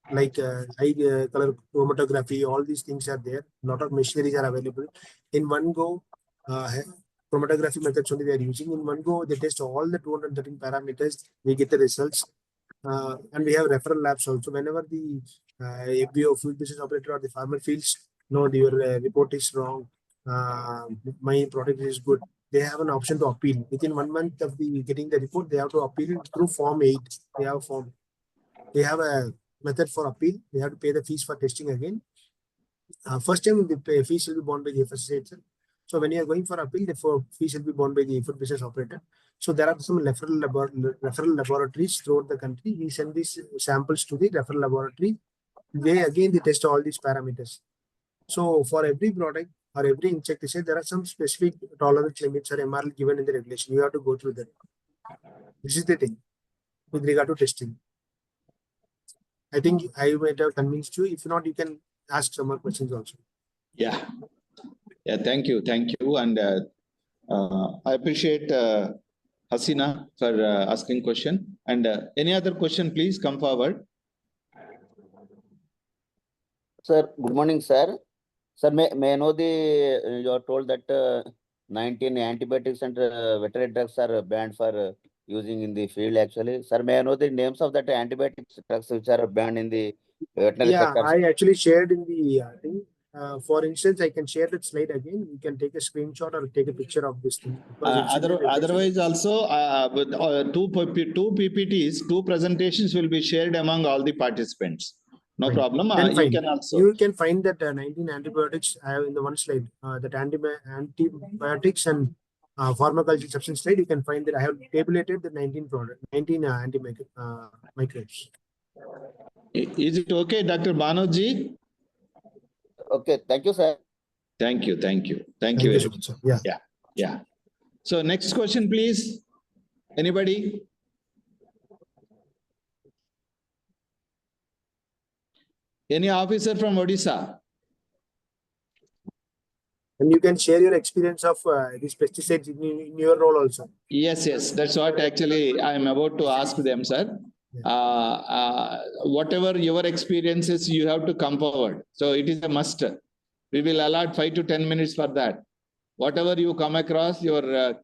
color chromatography. All these things are there. A lot of machineries are available. In one go, chromatography methods only they are using. In one go, they test all the 213 parameters. We get the results. And we have referral labs also. Whenever the FBO, food business operator, or the farmer feels, no, your report is wrong, my product is good, they have an option to appeal. Within 1 month of getting the report, they have to appeal through Form 8. They have a method for appeal. They have to pay the fees for testing again. First time the fees will be borne by the FSSAI itself. So when you are going for appeal, the fees will be borne by the food business operator. So there are some referral laboratories throughout the country. We send these samples to the referral laboratory. They test all these parameters. So for every product or every insecticide, there are some specific tolerance limits or MRL given in the regulation. You have to go through that. This is the thing with regard to testing. I think I might have convinced you. If not, you can ask some more questions also. Yeah. Thank you, and I appreciate Hasina for asking question. And any other question, please come forward. Sir, good morning, sir. Sir, may I know you are told that 19 antibiotics and veterinary drugs are banned for using in the field actually. Sir, may I know the names of that antibiotics drugs which are banned in the veterinary sector? I actually shared in the thing. For instance, I can share that slide again. You can take a screenshot or take a picture of this thing. Otherwise, also with two PPTs, 2 presentations will be shared among all the participants. No problem. You can find that 19 antibiotics I have in the one slide. That antibiotics and pharmacological substance slide. You can find that I have tabulated the 19 antimicrobes. Is it okay, Dr. Banoji? Okay, thank you, sir. Thank you very much. Yeah. So next question, please. Anybody? Any officer from Odisha? And you can share your experience of these pesticides in your role also. Yes. That's what actually I am about to ask them, sir. Whatever your experiences, you have to come forward. So it is a must. We will allot 5 to 10 minutes for that. Whatever you come across, your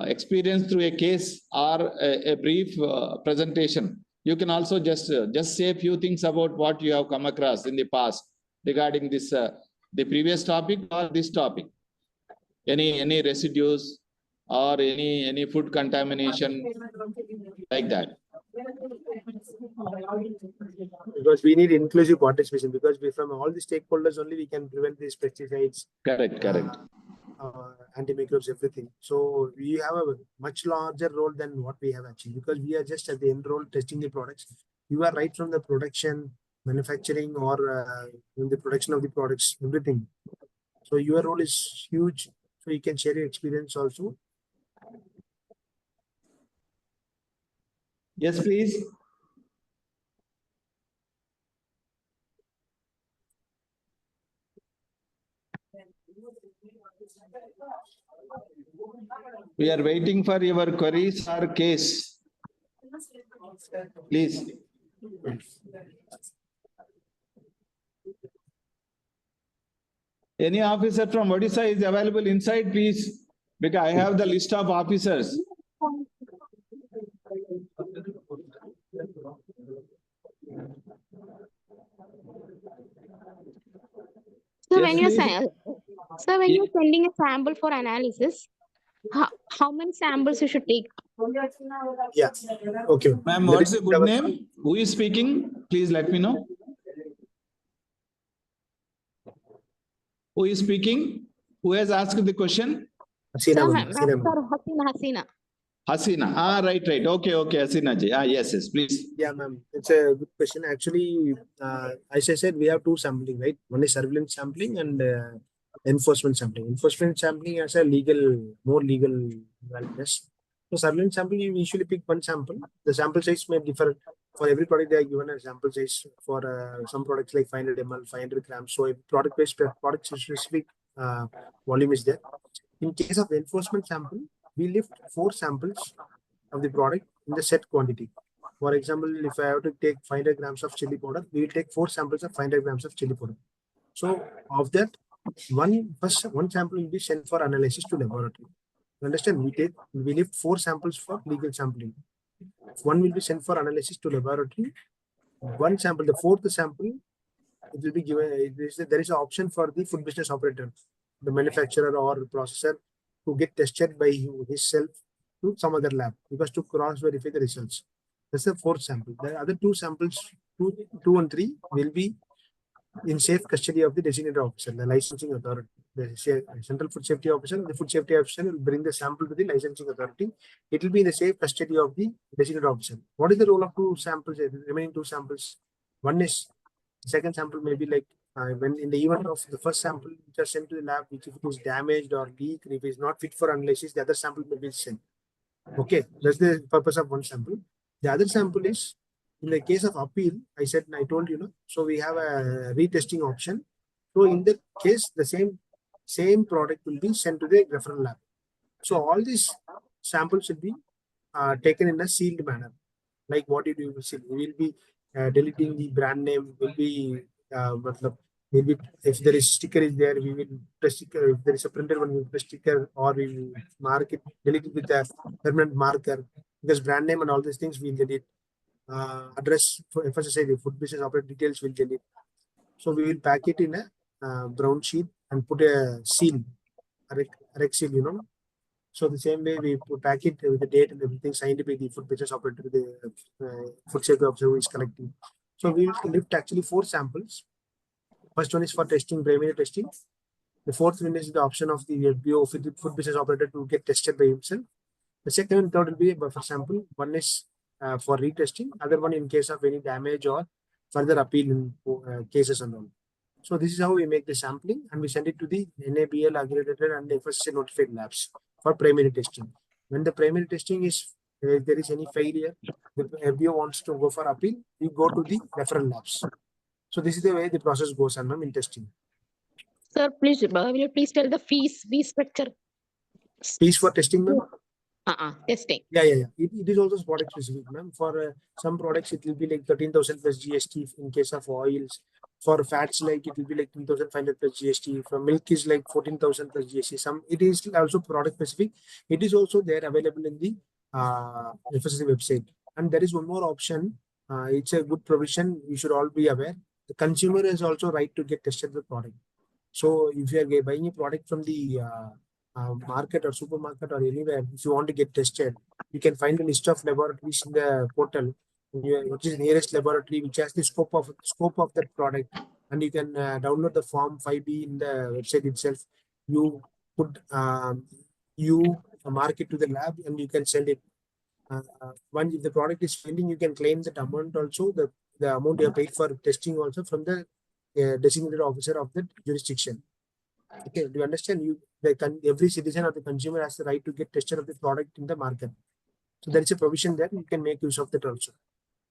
experience through a case or a brief presentation. You can also just say a few things about what you have come across in the past regarding this, the previous topic or this topic. Any residues or any food contamination like that. Because we need inclusive participation, because we, from all the stakeholders only we can prevent these pesticides. Correct. Antimicrobes, everything. So we have a much larger role than what we have achieved, because we are just at the end role testing the products. You are right from the production, manufacturing, or in the production of the products, everything. So your role is huge. So you can share your experience also. Yes, please. We are waiting for your queries or case. Please. Any officer from Odisha is available inside, please, because I have the list of officers. So Yes, when you're please. saying, so when you're sending a sample for analysis, how many samples you should take? Yeah. Okay. Ma'am, what's the good name? Who is speaking? Please let me know. Who is speaking? Who has asked the question? Sir, Hasina. Hasina. Right. Okay, Hasina ji. Yes, please. Yeah, ma'am. It's a good question. Actually, as I said, we have two sampling, right? One is surveillance sampling and enforcement sampling. Enforcement sampling has a more legal validness. So surveillance sampling, you usually pick one sample. The sample size may differ. For every product, they are given a sample size. For some products like 500 ml, 500 grams. So a product-based, product-specific volume is there. In case of enforcement sample, we lift 4 samples of the product in the set quantity. For example, if I have to take 500 grams of chili powder, we will take 4 samples of 500 grams of chili powder. So of that, one sample will be sent for analysis to laboratory. You understand? We lift 4 samples for legal sampling. One will be sent for analysis to laboratory. One sample, the 4th sample, it will be given. There is an option for the food business operator, the manufacturer or processor, to get tested by himself to some other lab, because to cross verify the results. That's the 4th sample. The other 2 samples, 2 and 3, will be in safe custody of the designated officer, the licensing authority. The Central Food Safety Officer, the Food Safety Officer will bring the sample to the licensing authority. It will be in the safe custody of the designated officer. What is the role of 2 samples, the remaining 2 samples? One is, second sample may be like, when in the event of the first sample, which are sent to the lab, which if it is damaged or leaked, if it is not fit for analysis, the other sample may be sent. Okay, that's the purpose of one sample. The other sample is, in the case of appeal, I told you, so we have a retesting option. So in that case, the same product will be sent to the referral lab. So all these samples should be taken in a sealed manner. Like what you do, we will be deleting the brand name, maybe if there is sticker is there, we will press sticker. If there is a printed one, we will press sticker, or we will mark it, delete it with a permanent marker, because brand name and all these things we will delete. Address for FSSAI, the food business operator details will delete. So we will pack it in a brown sheet and put a seal, a rec seal, So the same way we pack it with the date and everything signed by the food business operator, the food safety officer who is collecting. So we will lift actually 4 samples. First one is for testing, primary testing. The 4th one is the option of the BO, food business operator, to get tested by himself. The second and third will be a buffer sample. One is for retesting, other one in case of any damage or further appeal in cases and all. So this is how we make the sampling, and we send it to the NABL accredited and FSSAI notified labs for primary testing. When the primary testing is, if there is any failure, the FBO wants to go for appeal, we go to the referral labs. So this is the way the process goes on in testing. Sir, please, will you please tell the fee structure? Fees for testing, ma'am? Testing. Yeah. It is also product specific, ma'am. For some products, it will be like 13,000 plus GST in case of oils. For fats, like it will be like 3,500 plus GST. From milk is like 14,000 plus GST. Some it is also product specific. It is also there available in the FSSAI website. And there is one more option. It's a good provision. You should all be aware. The consumer is also right to get tested the product. So if you are buying a product from the market or supermarket or anywhere, if you want to get tested, you can find a list of laboratories in the portal, which is nearest laboratory, which has the scope of that product, and you can download the form 5B in the website itself. You put you mark it to the lab, and you can send it. Once if the product is failing, you can claim that amount also, the amount you have paid for testing also from the designated officer of that jurisdiction. Okay, do you understand? Every citizen or the consumer has the right to get tested of the product in the market. So there is a provision there. You can make use of that also.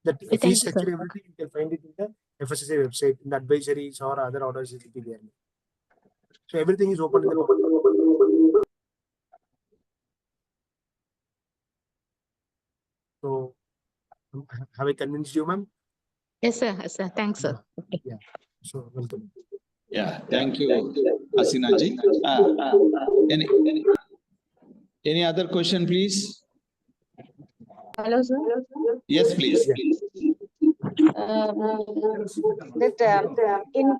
That fee structure, everything you can find it in the FSSAI website, in the advisories or other orders it will be there. So everything is open in the public. So have I convinced you, ma'am? Yes, sir. Yes, sir. Thanks, sir. Okay. Yeah. So welcome. Yeah, thank you, Asinaji. Any other question, please? Hello, sir. Yes, please. In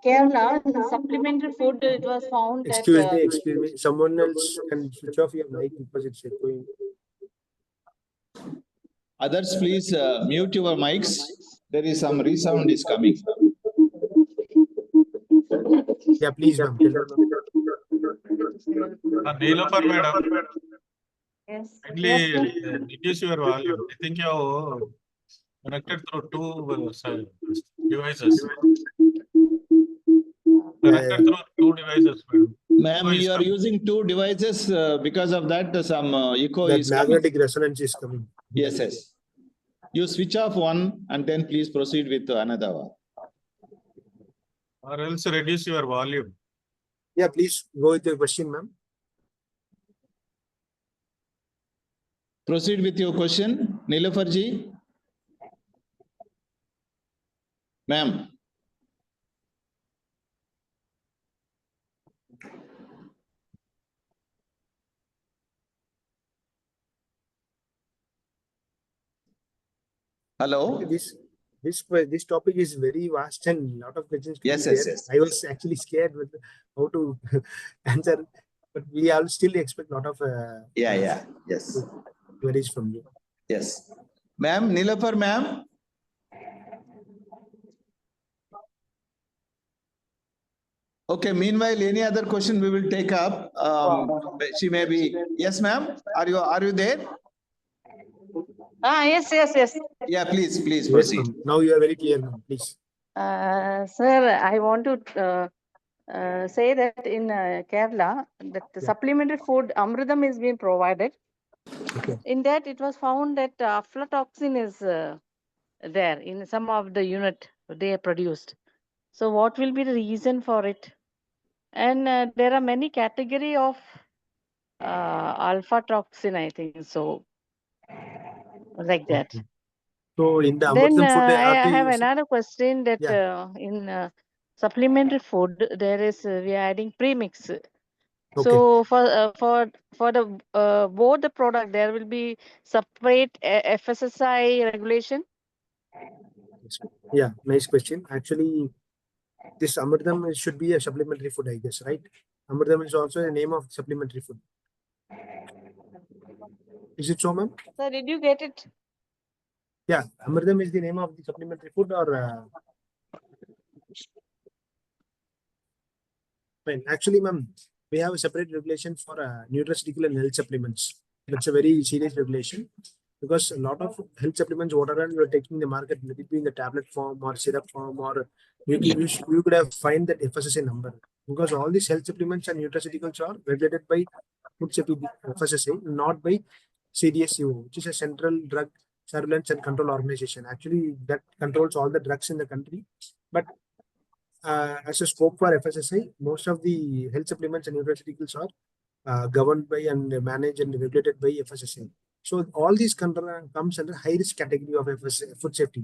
Kerala, the supplementary food, it was found that. Excuse me. Someone else can switch off your mic because it's echoing. Others, please mute your mics. There is some resound is coming. Yeah, please, ma'am. Neelofar, madam. Yes. Kindly reduce your volume. I think you are connected through two devices. Connected through two devices, madam. Ma'am, you are using two devices. Because of that, some echo That is magnetic coming. resonance is coming. Yes, yes. You switch off one and then please proceed with another one. Or else reduce your volume. Yeah, please go with your question, ma'am. Proceed with your question, Neelofar ji. Ma'am. Hello. This topic is very vast and a lot of questions. Yes, yes, yes. I was actually scared with how to answer, but we all still expect a lot of yes queries from you. Yes, ma'am. Neelofar, ma'am. Okay. Meanwhile, any other question we will take up. She may be. Yes, ma'am. Are you there? Yes. Yeah, please Yes, proceed. now you are very clear, ma'am. Please. Sir, I want to say that in Kerala, that the supplementary food Amridam is being provided. Okay. In that, it was found that aflatoxin is there in some of the unit they produced. So, what will be the reason for it? And there are many category of alpha toxin, I think so, like that. So in the Then Amritam food, I have another question that in supplementary food there is we are adding premix. So for the both the product there will be separate FSSAI regulation. Yeah, nice question. Actually, this Amritam should be a supplementary food, I guess, right? Amritam is also the name of supplementary food. Is it so, ma'am? Sir, did you get it? Yeah, Amritam is the name of the supplementary food, or fine. Actually, ma'am, we have a separate regulation for nutraceutical and health supplements. That's a very serious regulation because a lot of health supplements, whatever you are taking in the market, let it be in the tablet form or syrup form, or you could have find that FSSAI number, because all these health supplements and nutraceuticals are regulated by Food Safety FSSAI, not by CDSCO, which is a Central Drug Surveillance and Control Organization. Actually, that controls all the drugs in the country. But as a scope for FSSAI, most of the health supplements and nutraceuticals are governed by and managed and regulated by FSSAI. So all these comes under high risk category of food safety.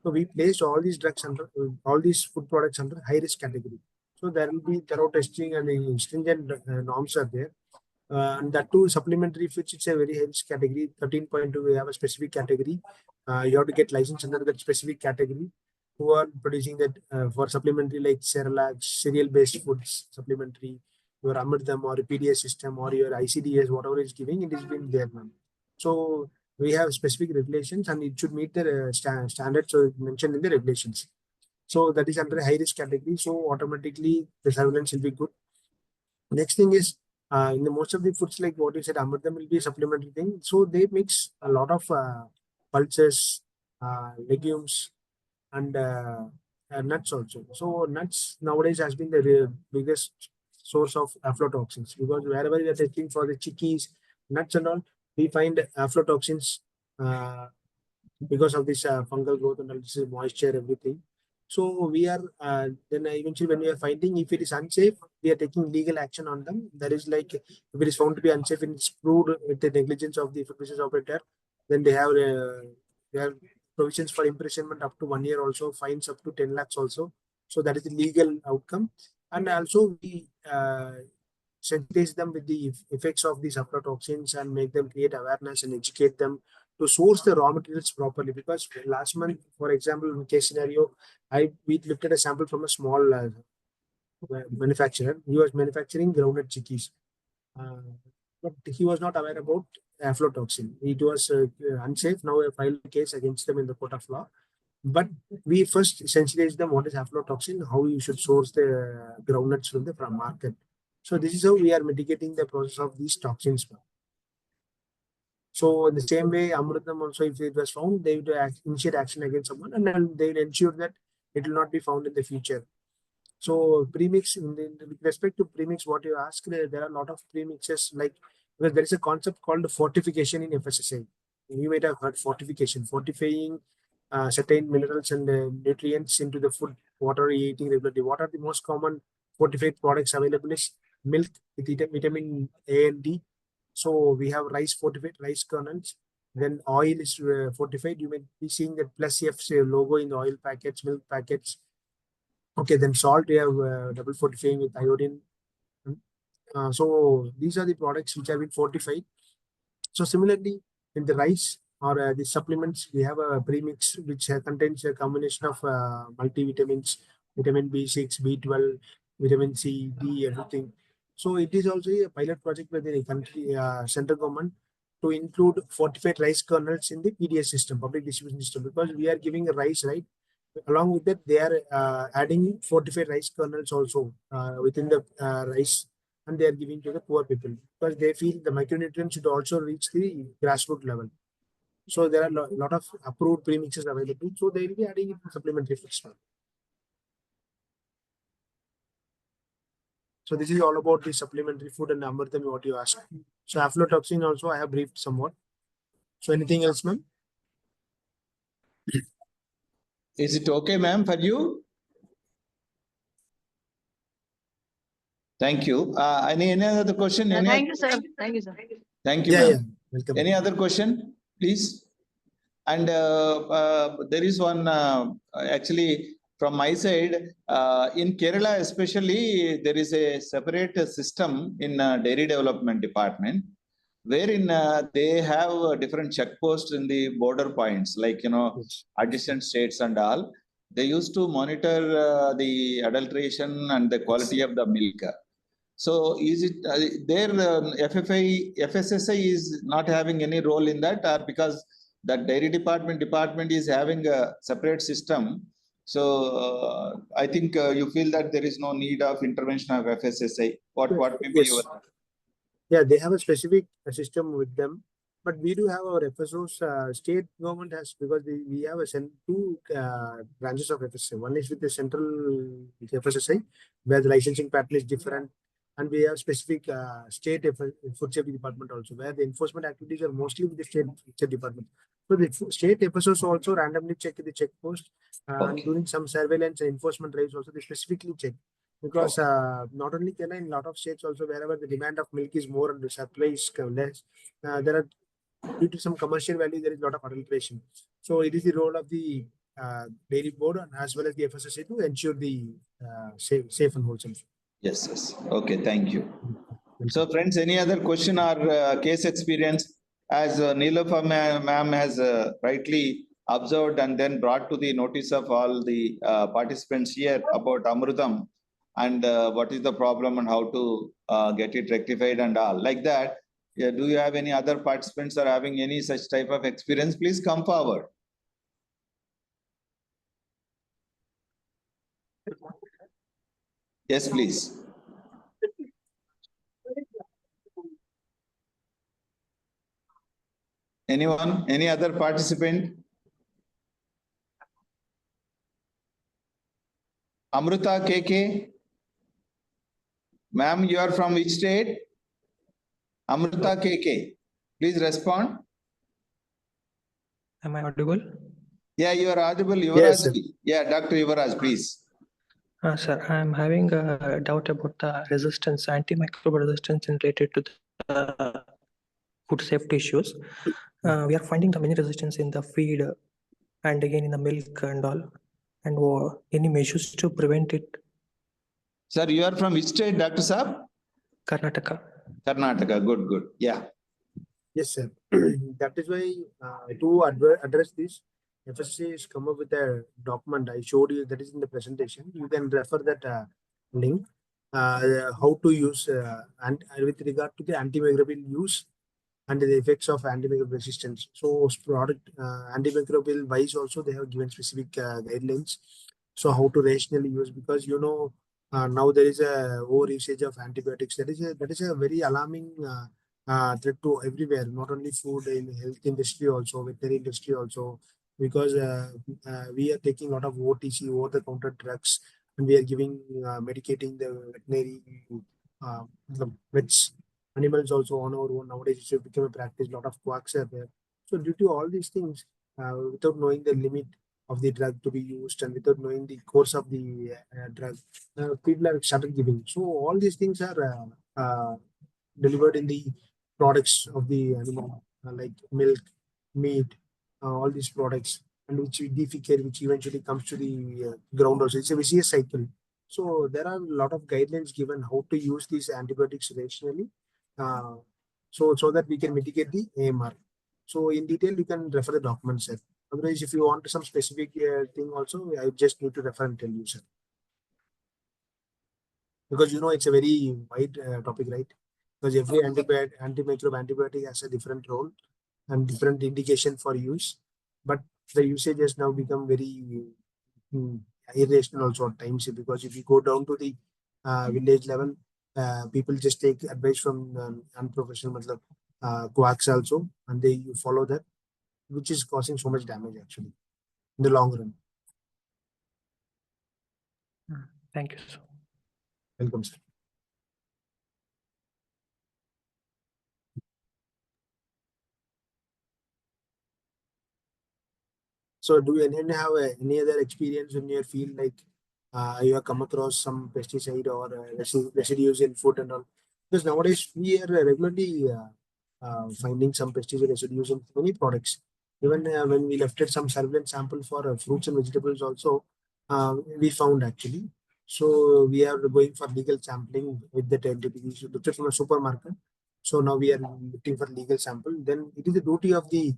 So we placed all these drugs under all these food products under high risk category. So there will be thorough testing and stringent norms are there. And that too, supplementary foods, it's a very high risk category. 13.2, we have a specific category. You have to get license under that specific category. Who are producing that for supplementary like Cerelac, cereal-based foods, supplementary, your Amritam or PDS system or your ICDS, whatever is giving, it is been there, ma'am. So we have specific regulations and it should meet the standards mentioned in the regulations. So that is under a high risk category. So automatically the surveillance will be good. Next thing is in the most of the foods like what you said, Amritam will be a supplementary thing. So they mix a lot of pulses, legumes, and nuts also. So nuts nowadays has been the biggest source of aflatoxins because wherever we are testing for the chickies, nuts and all, we find aflatoxins because of this fungal growth and also moisture, everything. So we are then eventually when we are finding if it is unsafe, we are taking legal action on them. That is like if it is found to be unsafe and it's proved with the negligence of the food business operator, then they have provisions for imprisonment up to 1 year also, fines up to 10 lakhs also. So that is the legal outcome. And also we sensitize them with the effects of these aflatoxins and make them create awareness and educate them to source the raw materials properly. Because last month, for example, in case scenario, we lifted a sample from a small manufacturer. He was manufacturing groundnut chickies. But he was not aware about aflatoxin. It was unsafe. Now I filed a case against them in the court of law. But we first sensitized them what is aflatoxin, how you should source the groundnuts from the market. So this is how we are mitigating the process of these toxins. So in the same way, Amritam also, if it was found, they would initiate action against someone and then they will ensure that it will not be found in the future. So premix, with respect to premix, what you asked, there are a lot of premixes like, well, there is a concept called fortification in FSSAI. You might have heard fortification, fortifying certain minerals and nutrients into the food, water eating regularly. What are the most common fortified products available is milk with vitamin A and D. So we have rice fortified, rice kernels. Then oil is fortified. You may be seeing that plus F logo in the oil packets, milk packets. Okay, then salt, we have double fortifying with iodine. So these are the products which have been fortified. So similarly, in the rice or the supplements, we have a premix which contains a combination of multivitamins, vitamin B6, B12, vitamin C, D, everything. So it is also a pilot project within the country, central government, to include fortified rice kernels in the PDS system, public distribution system, because we are giving a rice, right? Along with that, they are adding fortified rice kernels also within the rice, and they are giving to the poor people because they feel the micronutrients should also reach the grassroots level. So there are a lot of approved premixes available. So they will be adding it to supplementary foods. So this is all about the supplementary food and Amritam, what you asked. So aflatoxin also I have briefed somewhat. So anything else, ma'am? Is it okay, ma'am, for you? Thank you. Any other question? Thank you, sir. Thank you, sir. Thank you, Yeah, ma'am. yeah. Welcome. Any other question, please? And there is one actually from my side in Kerala, especially there is a separate system in dairy development department, wherein they have different checkposts in the border points, like adjacent states and all. They used to monitor the adulteration and the quality of the milk. So is it their FSSAI is not having any role in that, or because the dairy department is having a separate system? So I think you feel that there is no need of intervention of FSSAI. What may be your? Yeah, they have a specific system with them, but we do have our FSOs. State government has, because we have two branches of FSSAI. One is with the central FSSAI, where the licensing pattern is different, and we have specific state food safety department also, where the enforcement activities are mostly with the state department. So the state FSOs also randomly check the check post and doing some surveillance and enforcement drives also. They specifically check. Because not only Kerala, in a lot of states also, wherever the demand of milk is more and the supply is less, there are, due to some commercial value, there is a lot of adulteration. So it is the role of the dairy board and as well as the FSSA to ensure the safe and wholesome food. Yes, yes. Okay, thank you. So friends, any other question or case experience? As Neelofa ma'am has rightly observed and then brought to the notice of all the participants here about Amrutam and what is the problem and how to get it rectified and all like that. Yeah, do you have any other participants are having any such type of experience? Please come forward. Yes, please. Anyone? Any other participant? Amruta KK? Ma'am, you are from which state? Amruta KK. Please respond. Am I audible? Yeah, you are audible. Yes, Yuvraj. Yeah, Dr. Yuvraj, please. Sir, I am having a doubt about the resistance, antimicrobial resistance related to the food safety issues. We are finding the many resistance in the feed and again in the milk and all. And any measures to prevent it? Sir, you are from which state, Dr. Saab? Karnataka. Karnataka. Good, good. Yeah. Yes, sir. That is why to address this, FSSA has come up with a document I showed you that is in the presentation. You can refer that link. How to use and with regard to the antimicrobial use and the effects of antimicrobial resistance. So product antimicrobial wise also they have given specific guidelines. So how to rationally use, because now there is a over usage of antibiotics. That is a very alarming threat to everywhere, not only food, in health industry also, veterinary industry also, because we are taking a lot of OTC, over the counter drugs, and we are giving medicating the veterinary the vets animals also on our own. Nowadays it should become a practice. A lot of quacks are there. So due to all these things, without knowing the limit of the drug to be used and without knowing the course of the drug, people are started giving. So all these things are delivered in the products of the animal, like milk, meat, all these products, and which we defecate, which eventually comes to the ground also. It's a vicious cycle. So there are a lot of guidelines given how to use these antibiotics rationally, so that we can mitigate the AMR. So in detail, you can refer the documents, sir. Otherwise, if you want some specific thing also, I just need to refer and tell you, sir. Because it's a very wide topic, right? Because every antimicrobe has a different role and different indication for use, but the usage has now become very irrational also at times, because if you go down to the village level, people just take advice from unprofessional quacks also, and they follow that, which is causing so much damage actually in the long run. Thank you, sir. Welcome, sir. So do you anyone have any other experience in your field, like you have come across some pesticide or residues in food and all? Because nowadays we are regularly finding some pesticide residues in many products. Even when we lifted some surveillance sample for fruits and vegetables also, we found actually. So we are going for legal sampling with the we lifted from a supermarket. So now we are looking for legal sample. Then it is the duty of the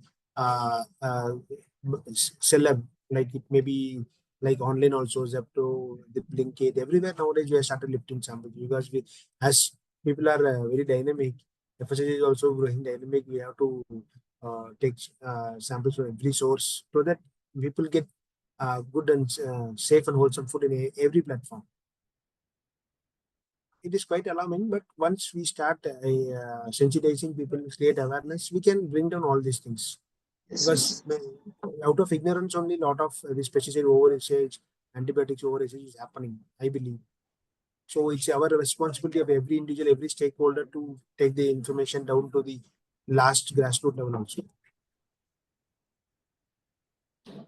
seller, like it may be like online also, Zepto, the Blinkit, everywhere nowadays we have started lifting samples, because as people are very dynamic, FSSA is also growing dynamic. We have to take samples from every source so that people get good and safe and wholesome food in every platform. It is quite alarming, but once we start sensitizing people, create awareness, we can bring down all these things. Because out of ignorance only, lot of this pesticide overusage, antibiotics overusage is happening, I believe. So it's our responsibility of every individual, every stakeholder to take the information down to the last grassroots level also.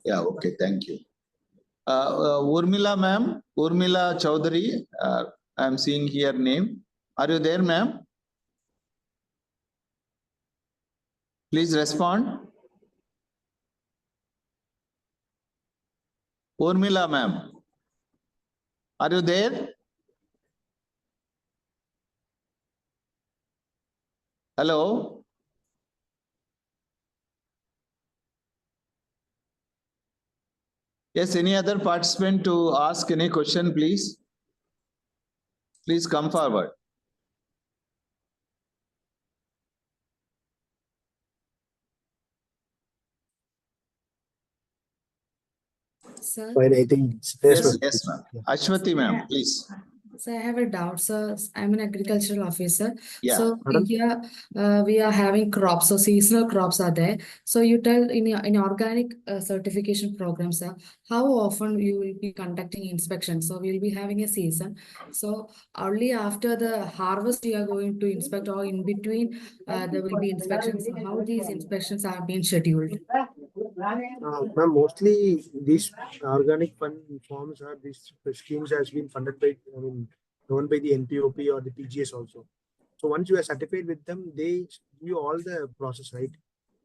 Yeah, okay, thank you. Urmila ma'am, Urmila Chaudhary, I'm seeing here name. Are you there, ma'am? Please respond. Urmila ma'am, are you there? Hello? Yes, any other participant to ask any question, please? Please come forward. Sir, Fine, I think. Yes, yes, ma'am. Ashwati ma'am, please. so I have a doubt, sir. I'm an agricultural officer. Yeah. So Madam? here we are having crops, so seasonal crops are there. So you tell in organic certification program, sir, how often you will be conducting inspections? So we'll be having a season. So only after the harvest we are going to inspect, or in between there will be inspections. So how these inspections are being scheduled? Ma'am, mostly these organic fund forms are these schemes has been funded by, known by the NPOP or the PGS also. So once you are certified with them, they give you all the process, right?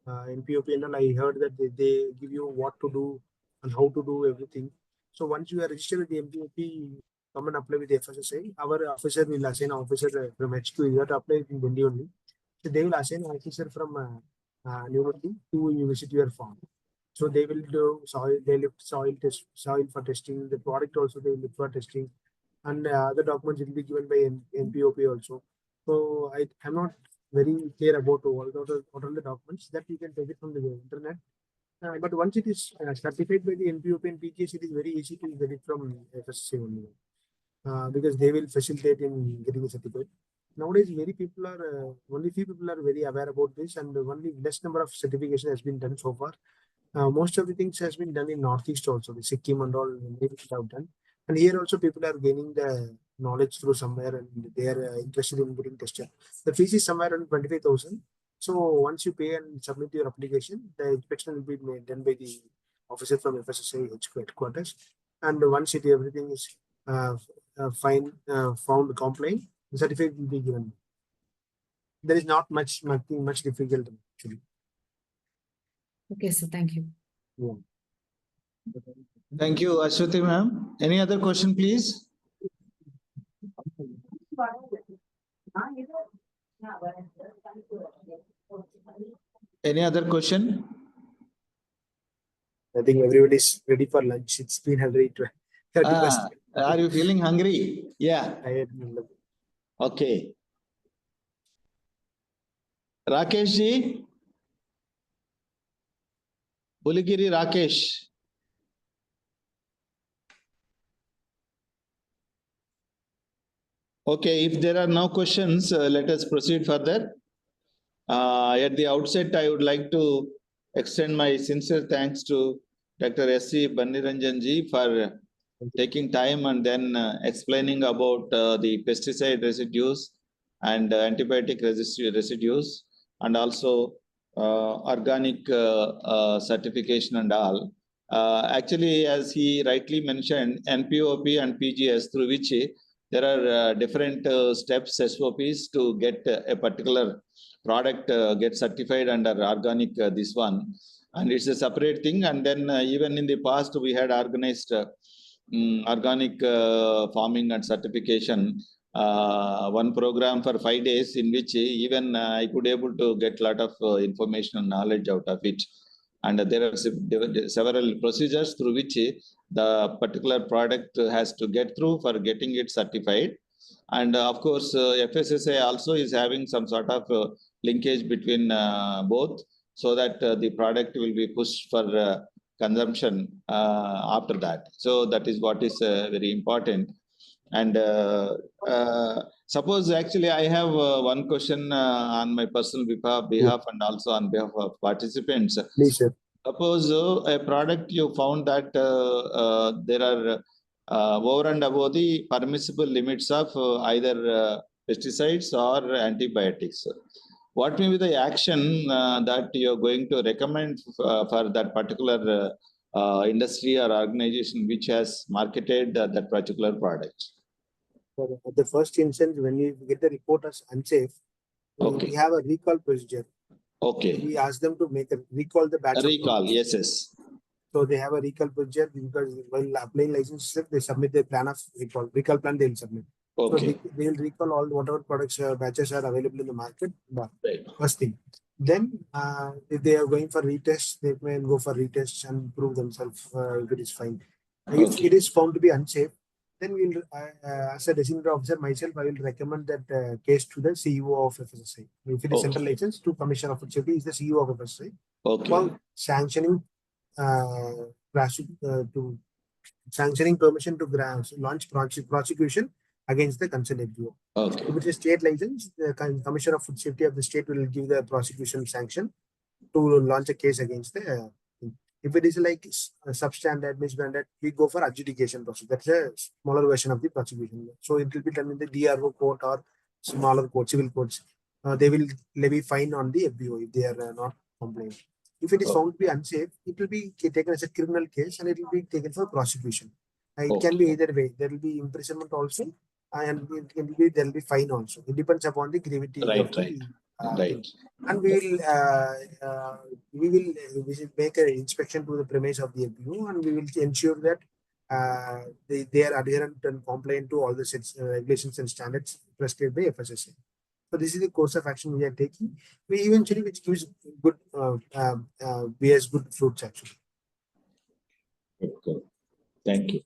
NPOP and all, I heard that they give you what to do and how to do everything. So once you are registered with the NPOP, come and apply with the FSSI. Our officer will assign an officer from HQ. You have to apply in Delhi only. So they will assign an officer from New Delhi to you visit your farm. So they will do soil, they lift soil test, soil for testing. The product also they will look for testing, and other documents will be given by NPOP also. So I am not very clear about what are the documents that you can take it from the internet. But once it is certified by the NPOP and PGS, it is very easy to get it from FSSA only, because they will facilitate in getting it certified. Nowadays, only few people are very aware about this, and only less number of certification has been done so far. Most of the things has been done in Northeast also, the Sikkim and all have done. And here also people are gaining the knowledge through somewhere, and they are interested in getting tested. The fees is somewhere around 25,000. So once you pay and submit your application, the inspection will be done by the officer from FSSA headquarters. And once everything is found compliant, the certificate will be given. There is not nothing much difficult actually. Okay, sir. Thank you. Yeah. Thank you, Ashwati ma'am. Any other question, please? Any other question? I think everybody is ready for lunch. It's been already 30%. Are you feeling hungry? Yeah. Okay. Rakesh ji? Buligiri Rakesh. Okay, if there are no questions, let us proceed further. At the outset, I would like to extend my sincere thanks to Dr. S.C. Banniranjan ji for taking time and then explaining about the pesticide residues and antibiotic residues, and also organic certification and all. Actually, as he rightly mentioned, NPOP and PGS, through which there are different steps, SOPs, to get a particular product get certified under organic this one. And it's a separate thing. And then even in the past, we had organized organic farming and certification, one program for 5 days, in which even I could able to get a lot of information and knowledge out of it. And there are several procedures through which the particular product has to get through for getting it certified. And of course, FSSA also is having some sort of linkage between both, so that the product will be pushed for consumption after that. So that is what is very important. And suppose actually I have one question on my personal behalf and also on behalf of participants. Please, sir. Suppose a product you found that there are over and above the permissible limits of either pesticides or antibiotics. What may be the action that you're going to recommend for that particular industry or organization which has marketed that particular product? At the first instance, when we get the report as unsafe, we have a recall procedure. Okay. We ask them to recall the batch. Recall, yes. So they have a recall procedure because while applying license, they submit their plan of recall. Recall plan they'll submit. So Okay. they will recall all whatever products batches are available in the market. Right. First thing. Then if they are going for retest, they may go for retest and prove themselves if it is fine. If Okay. it is found to be unsafe, then we'll, as a designated officer myself, I will recommend that case to the CEO of FSSI. If it is central license, to Commissioner of Food Safety is the CEO of FSSI. Okay. For sanctioning to sanctioning permission to launch prosecution against the concerned FBO. Okay. If it is state license, the Commissioner of Food Safety of the state will give the prosecution sanction to launch a case against the. If it is like substandard, misbranded, we go for adjudication process. That's a smaller version of the prosecution. So it will be done in the DRO court or smaller court, civil courts. They will levy fine on the FBO if they are not compliant. If it is found to be unsafe, it will be taken as a criminal case and it will be taken for prosecution. It can be either way. There will be imprisonment also, and there will be fine also. It depends upon the gravity of the thing. And we will make an inspection to the premise of the FBO, and we will ensure that they are adherent and compliant to all the regulations and standards prescribed by FSSA. So this is the course of action we are taking. We eventually, which gives good, bears good fruits actually. Good. Thank you.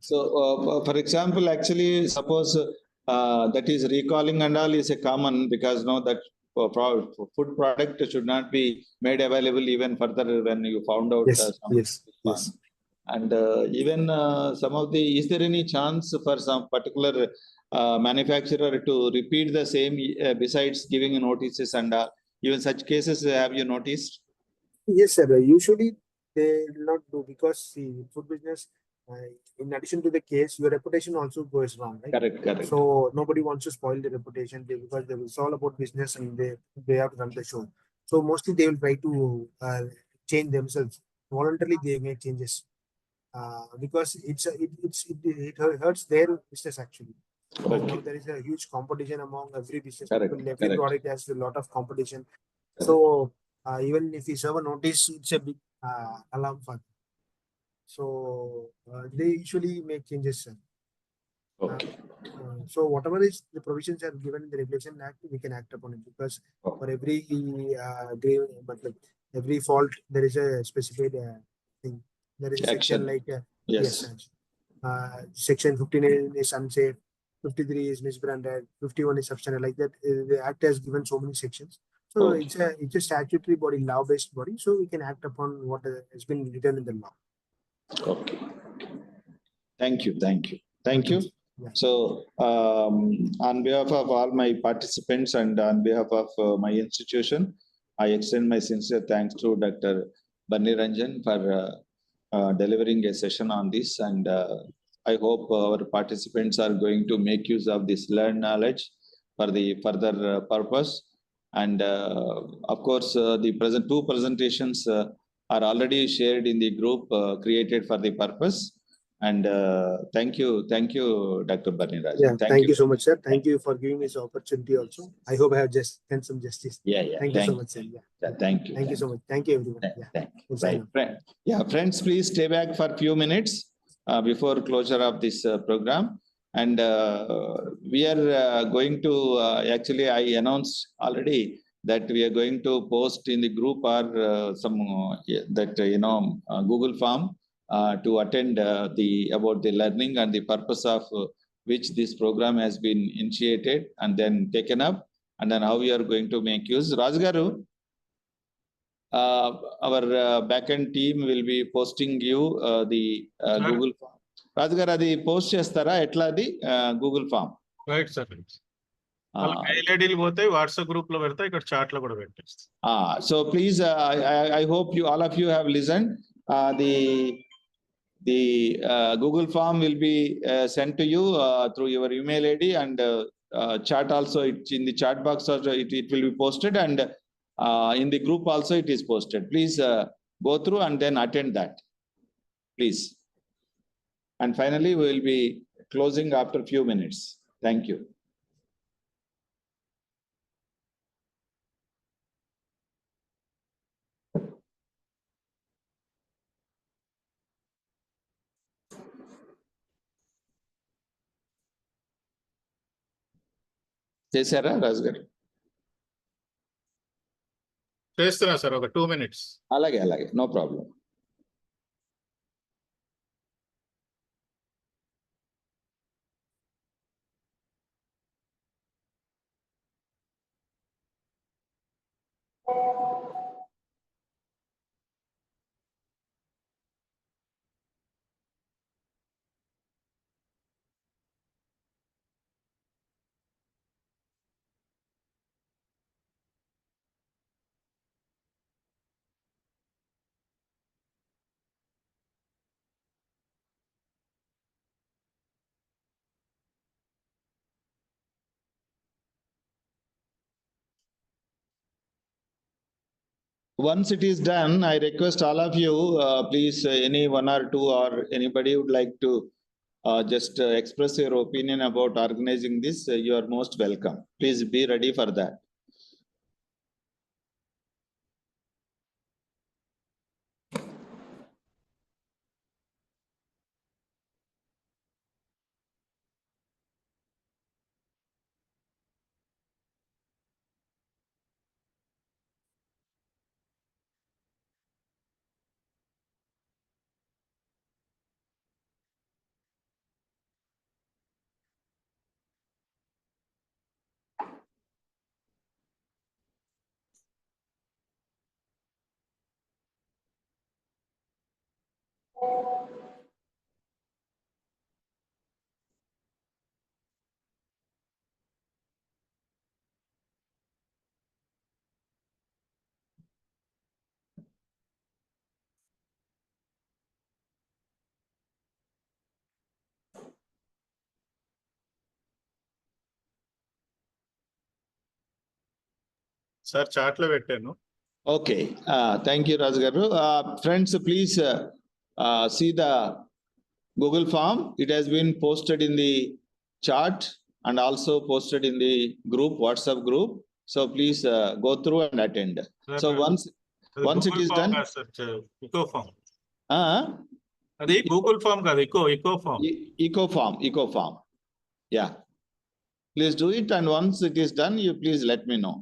So, for example, actually, suppose that is recalling and all is a common because now that food product should not be made available even further when you found out. Yes. And even some of the, is there any chance for some particular manufacturer to repeat the same besides giving notices and even such cases have you noticed? Yes, sir. Usually they will not do because the food business, in addition to the case, your reputation also goes wrong, right? Correct. So nobody wants to spoil the reputation because it's all about business and they have to run the show. So mostly they will try to change themselves. Voluntarily they make changes because it hurts their business actually. Because now there is a huge competition among every business people. Every product has a lot of competition. So even if you serve a notice, it's a big alarm for them. So they usually make changes, sir. So whatever is the provisions are given in the Regulation Act, we can act upon it because for every every fault there is a specified thing. There is a section like section 59 is unsafe, 53 is misbranded, 51 is substandard. Like that, the Act has given so many sections. So it's a statutory body, law-based body. So we can act upon what has been written in the law. Okay. Thank you. Yeah. So, on behalf of all my participants and on behalf of my institution, I extend my sincere thanks to Dr. Banni Ranjan for delivering a session on this. And I hope our participants are going to make use of this learned knowledge for the further purpose. And of course, the two presentations are already shared in the group created for the purpose. And thank you, Dr. Banni Ranjan. Yeah, thank you so much, sir. Thank you for giving this opportunity also. I hope I have just done some justice. Yeah. Thank you so much, sir. Yeah. Thank you. Thank you so much. Thank you, everyone. Friends, please stay back for a few minutes before closure of this program. And we are going to, actually, I announced already that we are going to post in the group or Google form to attend about the learning and the purpose of which this program has been initiated and then taken up, and then how we are going to make use. Rajgaru, our backend team will be posting you the Google form. Rajgaru, adi post chestara etla adi Google form. Right, sir. WhatsApp group lo pedta ikkada chat lo kuda pettesta. So please, I hope all of you have listened. The Google form will be sent to you through your email ID and chat also. It's in the chat box also. It will be posted, and in the group also it is posted. Please go through and then attend that, please. And finally, we will be closing after a few minutes. Thank you. చేశారా రాజు గారు? చేస్తున్నా sir, ఒక 2 minutes. అలాగే అలాగే, no problem. Once it is done, I request all of you, please, any one or two or anybody would like to just express your opinion about organizing this, you are most welcome. Please be ready for that. Sir chat లో పెట్టాను. Okay, thank you, Raj Garu. Friends, please see the Google form. It has been posted in the chat and also posted in the group, WhatsApp group. So please go through and attend. Sir, So once it is done. Eco form అది Google form కాదు, eco form. Eco form. Yeah. Please do it, and once it is done, you please let me know.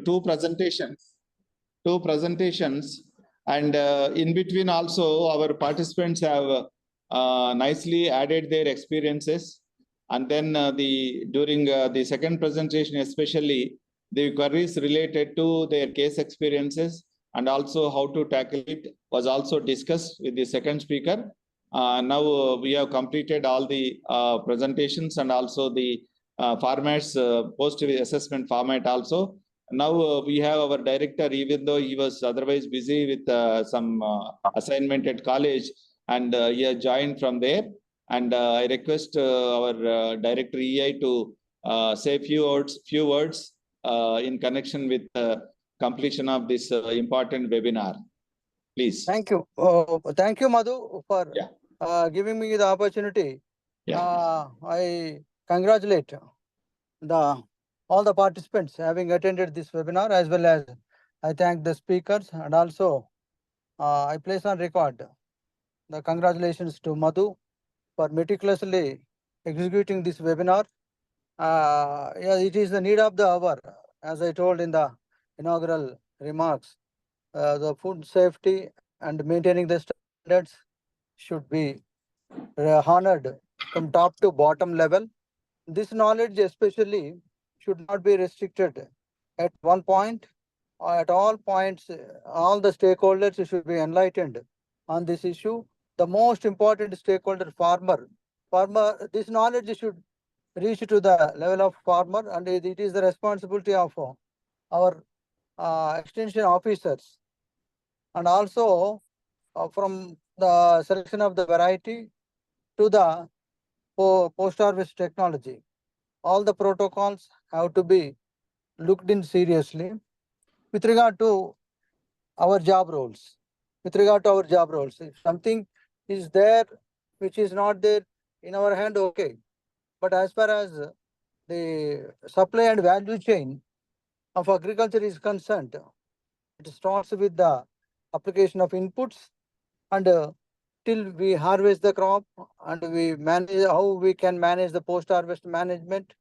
Two presentations, and in between also our participants have nicely added their experiences, and then during the second presentation especially, the queries related to their case experiences and also how to tackle it was also discussed with the second speaker. Now we have completed all the presentations and also the formats, post assessment format also. Now we have our director, even though he was otherwise busy with some assignment at college, and he has joined from there. And I request our Director EEI to say few words in connection with completion of this important webinar. Please. Thank you. Thank you, Madhu, for giving me the opportunity. I congratulate all the participants having attended this webinar, as well as I thank the speakers, and also I place on record the congratulations to Madhu for meticulously executing this webinar. Yeah, it is the need of the hour, as I told in the inaugural remarks. The food safety and maintaining the standards should be honored from top to bottom level. This knowledge especially should not be restricted at one point. At all points, all the stakeholders should be enlightened on this issue. The most important stakeholder, farmer. This knowledge should reach to the level of farmer, and it is the responsibility of our extension officers, and also from the selection of the variety to the post-harvest technology. All the protocols have to be looked in seriously with regard to our job roles. If something is there which is not there in our hand, okay. But as far as the supply and value chain of agriculture is concerned, it starts with the application of inputs, and till we harvest the crop, and we manage how we can manage the post-harvest management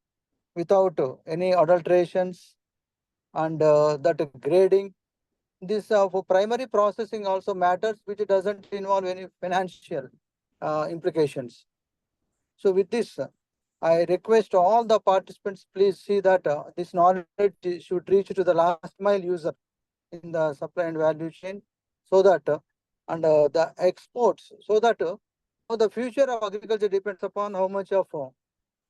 without any adulterations, and that grading. This for primary processing also matters, which doesn't involve any financial implications. So with this, I request all the participants, please see that this knowledge should reach to the last mile user in the supply and value chain, so that and the exports, so that the future of agriculture depends upon how much of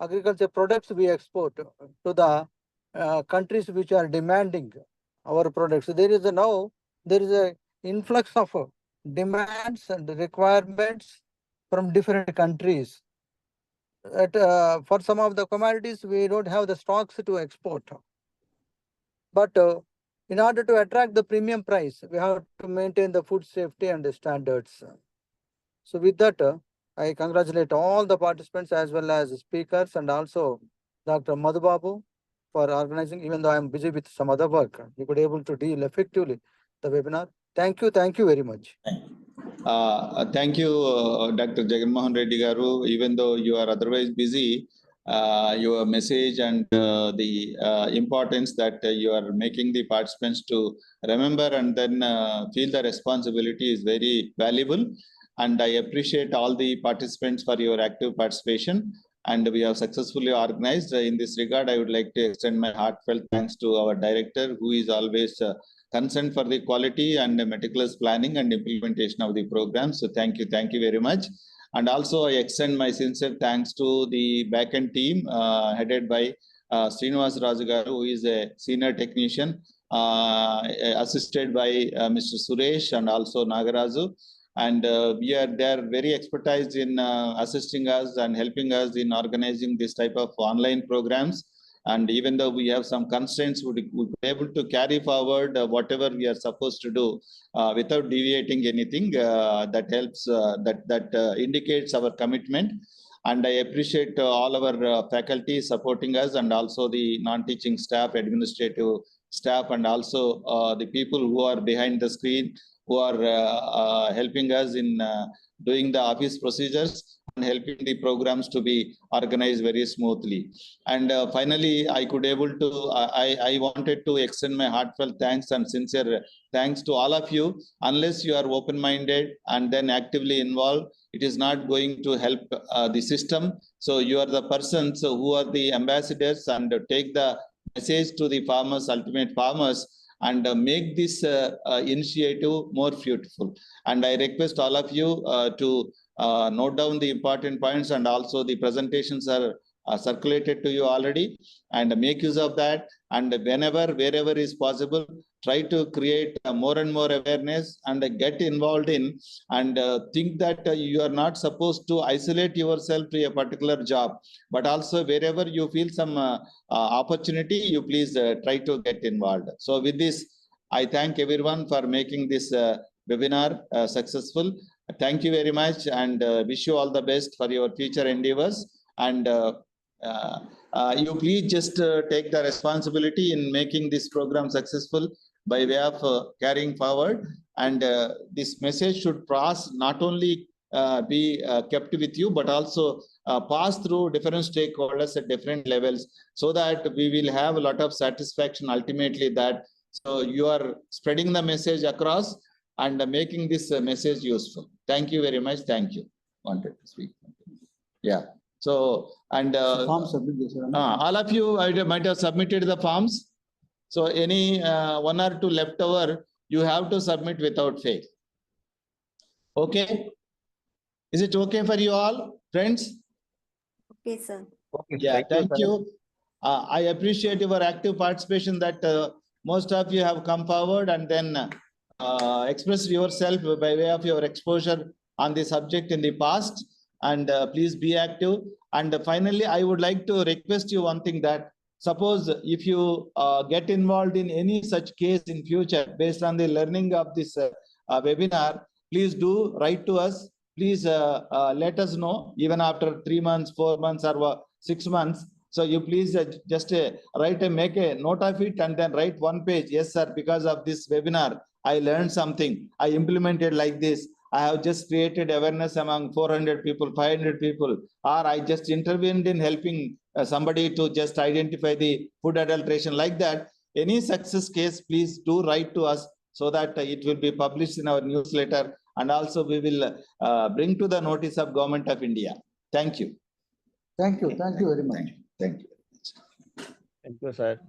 agriculture products we export to the countries which are demanding our products. There is a influx of demands and requirements from different countries. For some of the commodities, we don't have the stocks to export. But in order to attract the premium price, we have to maintain the food safety and the standards. So with that, I congratulate all the participants as well as speakers, and also Dr. Madhubabu for organizing, even though I am busy with some other work. You could able to deal effectively the webinar. Thank you very much. Thank you, Dr. Jagannath Reddy Garu. Even though you are otherwise busy, your message and the importance that you are making the participants to remember and then feel the responsibility is very valuable. And I appreciate all the participants for your active participation. And we have successfully organized. In this regard, I would like to extend my heartfelt thanks to our director, who is always concerned for the quality and meticulous planning and implementation of the program. So thank you very much. And also I extend my sincere thanks to the backend team headed by Srinivas Rajugaru, who is a senior technician, assisted by Mr. Suresh and also Nagaraju. And they are very expertise in assisting us and helping us in organizing this type of online programs. And even though we have some constraints, we be able to carry forward whatever we are supposed to do without deviating anything. That helps, that indicates our commitment. And I appreciate all our faculty supporting us, and also the non-teaching staff, administrative staff, and also the people who are behind the screen, who are helping us in doing the office procedures and helping the programs to be organized very smoothly. And finally, I wanted to extend my heartfelt thanks and sincere thanks to all of you. Unless you are open-minded and then actively involved, it is not going to help the system. So you are the persons who are the ambassadors and take the message to the farmers, ultimate farmers, and make this initiative more fruitful. And I request all of you to note down the important points, and also the presentations are circulated to you already, and make use of that. And wherever is possible, try to create more and more awareness and get involved in, and think that you are not supposed to isolate yourself to a particular job, but also wherever you feel some opportunity, you please try to get involved. So with this, I thank everyone for making this webinar successful. Thank you very much, and wish you all the best for your future endeavors. And you please just take the responsibility in making this program successful by way of carrying forward. And this message should pass, not only be kept with you, but also pass through different stakeholders at different levels, so that we will have a lot of satisfaction ultimately that so you are spreading the message across and making this message useful. Thank you very much. Thank you. Wanted to speak. Yeah. So, and all of you might have submitted the forms. So any one or two left over, you have to submit without fail. Okay. Is it okay for you all, friends? Okay, sir. Okay, Yeah, thank sir. you. I appreciate your active participation, that most of you have come forward and then expressed yourself by way of your exposure on the subject in the past. And please be active. And finally, I would like to request you one thing, that suppose if you get involved in any such case in future based on the learning of this webinar, please do write to us. Please let us know, even after 3 months, 4 months, or 6 months. So you please just make a note of it, and then write one page. Yes, sir, because of this webinar, I learned something. I implemented like this. I have just created awareness among 400 people, 500 people, or I just intervened in helping somebody to just identify the food adulteration, like that. Any success case, please do write to us, so that it will be published in our newsletter, and also we will bring to the notice of Government of India. Thank you. Thank you. Thank you very much. Thank you. Thank you, sir.